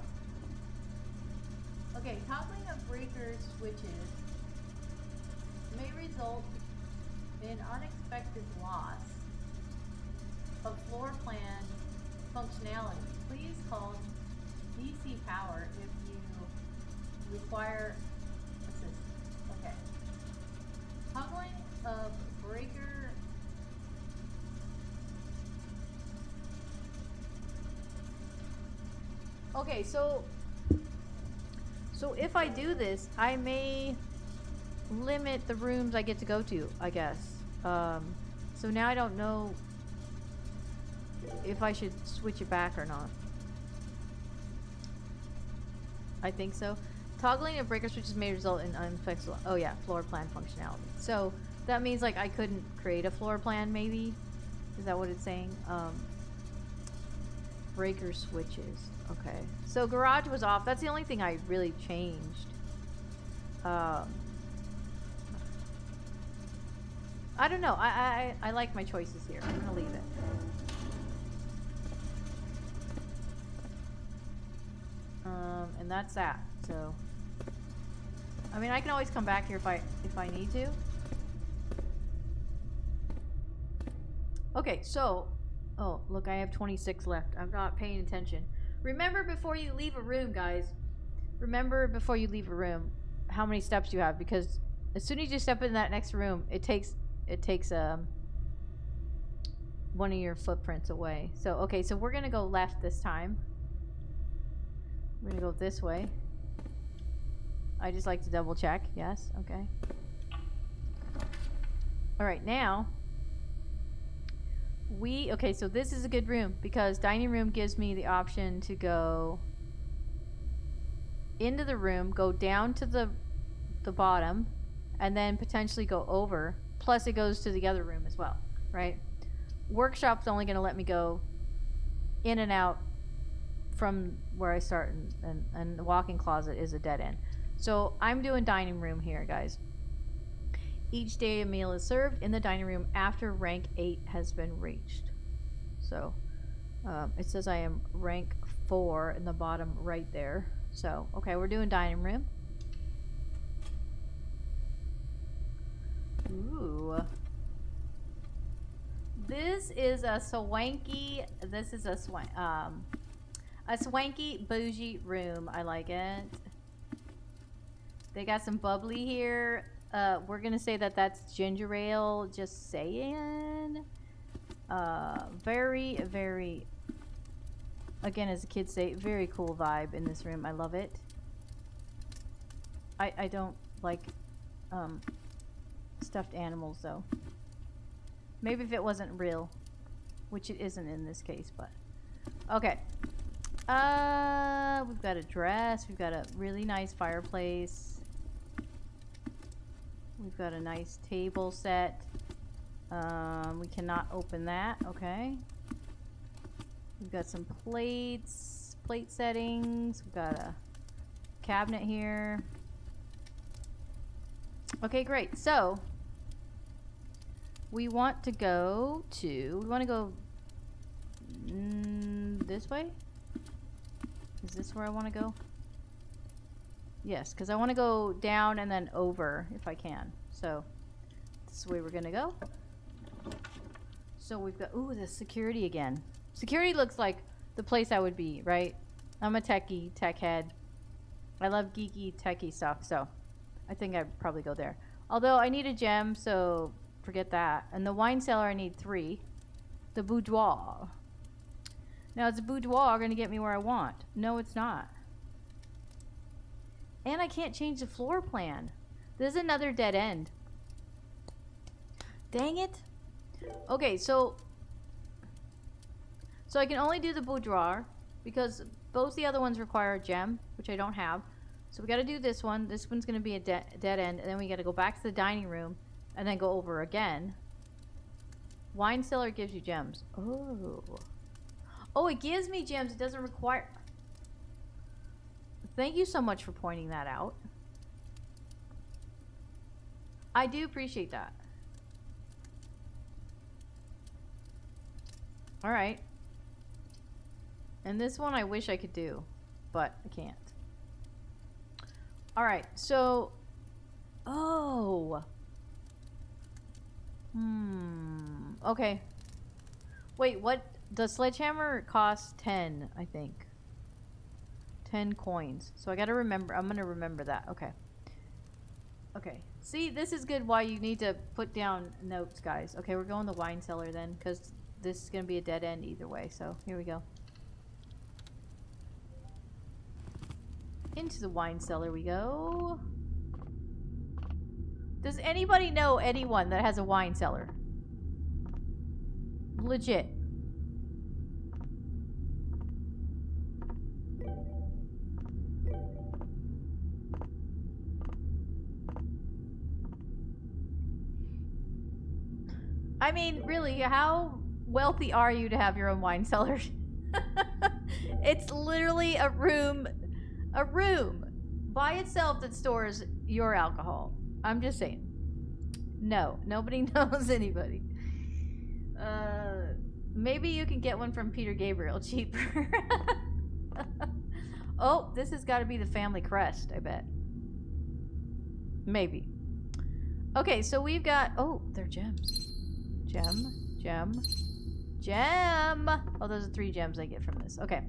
Okay, toggling of breaker switches may result in unexpected loss of floor plan functionality. Please call DC Power if you require assistance. Okay. Toggling of breaker. Okay, so if I do this, I may limit the rooms I get to go to, I guess. So now I don't know if I should switch it back or not. I think so. Toggling of breaker switches may result in unflexible. Oh yeah, floor plan functionality. So that means like I couldn't create a floor plan, maybe. Is that what it's saying? Breaker switches. Okay. So garage was off. That's the only thing I really changed. I don't know. I like my choices here. I'm gonna leave it. And that's that. So, I mean, I can always come back here if I need to. Okay, so, oh, look, I have 26 left. I'm not paying attention. Remember before you leave a room, guys. Remember before you leave a room how many steps you have, because as soon as you step in that next room, it takes one of your footprints away. So, okay, so we're going to go left this time. We're going to go this way. I just like to double check. Yes, okay. All right, now okay, so this is a good room because dining room gives me the option to go into the room, go down to the bottom, and then potentially go over. Plus it goes to the other room as well, right? Workshop's only going to let me go in and out from where I start, and the walk-in closet is a dead end. So I'm doing dining room here, guys. Each day a meal is served in the dining room after rank 8 has been reached. So it says I am rank 4 in the bottom right there. So, okay, we're doing dining room. Ooh. This is a swanky, a swanky bougie room. I like it. They got some bubbly here. We're gonna say that that's ginger ale. Just saying. Very, very, again, as the kids say, very cool vibe in this room. I love it. I don't like stuffed animals though. Maybe if it wasn't real, which it isn't in this case, but okay. We've got a dress. We've got a really nice fireplace. We've got a nice table set. We cannot open that. Okay. We've got some plates, plate settings. We've got a cabinet here. Okay, great. So we want to go this way? Is this where I want to go? Yes, because I want to go down and then over if I can. So this is the way we're going to go. So we've got, ooh, the security again. Security looks like the place I would be, right? I'm a techie, tech head. I love geeky, techie stuff, so I think I'd probably go there. Although I need a gem, so forget that. And the wine cellar, I need 3. The boudoir. Now, is the boudoir going to get me where I want? No, it's not. And I can't change the floor plan. This is another dead end. Dang it. Okay, so I can only do the boudoir because both the other ones require a gem, which I don't have. So we got to do this one. This one's going to be a dead end, and then we got to go back to the dining room and then go over again. Wine cellar gives you gems. Oh, it gives me gems. It doesn't require... Thank you so much for pointing that out. I do appreciate that. Alright. And this one I wish I could do, but I can't. Alright, so... Oh! Okay. Wait, what? The sledgehammer costs 10, I think. 10 coins. So I gotta remember. I'm gonna remember that. Okay. Okay. See, this is good why you need to put down notes, guys. Okay, we're going to the wine cellar then, because this is gonna be a dead end either way. So here we go. Into the wine cellar we go. Does anybody know anyone that has a wine cellar? Legit. I mean, really, how wealthy are you to have your own wine cellar? It's literally a room by itself that stores your alcohol. I'm just saying. No, nobody knows anybody. Maybe you can get one from Peter Gabriel cheaper. Oh, this has got to be the family crest, I bet. Maybe. Okay, so we've got... Oh, they're gems. Gem. Oh, those are 3 gems I get from this. Okay.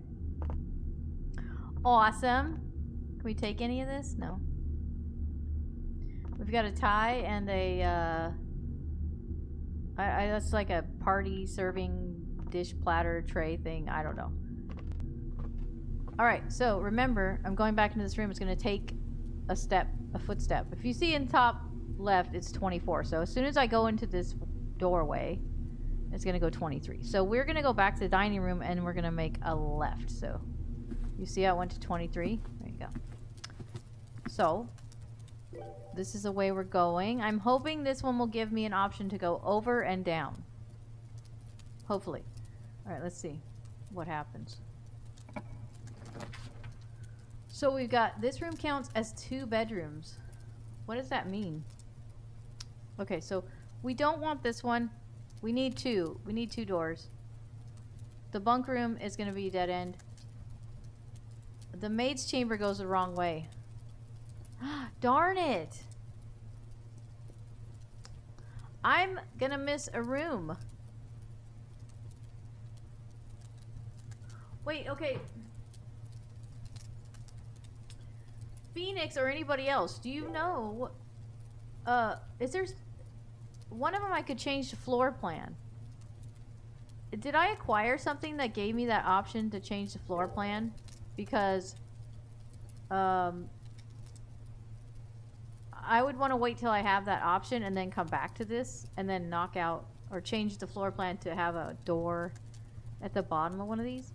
Awesome. Can we take any of this? No. We've got a tie and a, that's like a party serving dish platter tray thing. I don't know. Alright, so remember, I'm going back into this room. It's going to take a footstep. If you see in top left, it's 24. So as soon as I go into this doorway, it's going to go 23. So we're going to go back to the dining room and we're going to make a left. So you see I went to 23? There you go. So this is the way we're going. I'm hoping this one will give me an option to go over and down. Hopefully. Alright, let's see what happens. So we've got, this room counts as 2 bedrooms. What does that mean? Okay, so we don't want this one. We need 2. We need 2 doors. The bunk room is going to be dead end. The maid's chamber goes the wrong way. Darn it! I'm gonna miss a room. Wait, okay. Phoenix or anybody else, do you know? Is there... One of them I could change the floor plan. Did I acquire something that gave me that option to change the floor plan? Because... I would want to wait till I have that option and then come back to this and then knock out or change the floor plan to have a door at the bottom of one of these.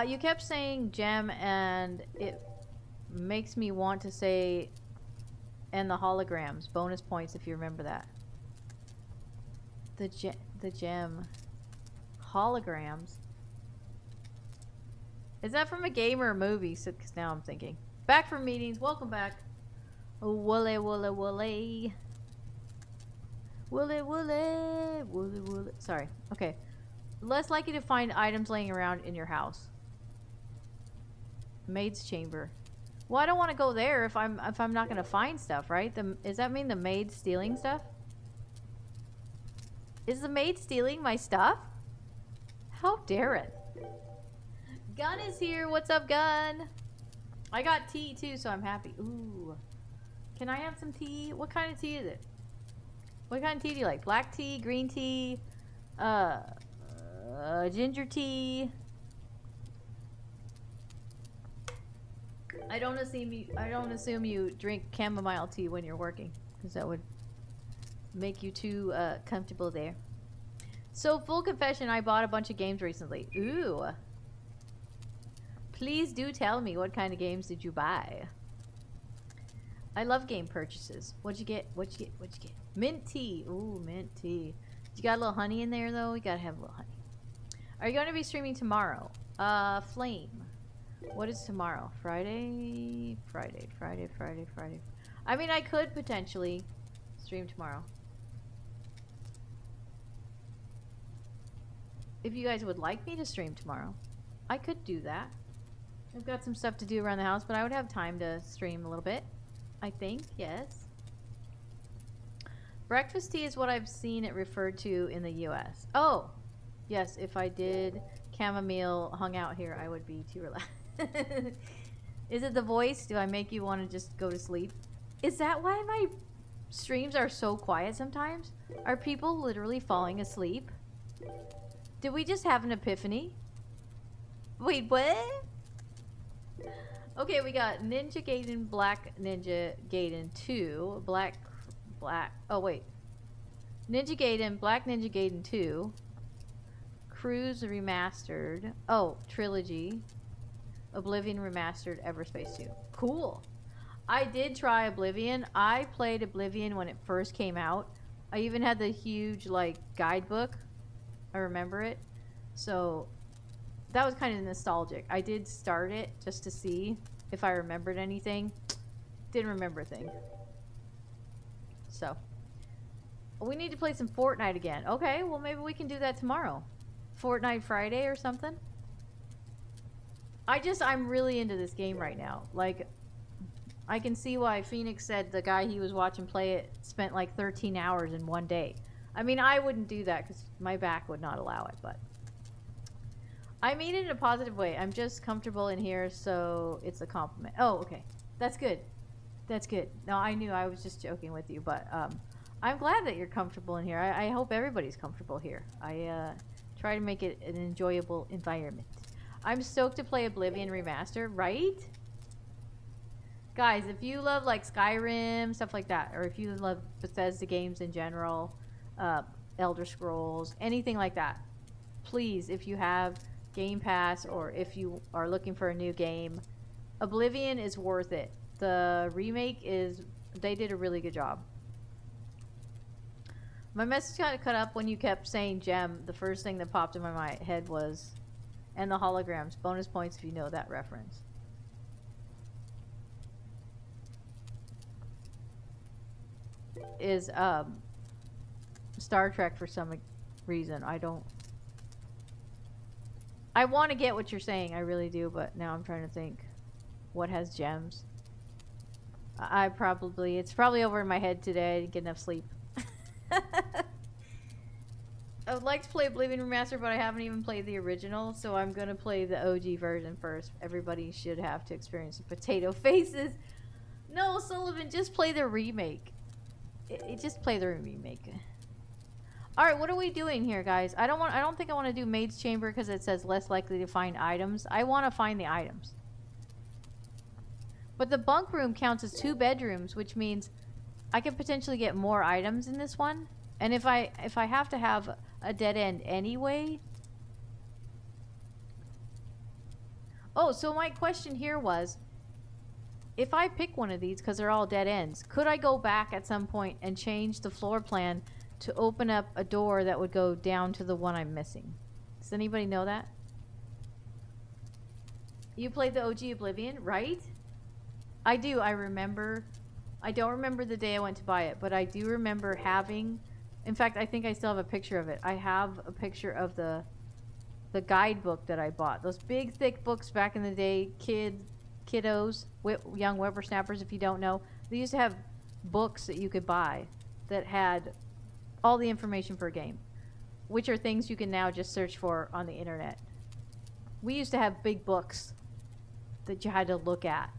You kept saying gem and it makes me want to say and the holograms. Bonus points if you remember that. The gem. Holograms. Is that from a game or a movie? Because now I'm thinking. Back from meetings. Welcome back. Wooly, wooly, wooly. Wooly, wooly, wooly, wooly. Sorry. Okay. Less likely to find items laying around in your house. Maid's chamber. Well, I don't want to go there if I'm not gonna find stuff, right? Does that mean the maid's stealing stuff? Is the maid stealing my stuff? How dare it? Gun is here. What's up, Gun? I got tea too, so I'm happy. Ooh. Can I have some tea? What kind of tea is it? What kind of tea do you like? Black tea, green tea, ginger tea. I don't assume you drink chamomile tea when you're working, because that would make you too comfortable there. So, full confession, I bought a bunch of games recently. Ooh. Please do tell me, what kind of games did you buy? I love game purchases. What'd you get? What'd you get? What'd you get? Mint tea. Ooh, mint tea. You got a little honey in there, though? You gotta have a little honey. Are you going to be streaming tomorrow? Flame. What is tomorrow? Friday? Friday. I mean, I could potentially stream tomorrow. If you guys would like me to stream tomorrow, I could do that. I've got some stuff to do around the house, but I would have time to stream a little bit. I think, yes. Breakfast tea is what I've seen it referred to in the US. Oh, yes, if I did chamomile hung out here, I would be too relaxed. Is it the voice? Do I make you want to just go to sleep? Is that why my streams are so quiet sometimes? Are people literally falling asleep? Did we just have an epiphany? Wait, what? Okay, we got Ninja Gaiden, Black Ninja Gaiden 2, oh wait. Ninja Gaiden, Black Ninja Gaiden 2, Cruise Remastered, oh, Trilogy, Oblivion Remastered, Everspace 2. Cool. I did try Oblivion. I played Oblivion when it first came out. I even had the huge, like, guidebook. I remember it. So, that was kind of nostalgic. I did start it just to see if I remembered anything. Didn't remember a thing. So, we need to play some Fortnite again. Okay, well maybe we can do that tomorrow. Fortnite Friday or something. I'm really into this game right now. Like, I can see why Phoenix said the guy he was watching play it spent like 13 hours in one day. I mean, I wouldn't do that because my back would not allow it, but I mean it in a positive way. I'm just comfortable in here, so it's a compliment. Oh, okay. That's good. That's good. No, I knew I was just joking with you, but I'm glad that you're comfortable in here. I hope everybody's comfortable here. I try to make it an enjoyable environment. I'm stoked to play Oblivion Remaster, right? Guys, if you love like Skyrim, stuff like that, or if you love Bethesda games in general, Elder Scrolls, anything like that, please, if you have Game Pass or if you are looking for a new game, Oblivion is worth it. The remake they did a really good job. My message got cut up when you kept saying gem. The first thing that popped in my head was, and the holograms. Bonus points if you know that reference. Is Star Trek for some reason. I want to get what you're saying, I really do, but now I'm trying to think what has gems. It's probably over in my head today. I didn't get enough sleep. I would like to play Oblivion Remastered, but I haven't even played the original, so I'm gonna play the OG version first. Everybody should have to experience the potato faces. No, Sullivan, just play the remake. Just play the remake. All right, what are we doing here, guys? I don't think I want to do Maid's Chamber because it says less likely to find items. I want to find the items. But the bunk room counts as 2 bedrooms, which means I could potentially get more items in this one. And if I have to have a dead end anyway. Oh, so my question here was, if I pick one of these because they're all dead ends, could I go back at some point and change the floor plan to open up a door that would go down to the one I'm missing? Does anybody know that? You played the OG Oblivion, right? I do. I remember. I don't remember the day I went to buy it, but I do remember having. In fact, I think I still have a picture of it. I have a picture of the guidebook that I bought. Those big, thick books back in the day. Kiddos, young whippersnappers, if you don't know. They used to have books that you could buy that had all the information for a game, which are things you can now just search for on the internet. We used to have big books that you had to look at.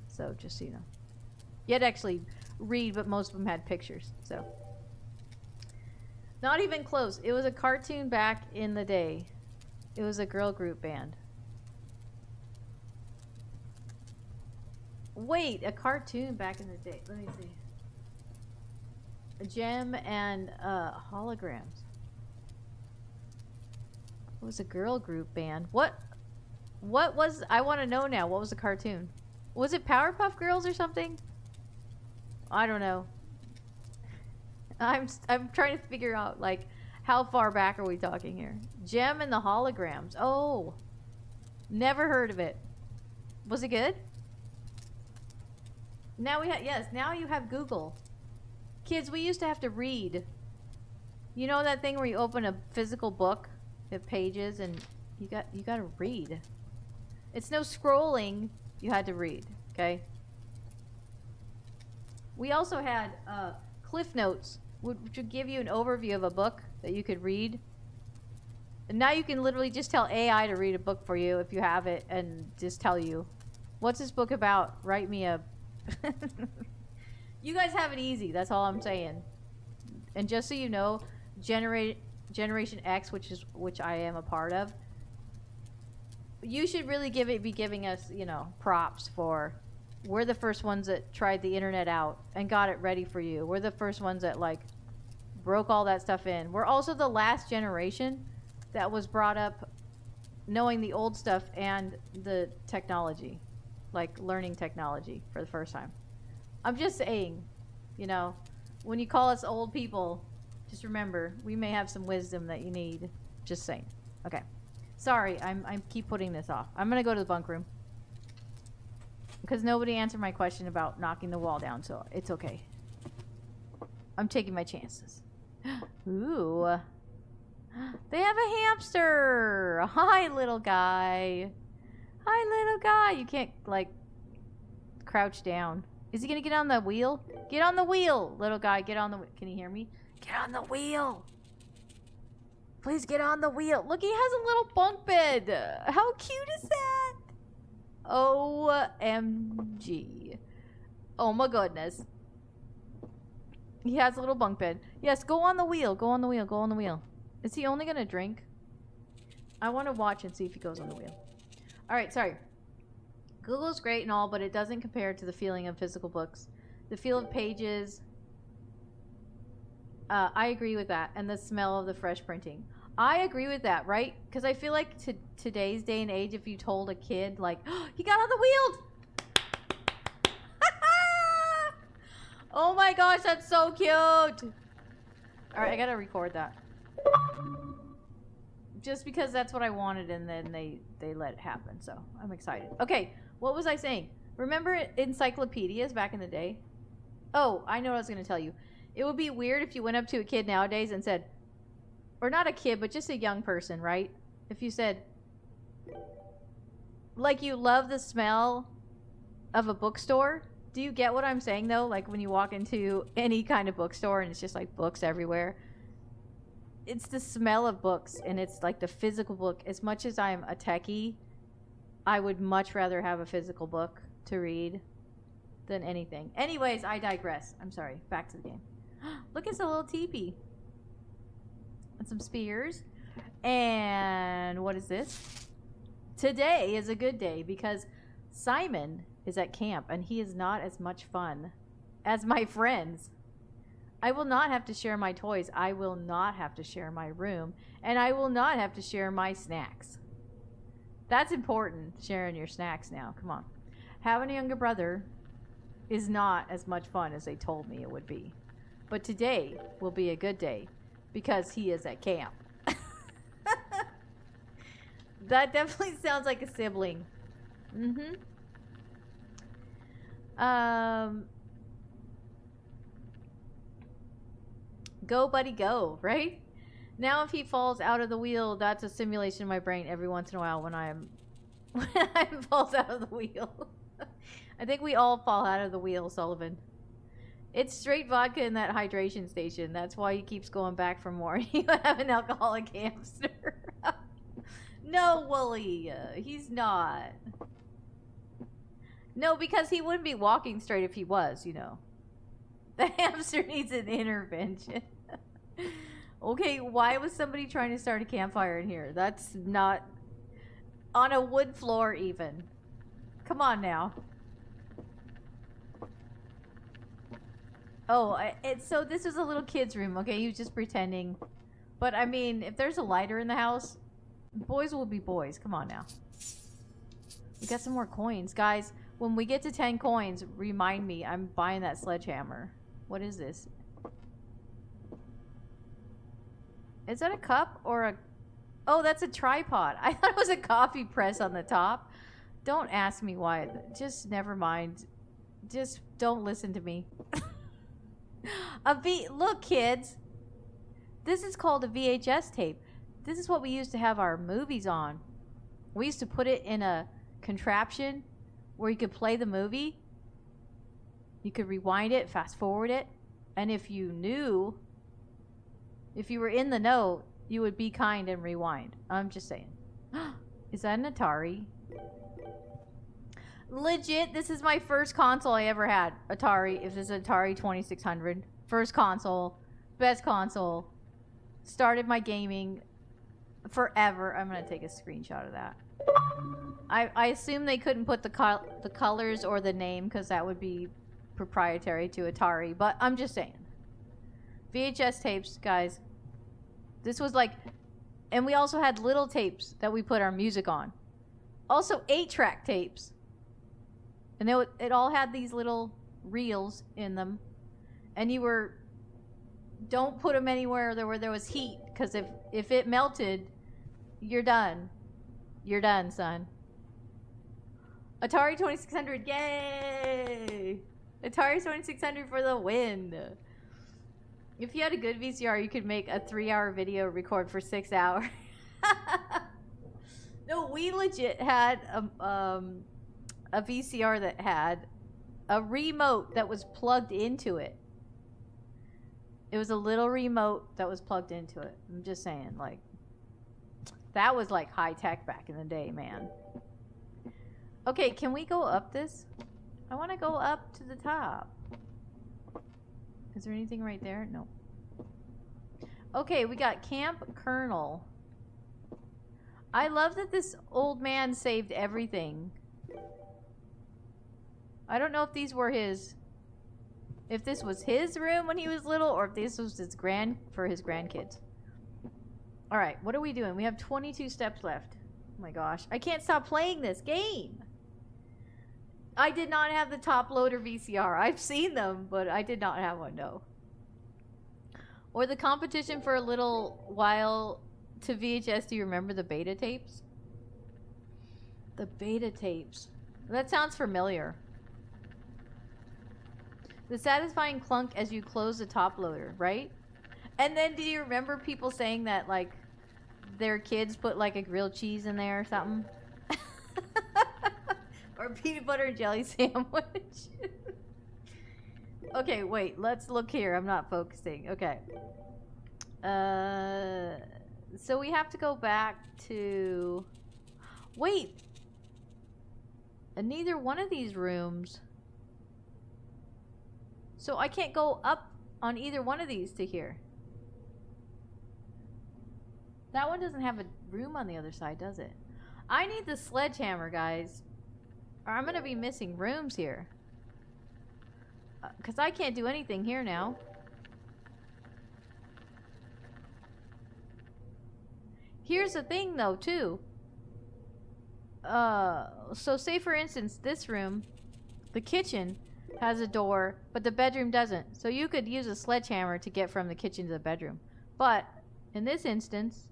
So just so you know. You had to actually read, but most of them had pictures. So not even close. It was a cartoon back in the day. It was a girl group band. Wait, a cartoon back in the day. Let me see. Gem and Holograms. It was a girl group band. What was, I want to know now, what was the cartoon? Was it Powerpuff Girls or something? I don't know. I'm trying to figure out, like, how far back are we talking here? Gem and the Holograms. Oh. Never heard of it. Was it good? Now we have, yes, now you have Google. Kids, we used to have to read. You know that thing where you open a physical book, the pages, and you got to read. It's no scrolling. You had to read, okay? We also had Cliff Notes, which would give you an overview of a book that you could read. And now you can literally just tell AI to read a book for you if you have it and just tell you, what's this book about? Write me a... You guys have it easy. That's all I'm saying. And just so you know, Generation X, which I am a part of, you should really be giving us, you know, props for. We're the first ones that tried the internet out and got it ready for you. We're the first ones that, like, broke all that stuff in. We're also the last generation that was brought up knowing the old stuff and the technology, like learning technology for the first time. I'm just saying, you know, when you call us old people, just remember, we may have some wisdom that you need. Just saying. Okay. Sorry, I keep putting this off. I'm going to go to the bunk room. Because nobody answered my question about knocking the wall down, so it's okay. I'm taking my chances. Ooh. They have a hamster. Hi, little guy. Hi, little guy. You can't, like, crouch down. Is he going to get on the wheel? Get on the wheel, little guy. Get on the wheel. Can you hear me? Get on the wheel. Please get on the wheel. Look, he has a little bunk bed. How cute is that? OMG. Oh my goodness. He has a little bunk bed. Yes, go on the wheel. Go on the wheel. Go on the wheel. Is he only going to drink? I want to watch and see if he goes on the wheel. Alright, sorry. Google's great and all, but it doesn't compare to the feeling of physical books. The feel of pages. I agree with that. And the smell of the fresh printing. I agree with that, right? Because I feel like today's day and age, if you told a kid, like, oh, he got on the wheel! Oh my gosh, that's so cute! Alright, I gotta record that. Just because that's what I wanted, and then they let it happen, so I'm excited. Okay, what was I saying? Remember encyclopedias back in the day? Oh, I know what I was going to tell you. It would be weird if you went up to a kid nowadays and said, or not a kid, but just a young person, right? If you said, like, you love the smell of a bookstore. Do you get what I'm saying, though? Like, when you walk into any kind of bookstore and it's just, like, books everywhere. It's the smell of books, and it's, like, the physical book. As much as I'm a techie, I would much rather have a physical book to read than anything. Anyways, I digress. I'm sorry. Back to the game. Look, it's a little teepee. And some spears. And what is this? Today is a good day because Simon is at camp and he is not as much fun as my friends. I will not have to share my toys. I will not have to share my room. And I will not have to share my snacks. That's important, sharing your snacks now. Come on. Having a younger brother is not as much fun as they told me it would be. But today will be a good day because he is at camp. That definitely sounds like a sibling. Mm-hmm. Go, buddy, go, right? Now if he falls out of the wheel, that's a simulation in my brain every once in a while when I falls out of the wheel. I think we all fall out of the wheel, Sullivan. It's straight vodka in that hydration station. That's why he keeps going back for more. You have an alcoholic hamster. No, Wooly. He's not. No, because he wouldn't be walking straight if he was, you know. The hamster needs an intervention. Okay, why was somebody trying to start a campfire in here? That's not... On a wood floor, even. Come on now. Oh, so this is a little kid's room, okay? He was just pretending. But, I mean, if there's a lighter in the house, boys will be boys. Come on now. We got some more coins. Guys, when we get to 10 coins, remind me. I'm buying that sledgehammer. What is this? Is that a cup or a... Oh, that's a tripod. I thought it was a coffee press on the top. Don't ask me why. Just never mind. Just don't listen to me. Look, kids. This is called a VHS tape. This is what we used to have our movies on. We used to put it in a contraption where you could play the movie. You could rewind it, fast forward it. And if you were in the know, you would be kind and rewind. I'm just saying. Is that an Atari? Legit, this is my first console I ever had. Atari. If this is Atari 2600. First console. Best console. Started my gaming forever. I'm going to take a screenshot of that. I assume they couldn't put the colors or the name because that would be proprietary to Atari. But I'm just saying. VHS tapes, guys. This was like... And we also had little tapes that we put our music on. Also 8-track tapes. And it all had these little reels in them. And you were... Don't put them anywhere where there was heat. Because if it melted, you're done. You're done, son. Atari 2600, yay! Atari 2600 for the win. If you had a good VCR, you could make a 3-hour video record for 6 hours. No, we legit had a VCR that had a remote that was plugged into it. It was a little remote that was plugged into it. I'm just saying, like, that was like high tech back in the day, man. Okay, can we go up this? I want to go up to the top. Is there anything right there? No. Okay, we got Camp Colonel. I love that this old man saved everything. I don't know if these were his... If this was his room when he was little, or if this was his for his grandkids. Alright, what are we doing? We have 22 steps left. Oh my gosh. I can't stop playing this game. I did not have the top loader VCR. I've seen them, but I did not have one, no. Or the competition for a little while to VHS. Do you remember the beta tapes? The beta tapes. That sounds familiar. The satisfying clunk as you close the top loader, right? And then do you remember people saying that, like, their kids put, like, a grilled cheese in there or something? Or peanut butter and jelly sandwich. Okay, wait. Let's look here. I'm not focusing. Okay. So we have to go back to... Wait. And neither one of these rooms... So I can't go up on either one of these to here. That one doesn't have a room on the other side, does it? I need the sledgehammer, guys. Or I'm going to be missing rooms here. Because I can't do anything here now. Here's the thing, though, too. So say, for instance, this room, the kitchen... has a door, but the bedroom doesn't. So you could use a sledgehammer to get from the kitchen to the bedroom. But in this instance,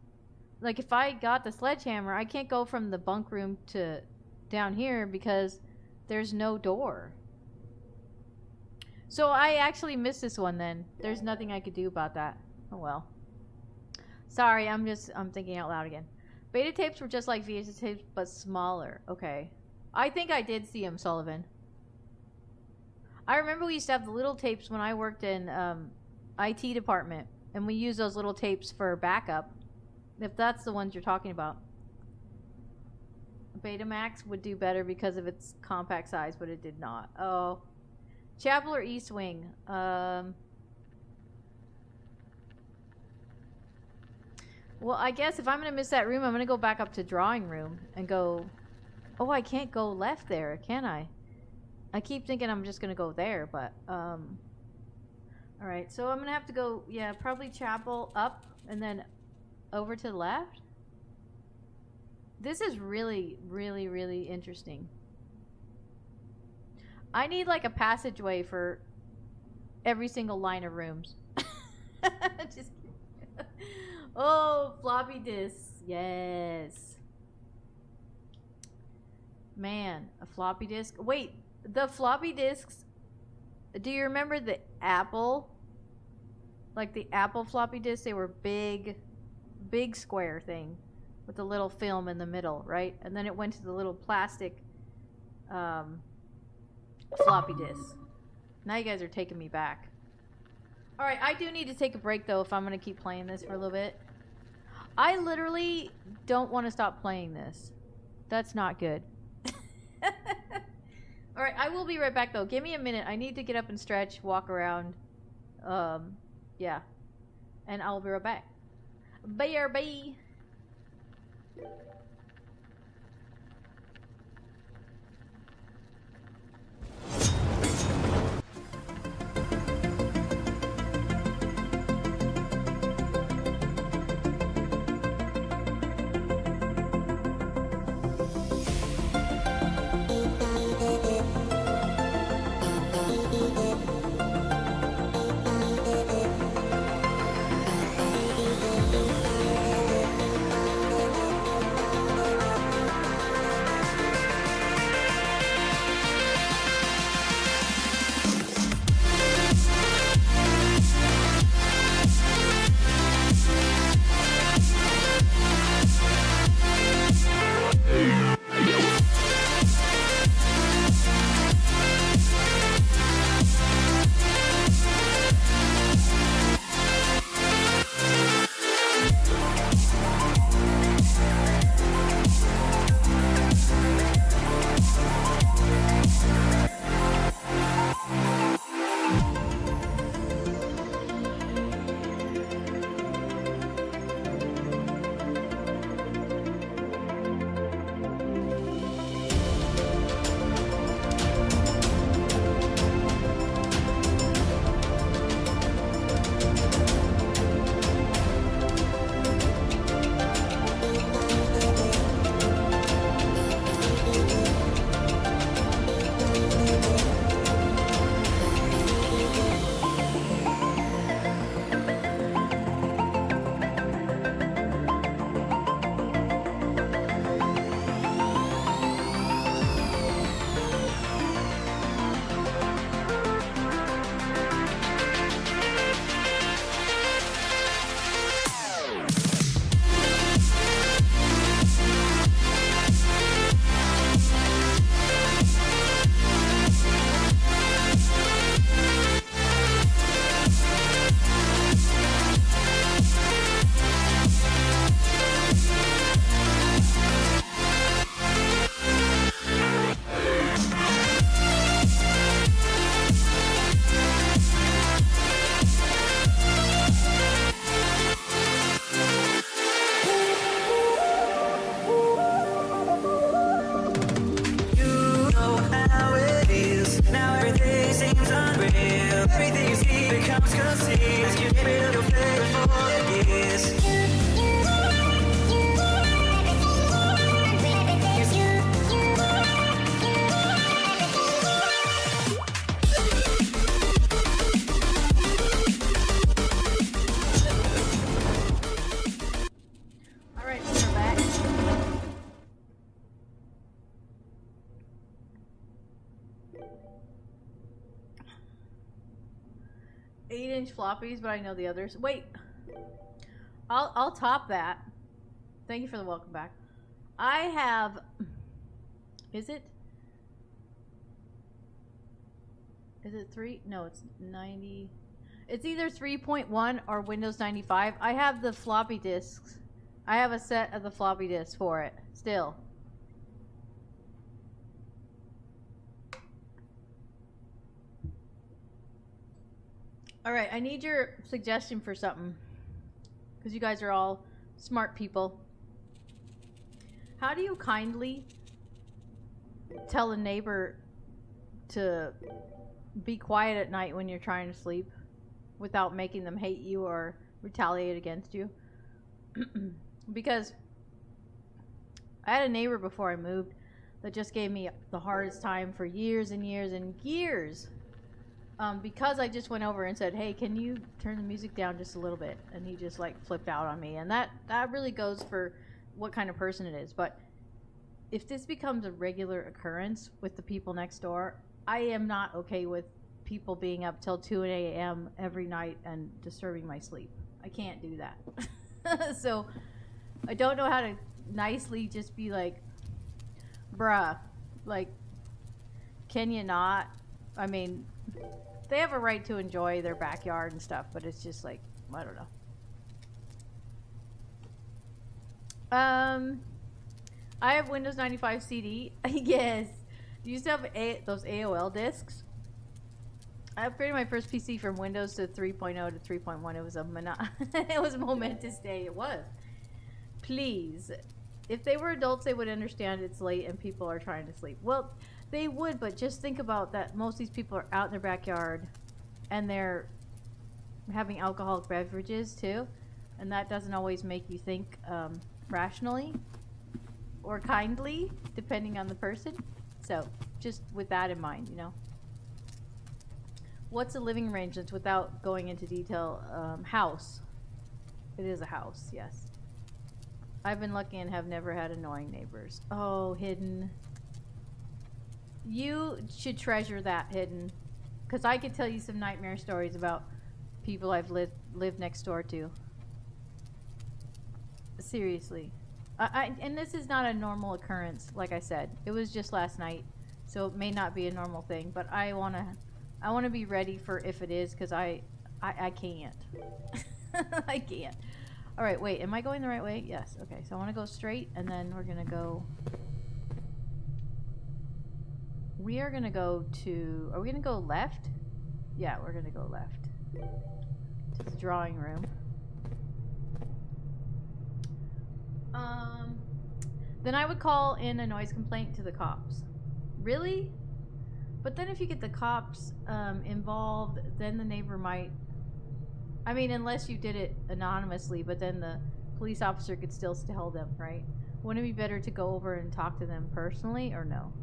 like if I got the sledgehammer, I can't go from the bunk room to down here because there's no door. So I actually missed this one then. There's nothing I could do about that. Oh well. Sorry, I'm thinking out loud again. Beta tapes were just like VHS tapes, but smaller. Okay. I think I did see them, Sullivan. I remember we used to have the little tapes when I worked in IT department, and we used those little tapes for backup. If that's the ones you're talking about. Betamax would do better because of its compact size, but it did not. Oh. Chapel or East Wing? Well, I guess if I'm going to miss that room, I'm going to go back up to drawing room and go... Oh, I can't go left there, can I? I keep thinking I'm just going to go there, but... Alright, so I'm going to have to go, yeah, probably chapel up and then over to the left. This is really, really, really interesting. I need like a passageway for every single line of rooms. Just kidding. Oh, floppy disks. Yes. Man, a floppy disk. Wait, the floppy disks. Do you remember the Apple? Like the Apple floppy disks? They were big square thing with the little film in the middle, right? And then it went to the little plastic floppy disk. Now you guys are taking me back. Alright, I do need to take a break though if I'm going to keep playing this for a little bit. I literally don't want to stop playing this. That's not good. Alright, I will be right back though. Give me a minute. I need to get up and stretch, walk around. Yeah. And I'll be right back. BRB. 8-inch floppies, but I know the others. Wait, I'll top that. Thank you for the welcome back. I have. Is it 3? No, it's 90. It's either 3.1 or Windows 95. I have the floppy disks. I have a set of the floppy disks for it still. All right, I need your suggestion for something because you guys are all smart people. How do you kindly tell a neighbor to be quiet at night when you're trying to sleep without making them hate you or retaliate against you? Because I had a neighbor before I moved that just gave me the hardest time for years and years and years. Because I just went over and said, hey, can you turn the music down just a little bit? And he just like flipped out on me. And that really goes for what kind of person it is. But if this becomes a regular occurrence with the people next door, I am not okay with people being up till 2 a.m. every night and disturbing my sleep. I can't do that. So I don't know how to nicely just be like, bruh, like, can you not? I mean, they have a right to enjoy their backyard and stuff, but it's just like, I don't know. I have Windows 95 CD. Yes. Do you still have those AOL discs? I upgraded my first PC from Windows to 3.0 to 3.1. It was it was a momentous day. It was. Please. If they were adults, they would understand it's late and people are trying to sleep. Well, they would, but just think about that. Most of these people are out in their backyard and they're having alcoholic beverages too. And that doesn't always make you think rationally or kindly, depending on the person. So, just with that in mind, you know. What's a living arrangement without going into detail? House. It is a house, yes. I've been lucky and have never had annoying neighbors. Oh, Hidden. You should treasure that, Hidden. Because I could tell you some nightmare stories about people I've lived next door to. Seriously. And this is not a normal occurrence, like I said. It was just last night, so it may not be a normal thing. But I wanna be ready for if it is, because I can't. I can't. All right, wait. Am I going the right way? Yes. Okay. So I want to go straight, and then we're gonna go. We are gonna go to. Are we gonna go left? Yeah, we're gonna go left to the drawing room. Then I would call in a noise complaint to the cops. Really? But then if you get the cops involved, then the neighbor might... I mean, unless you did it anonymously, but then the police officer could still tell them, right? Wouldn't it be better to go over and talk to them personally, or no?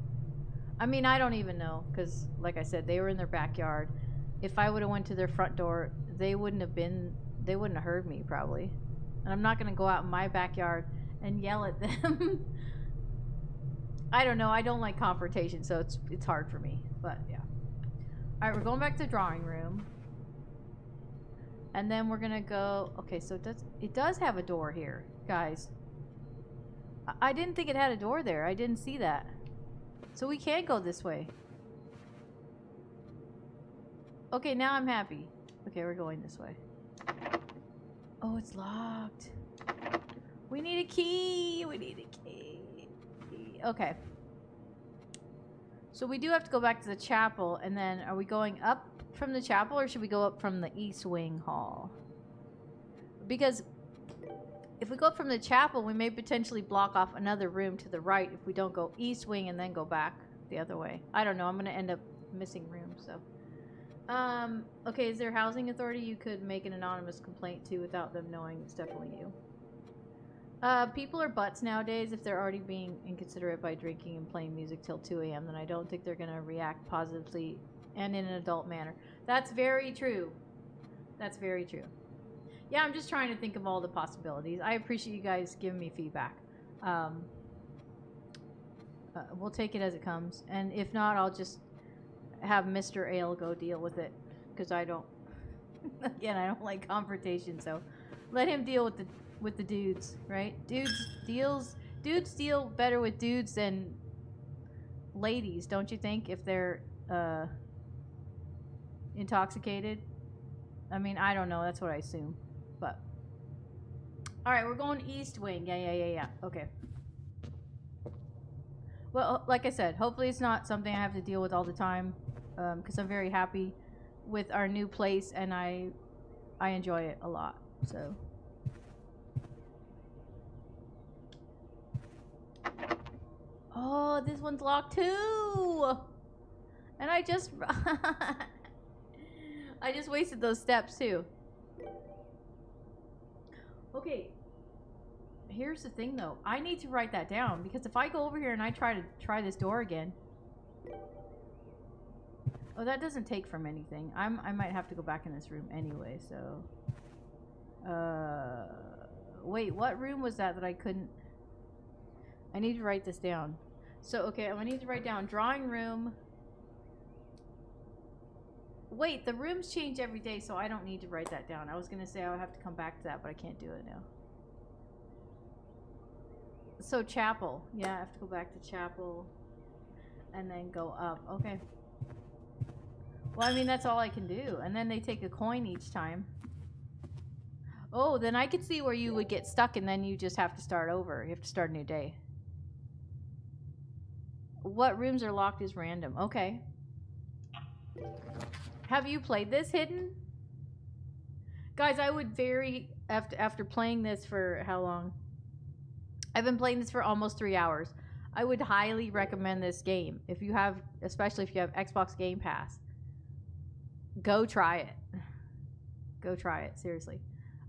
I mean, I don't even know, because, like I said, they were in their backyard. If I would have went to their front door, they wouldn't have heard me, probably. And I'm not going to go out in my backyard and yell at them. I don't know. I don't like confrontation, so it's hard for me. But yeah. All right, we're going back to the drawing room, and then we're gonna go. Okay, so it does have a door here, guys. I didn't think it had a door there. I didn't see that. So we can go this way. Okay, now I'm happy. Okay, we're going this way. Oh, it's locked. We need a key. We need a key. Okay. So we do have to go back to the chapel, and then are we going up from the chapel, or should we go up from the East Wing Hall? Because if we go up from the chapel, we may potentially block off another room to the right if we don't go East Wing and then go back the other way. I don't know. I'm going to end up missing rooms, so. Okay, is there housing authority you could make an anonymous complaint to without them knowing it's definitely you? People are butts nowadays. If they're already being inconsiderate by drinking and playing music till 2 a.m., then I don't think they're going to react positively and in an adult manner. That's very true. That's very true. Yeah, I'm just trying to think of all the possibilities. I appreciate you guys giving me feedback. We'll take it as it comes. And if not, I'll just have Mr. Ale go deal with it, because I don't Again, I don't like confrontation, so let him deal with the dudes, right? Dudes deal better with dudes than ladies, don't you think? If they're intoxicated. I mean, I don't know. That's what I assume. But all right, we're going East Wing. Yeah. Okay. Well, like I said, hopefully it's not something I have to deal with all the time, because I'm very happy with our new place and I enjoy it a lot. So. Oh, this one's locked too. And I just wasted those steps too. Okay. Here's the thing though. I need to write that down because if I go over here and I try this door again. Oh, that doesn't take from anything. I might have to go back in this room anyway, so wait, what room was that I couldn't? I need to write this down. So, okay, I need to write down drawing room. Wait, the rooms change every day, so I don't need to write that down. I was going to say I would have to come back to that, but I can't do it now. So, chapel. Yeah, I have to go back to chapel and then go up. Okay. Well, I mean, that's all I can do. And then they take a coin each time. Oh, then I could see where you would get stuck and then you just have to start over. You have to start a new day. What rooms are locked is random. Okay. Have you played this hidden? Guys, I would after playing this for how long? I've been playing this for almost 3 hours. I would highly recommend this game. If you have, especially if you have Xbox Game Pass. Go try it. Go try it, seriously.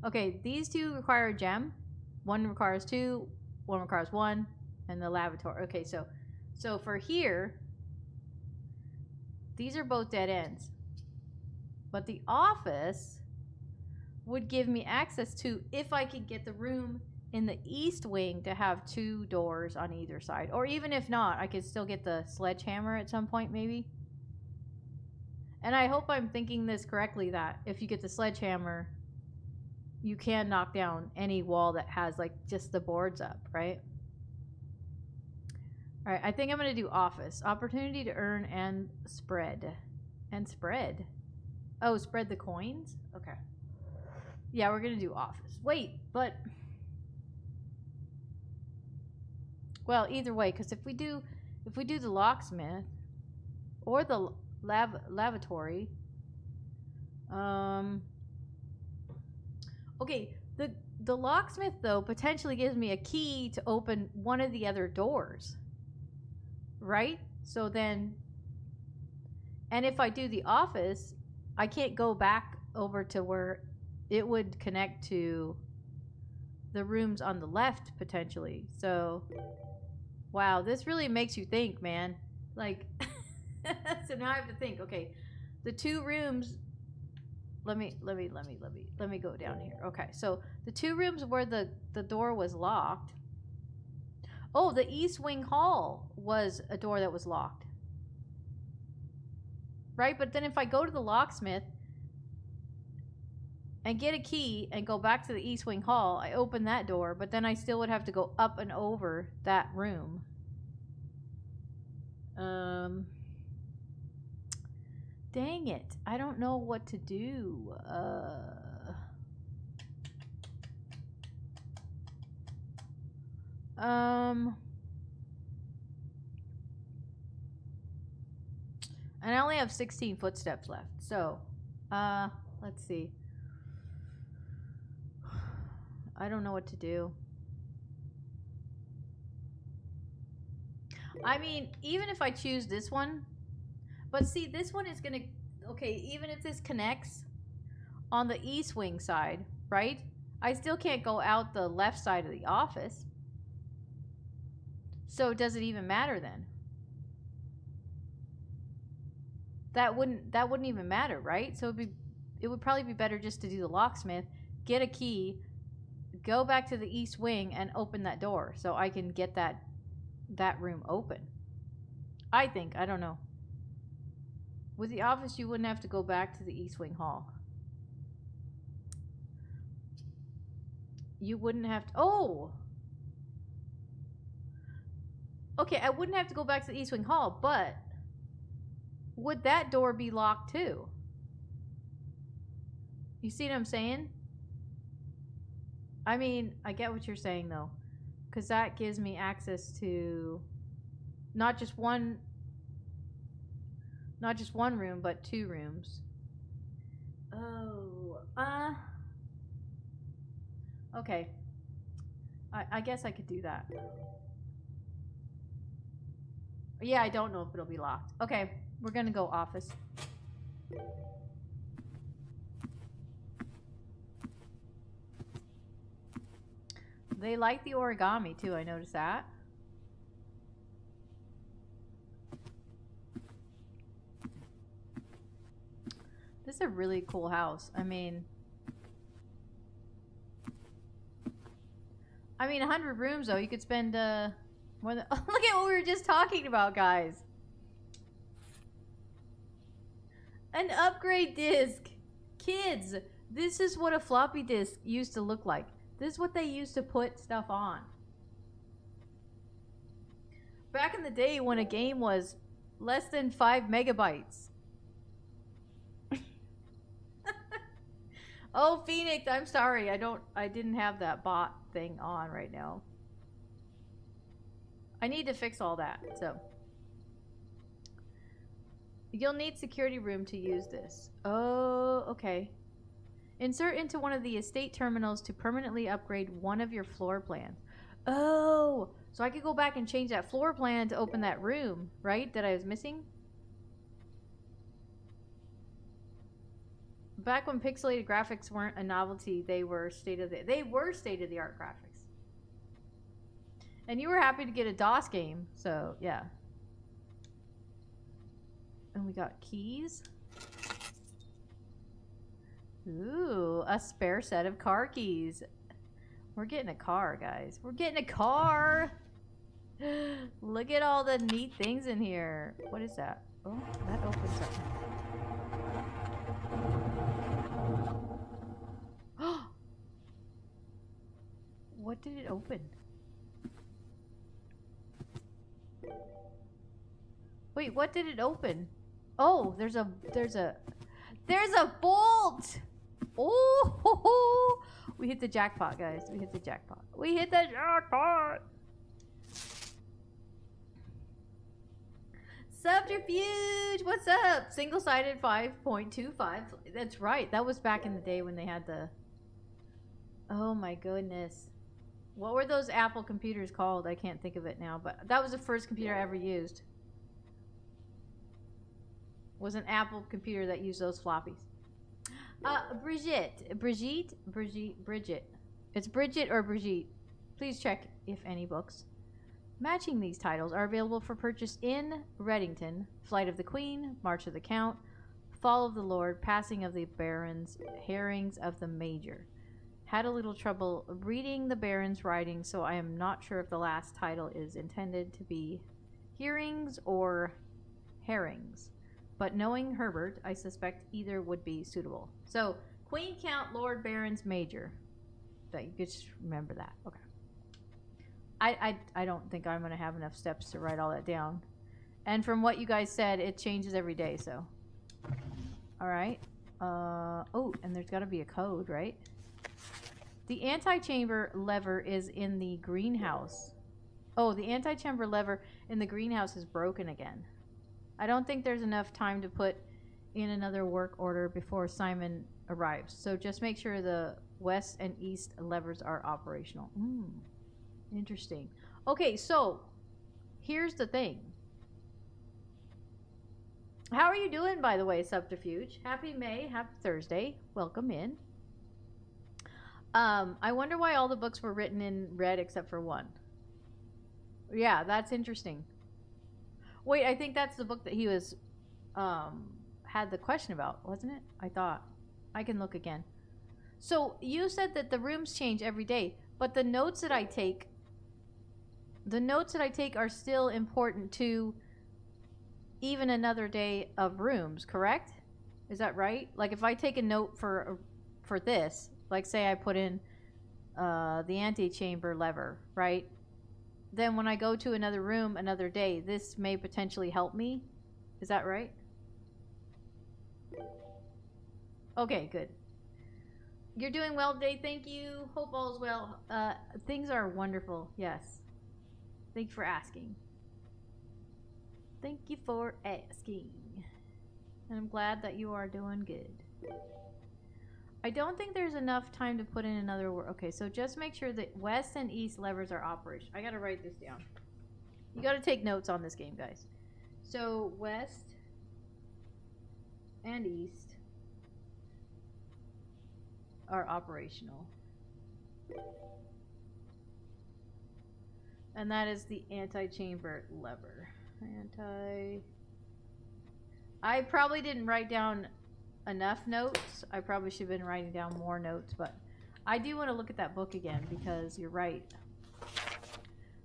Okay, these two require a gem. One requires 2, one requires 1, and the lavatory. Okay, so for here, these are both dead ends. But the office would give me access to, if I could get the room in the East Wing to have 2 doors on either side. Or even if not, I could still get the sledgehammer at some point, maybe. And I hope I'm thinking this correctly, that if you get the sledgehammer, you can knock down any wall that has, like, just the boards up, right? All right, I think I'm going to do office. Opportunity to earn and spread. And spread. Oh, spread the coins? Okay. Yeah, we're going to do office. Wait, but... Well, either way, because if we do the locksmith or the lavatory, okay, the locksmith though potentially gives me a key to open one of the other doors, right? So then, and if I do the office, I can't go back over to where it would connect to the rooms on the left potentially. So wow, this really makes you think, man. Like, so now I have to think. Okay, the 2 rooms. Let me go down here. Okay, so the 2 rooms where the door was locked. Oh, the East Wing Hall was a door that was locked, right? But then if I go to the locksmith and get a key and go back to the East Wing Hall, I open that door, but then I still would have to go up and over that room. Dang it. I don't know what to do. And I only have 16 footsteps left. So, let's see. I don't know what to do. I mean, even if I choose this one, but see, this one is gonna, okay, even if this connects on the East Wing side, right? I still can't go out the left side of the office. So does it even matter then? That wouldn't even matter, right? So it would probably be better just to do the locksmith, get a key, go back to the East Wing and open that door so I can get that room open. I think, I don't know. With the office, you wouldn't have to go back to the East Wing Hall. you wouldn't have to... Oh! Okay, I wouldn't have to go back to the East Wing Hall, but... would that door be locked too? You see what I'm saying? I mean, I get what you're saying though. Because that gives me access to... not just one room, but 2 rooms. Oh, okay. I guess I could do that. Yeah, I don't know if it'll be locked. Okay, we're gonna go office. They like the origami too, I noticed that. This is a really cool house. I mean 100 rooms though. You could spend more than... Oh, look at what we were just talking about, guys. An upgrade disc. Kids, this is what a floppy disk used to look like. This is what they used to put stuff on. Back in the day when a game was less than 5 megabytes. Oh, Phoenix, I'm sorry. I didn't have that bot thing on right now. I need to fix all that, so. You'll need security room to use this. Oh, okay. Insert into one of the estate terminals to permanently upgrade one of your floor plans. Oh, so I could go back and change that floor plan to open that room, right? That I was missing? Back when pixelated graphics weren't a novelty, they were state-of-the-art graphics. And you were happy to get a DOS game, so yeah. And we got keys. Ooh, a spare set of car keys. We're getting a car, guys. We're getting a car! Look at all the neat things in here. What is that? Oh, that opens up. What did it open? Wait, what did it open? Oh, there's a bolt! Oh, ho, ho. We hit the jackpot, guys. We hit the jackpot. We hit the jackpot! Subterfuge! What's up? Single-sided 5.25. That's right. That was back in the day when they had the... Oh my goodness. What were those Apple computers called? I can't think of it now, but that was the first computer I ever used. Was an Apple computer that used those floppies. Brigitte. It's Bridget or Brigitte. Please check if any books matching these titles are available for purchase in Reddington. Flight of the Queen, March of the Count, Fall of the Lord, Passing of the Barons, Herrings of the Major. Had a little trouble reading the Baron's writing, so I am not sure if the last title is intended to be Hearings or Herrings. But knowing Herbert, I suspect either would be suitable. So, Queen, Count, Lord, Barons, Major. That you could just remember that. Okay. I don't think I'm going to have enough steps to write all that down. And from what you guys said, it changes every day, so. Alright. Oh, and there's got to be a code, right? The anti-chamber lever is in the greenhouse. Oh, the anti-chamber lever in the greenhouse is broken again. I don't think there's enough time to put in another work order before Simon arrives. So just make sure the west and east levers are operational. Interesting. Okay, so here's the thing. How are you doing, by the way, Subterfuge? Happy May, happy Thursday. Welcome in. I wonder why all the books were written in red except for one. Yeah, that's interesting. Wait, I think that's the book that he was had the question about, wasn't it? I thought. I can look again. So you said that the rooms change every day, but the notes that I take are still important to even another day of rooms, correct? Is that right? Like if I take a note for this, like say I put in the antechamber lever, right? Then when I go to another room another day, this may potentially help me. Is that right? Okay, good. You're doing well today. Thank you. Hope all is well. Things are wonderful. Yes. Thank you for asking. Thank you for asking. And I'm glad that you are doing good. I don't think there's enough time to put in another word. Okay, so just make sure that west and east levers are operational. I gotta write this down. You gotta take notes on this game, guys. So west and east are operational. And that is the anti-chamber lever. I probably didn't write down enough notes. I probably should have been writing down more notes, but I do want to look at that book again because you're right.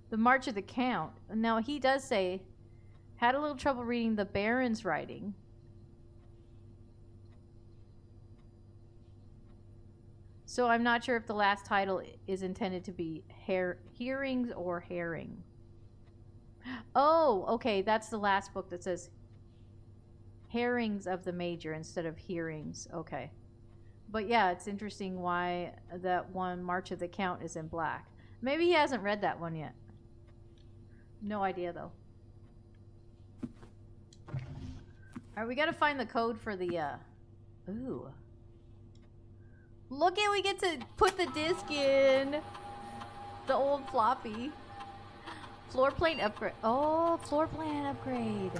The March of the Count. Now he does say, had a little trouble reading the Baron's writing. So I'm not sure if the last title is intended to be Hearings or Herring. Oh, okay, that's the last book that says Herrings of the Major instead of Hearings. Okay. But yeah, it's interesting why that one March of the Count is in black. Maybe he hasn't read that one yet. No idea though. Alright, we gotta find the code for the ooh. Look at, we get to put the disc in. The old floppy. Floor plan upgrade. Oh, floor plan upgrade.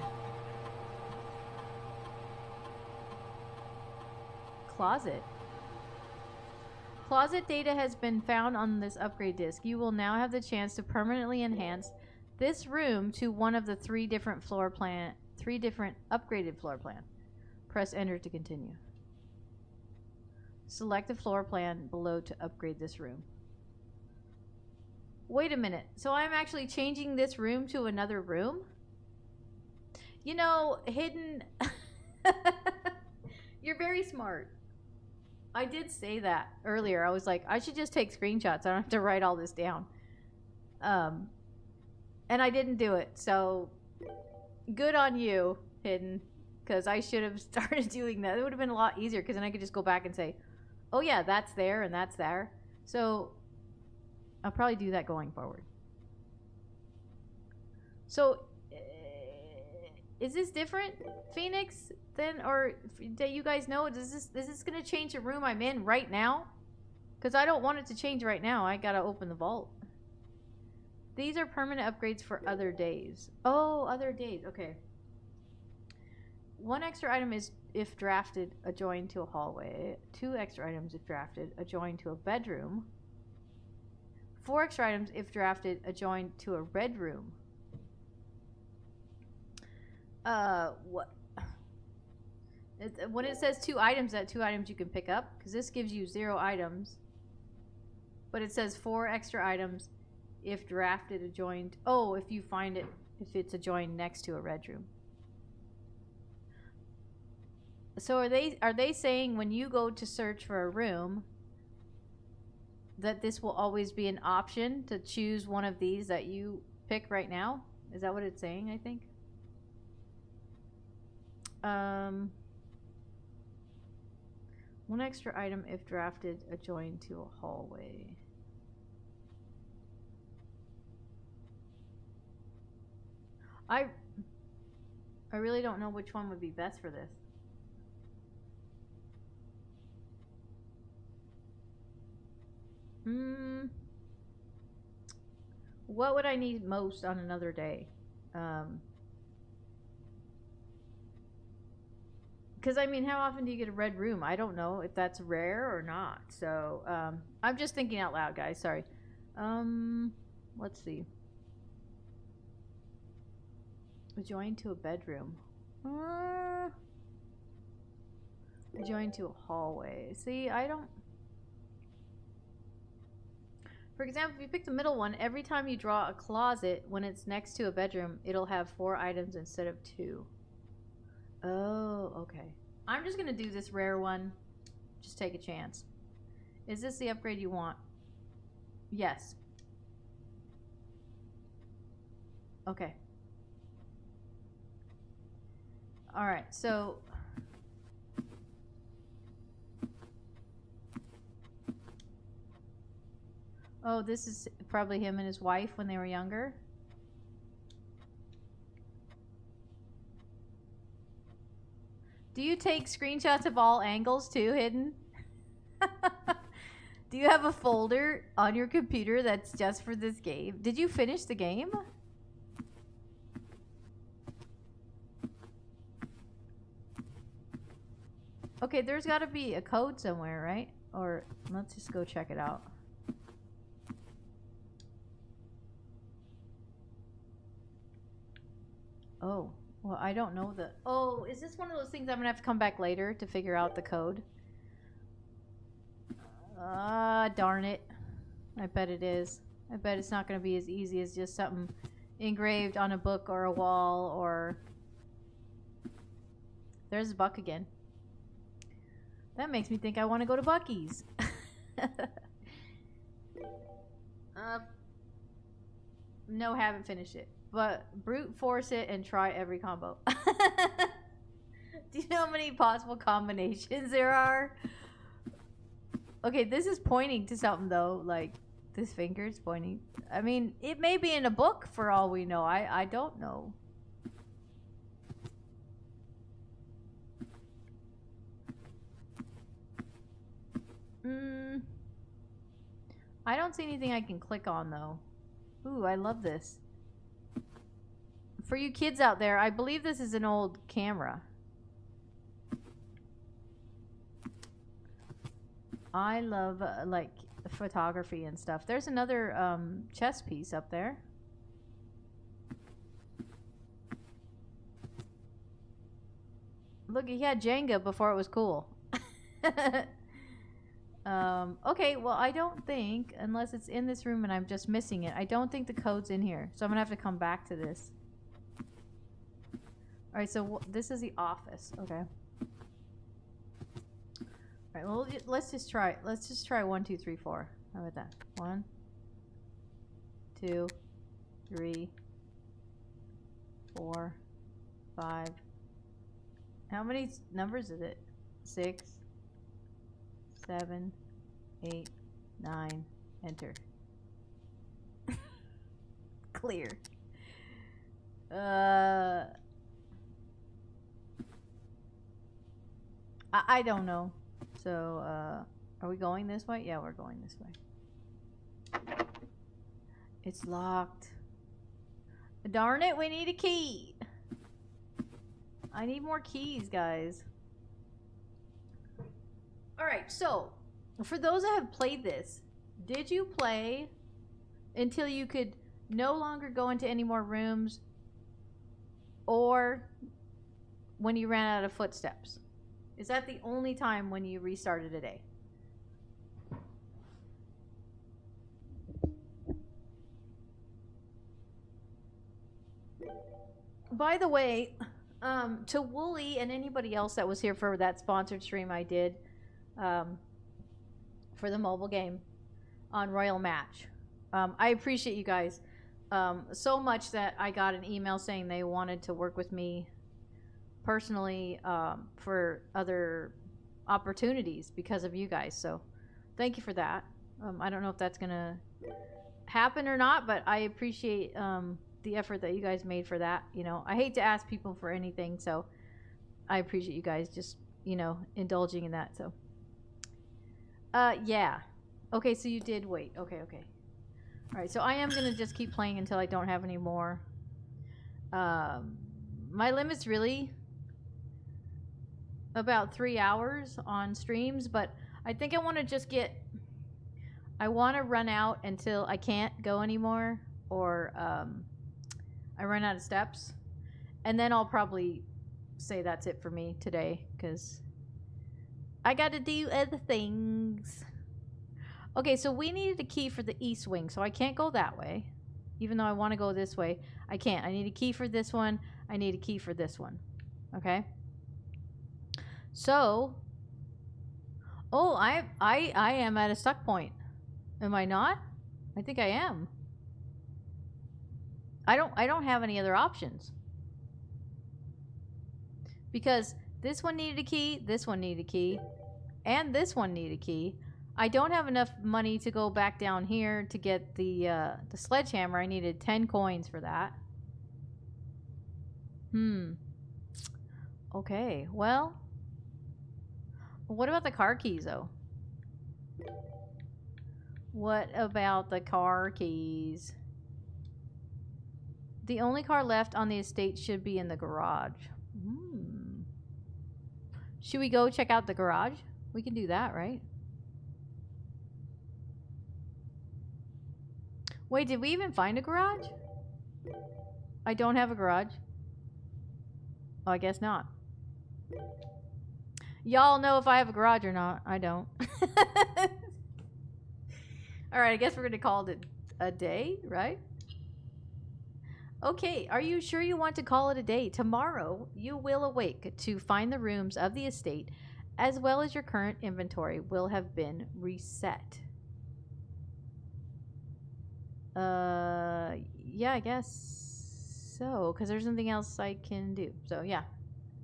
Closet. Closet data has been found on this upgrade disc. You will now have the chance to permanently enhance this room to one of the three different upgraded floor plan. Press enter to continue. Select the floor plan below to upgrade this room. Wait a minute. So I'm actually changing this room to another room? You know, Hidden... You're very smart. I did say that earlier. I was like, I should just take screenshots. I don't have to write all this down. And I didn't do it. So, good on you, Hidden. Because I should have started doing that. It would have been a lot easier because then I could just go back and say, oh yeah, that's there and that's there. So I'll probably do that going forward. So is this different, Phoenix, then, or do you guys know? Is this gonna change the room I'm in right now? Because I don't want it to change right now. I gotta open the vault. These are permanent upgrades for other days. Oh, other days. Okay. One extra item is if drafted adjoined to a hallway. 2 extra items if drafted adjoined to a bedroom. 4 extra items if drafted adjoined to a red room. What? When it says 2 items, that 2 items you can pick up, because this gives you 0 items. But it says 4 extra items if drafted adjoined. Oh, if you find it, if it's adjoined next to a red room. So are they saying when you go to search for a room that this will always be an option to choose one of these that you pick right now? Is that what it's saying, I think? One extra item if drafted adjoined to a hallway. I really don't know which one would be best for this. What would I need most on another day? Because, I mean, how often do you get a red room? I don't know if that's rare or not. So, I'm just thinking out loud, guys. Sorry. Let's see. Adjoined to a bedroom. Adjoined to a hallway. See, I don't... For example, if you pick the middle one, every time you draw a closet, when it's next to a bedroom, it'll have 4 items instead of 2. Oh, okay. I'm just going to do this rare one. Just take a chance. Is this the upgrade you want? Yes. Okay. All right, so oh, this is probably him and his wife when they were younger. Do you take screenshots of all angles too, Hidden? Do you have a folder on your computer that's just for this game? Did you finish the game? Okay, there's got to be a code somewhere, right? Or let's just go check it out. Oh, well, I don't know the... Oh, is this one of those things I'm going to have to come back later to figure out the code? Darn it. I bet it is. I bet it's not going to be as easy as just something engraved on a book or a wall or... There's Buck again. That makes me think I want to go to Buc-ee's. No, haven't finished it. But brute force it and try every combo. Do you know how many possible combinations there are? Okay, this is pointing to something though. Like, this finger's pointing. I mean, it may be in a book for all we know. I don't know. I don't see anything I can click on though. Ooh, I love this. For you kids out there, I believe this is an old camera. I love like photography and stuff. There's another chess piece up there. Look, he had Jenga before it was cool. Okay, well, I don't think, unless it's in this room and I'm just missing it, I don't think the code's in here. So I'm going to have to come back to this. Alright, so this is the office. Okay. Alright, well, let's just try 1, 2, 3, 4. How about that? 1, 2, 3, 4, 5. How many numbers is it? 6, 7, 8, 9. Enter. Clear. I don't know. So, are we going this way? Yeah, we're going this way. It's locked. Darn it, we need a key. I need more keys, guys. Alright, so, for those that have played this, did you play until you could no longer go into any more rooms, or when you ran out of footsteps? Is that the only time when you restarted a day? By the way, to Wooly and anybody else that was here for that sponsored stream I did for the mobile game on Royal Match, I appreciate you guys so much that I got an email saying they wanted to work with me personally for other opportunities because of you guys. So thank you for that. I don't know if that's gonna happen or not, but I appreciate the effort that you guys made for that. You know, I hate to ask people for anything, so I appreciate you guys just, you know, indulging in that. So yeah, okay, so you did wait. Okay, all right, so I am gonna just keep playing until I don't have any more. My limit's really about 3 hours on streams, but I think I want to just I want to run out until I can't go anymore, or I run out of steps, and then I'll probably say that's it for me today, because I got to do other things. Okay, so we needed a key for the east wing, so I can't go that way, even though I want to go this way. I can't. I need a key for this one. I need a key for this one. Okay. So, oh, I am at a stuck point. Am I not? I think I am. I don't have any other options. Because this one needed a key, this one needed a key, and this one needed a key. I don't have enough money to go back down here to get the sledgehammer. I needed 10 coins for that. Okay, well, what about the car keys, though? What about the car keys? The only car left on the estate should be in the garage. Should we go check out the garage? We can do that, right? Wait, did we even find a garage? I don't have a garage. Oh, I guess not. Y'all know if I have a garage or not. I don't. Alright, I guess we're going to call it a day, right? Okay, are you sure you want to call it a day? Tomorrow, you will awake to find the rooms of the estate, as well as your current inventory, will have been reset. Yeah, I guess so, because there's nothing else I can do. So, yeah,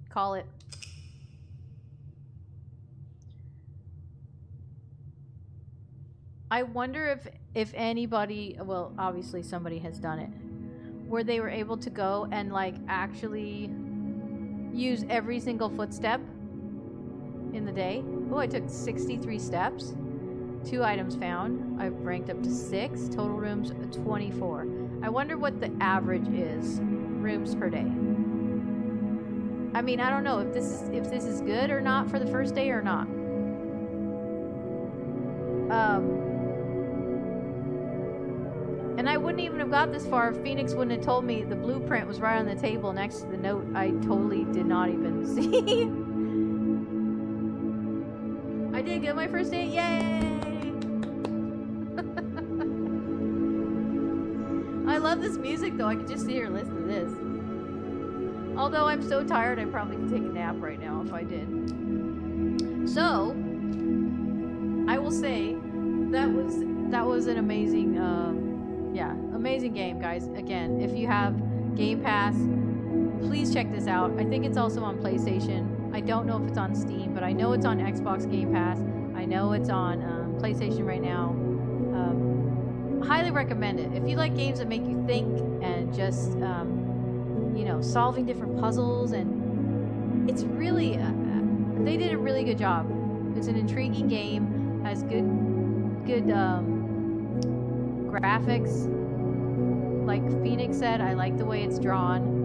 call it. I wonder if anybody, well, obviously somebody has done it, where they were able to go and like actually use every single footstep in the day. Oh, I took 63 steps. 2 items found. I've ranked up to 6. Total rooms 24. I wonder what the average is. Rooms per day. I mean, I don't know if this is good or not for the first day or not. And I wouldn't even have got this far if Phoenix wouldn't have told me the blueprint was right on the table next to the note I totally did not even see. I did good my first day. Yay! I love this music though. I could just sit here and listen to this. Although I'm so tired, I probably could take a nap right now if I did. So, I will say that was an amazing, yeah, amazing game, guys. Again, if you have Game Pass, please check this out. I think it's also on PlayStation. I don't know if it's on Steam, but I know it's on Xbox Game Pass. I know it's on PlayStation right now. Highly recommend it. If you like games that make you think and just, you know, solving different puzzles, and it's really, they did a really good job. It's an intriguing game, has good graphics. Like Phoenix said, I like the way it's drawn.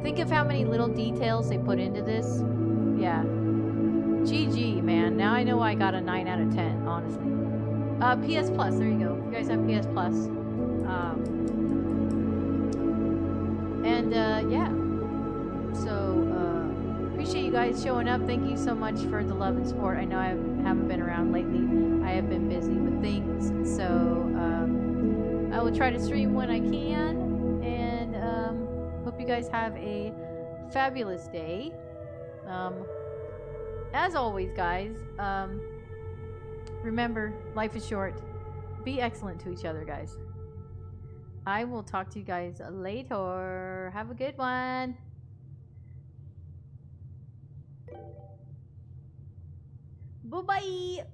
Think of how many little details they put into this. Yeah. GG, man. Now I know I got a 9 out of 10, honestly. PS Plus, there you go. You guys have PS Plus. Yeah. So, appreciate you guys showing up. Thank you so much for the love and support. I know I haven't been around lately. I have been busy with things. So, I will try to stream when I can. And, hope you guys have a fabulous day. As always, guys, remember, life is short. Be excellent to each other, guys. I will talk to you guys later. Have a good one. Bye-bye.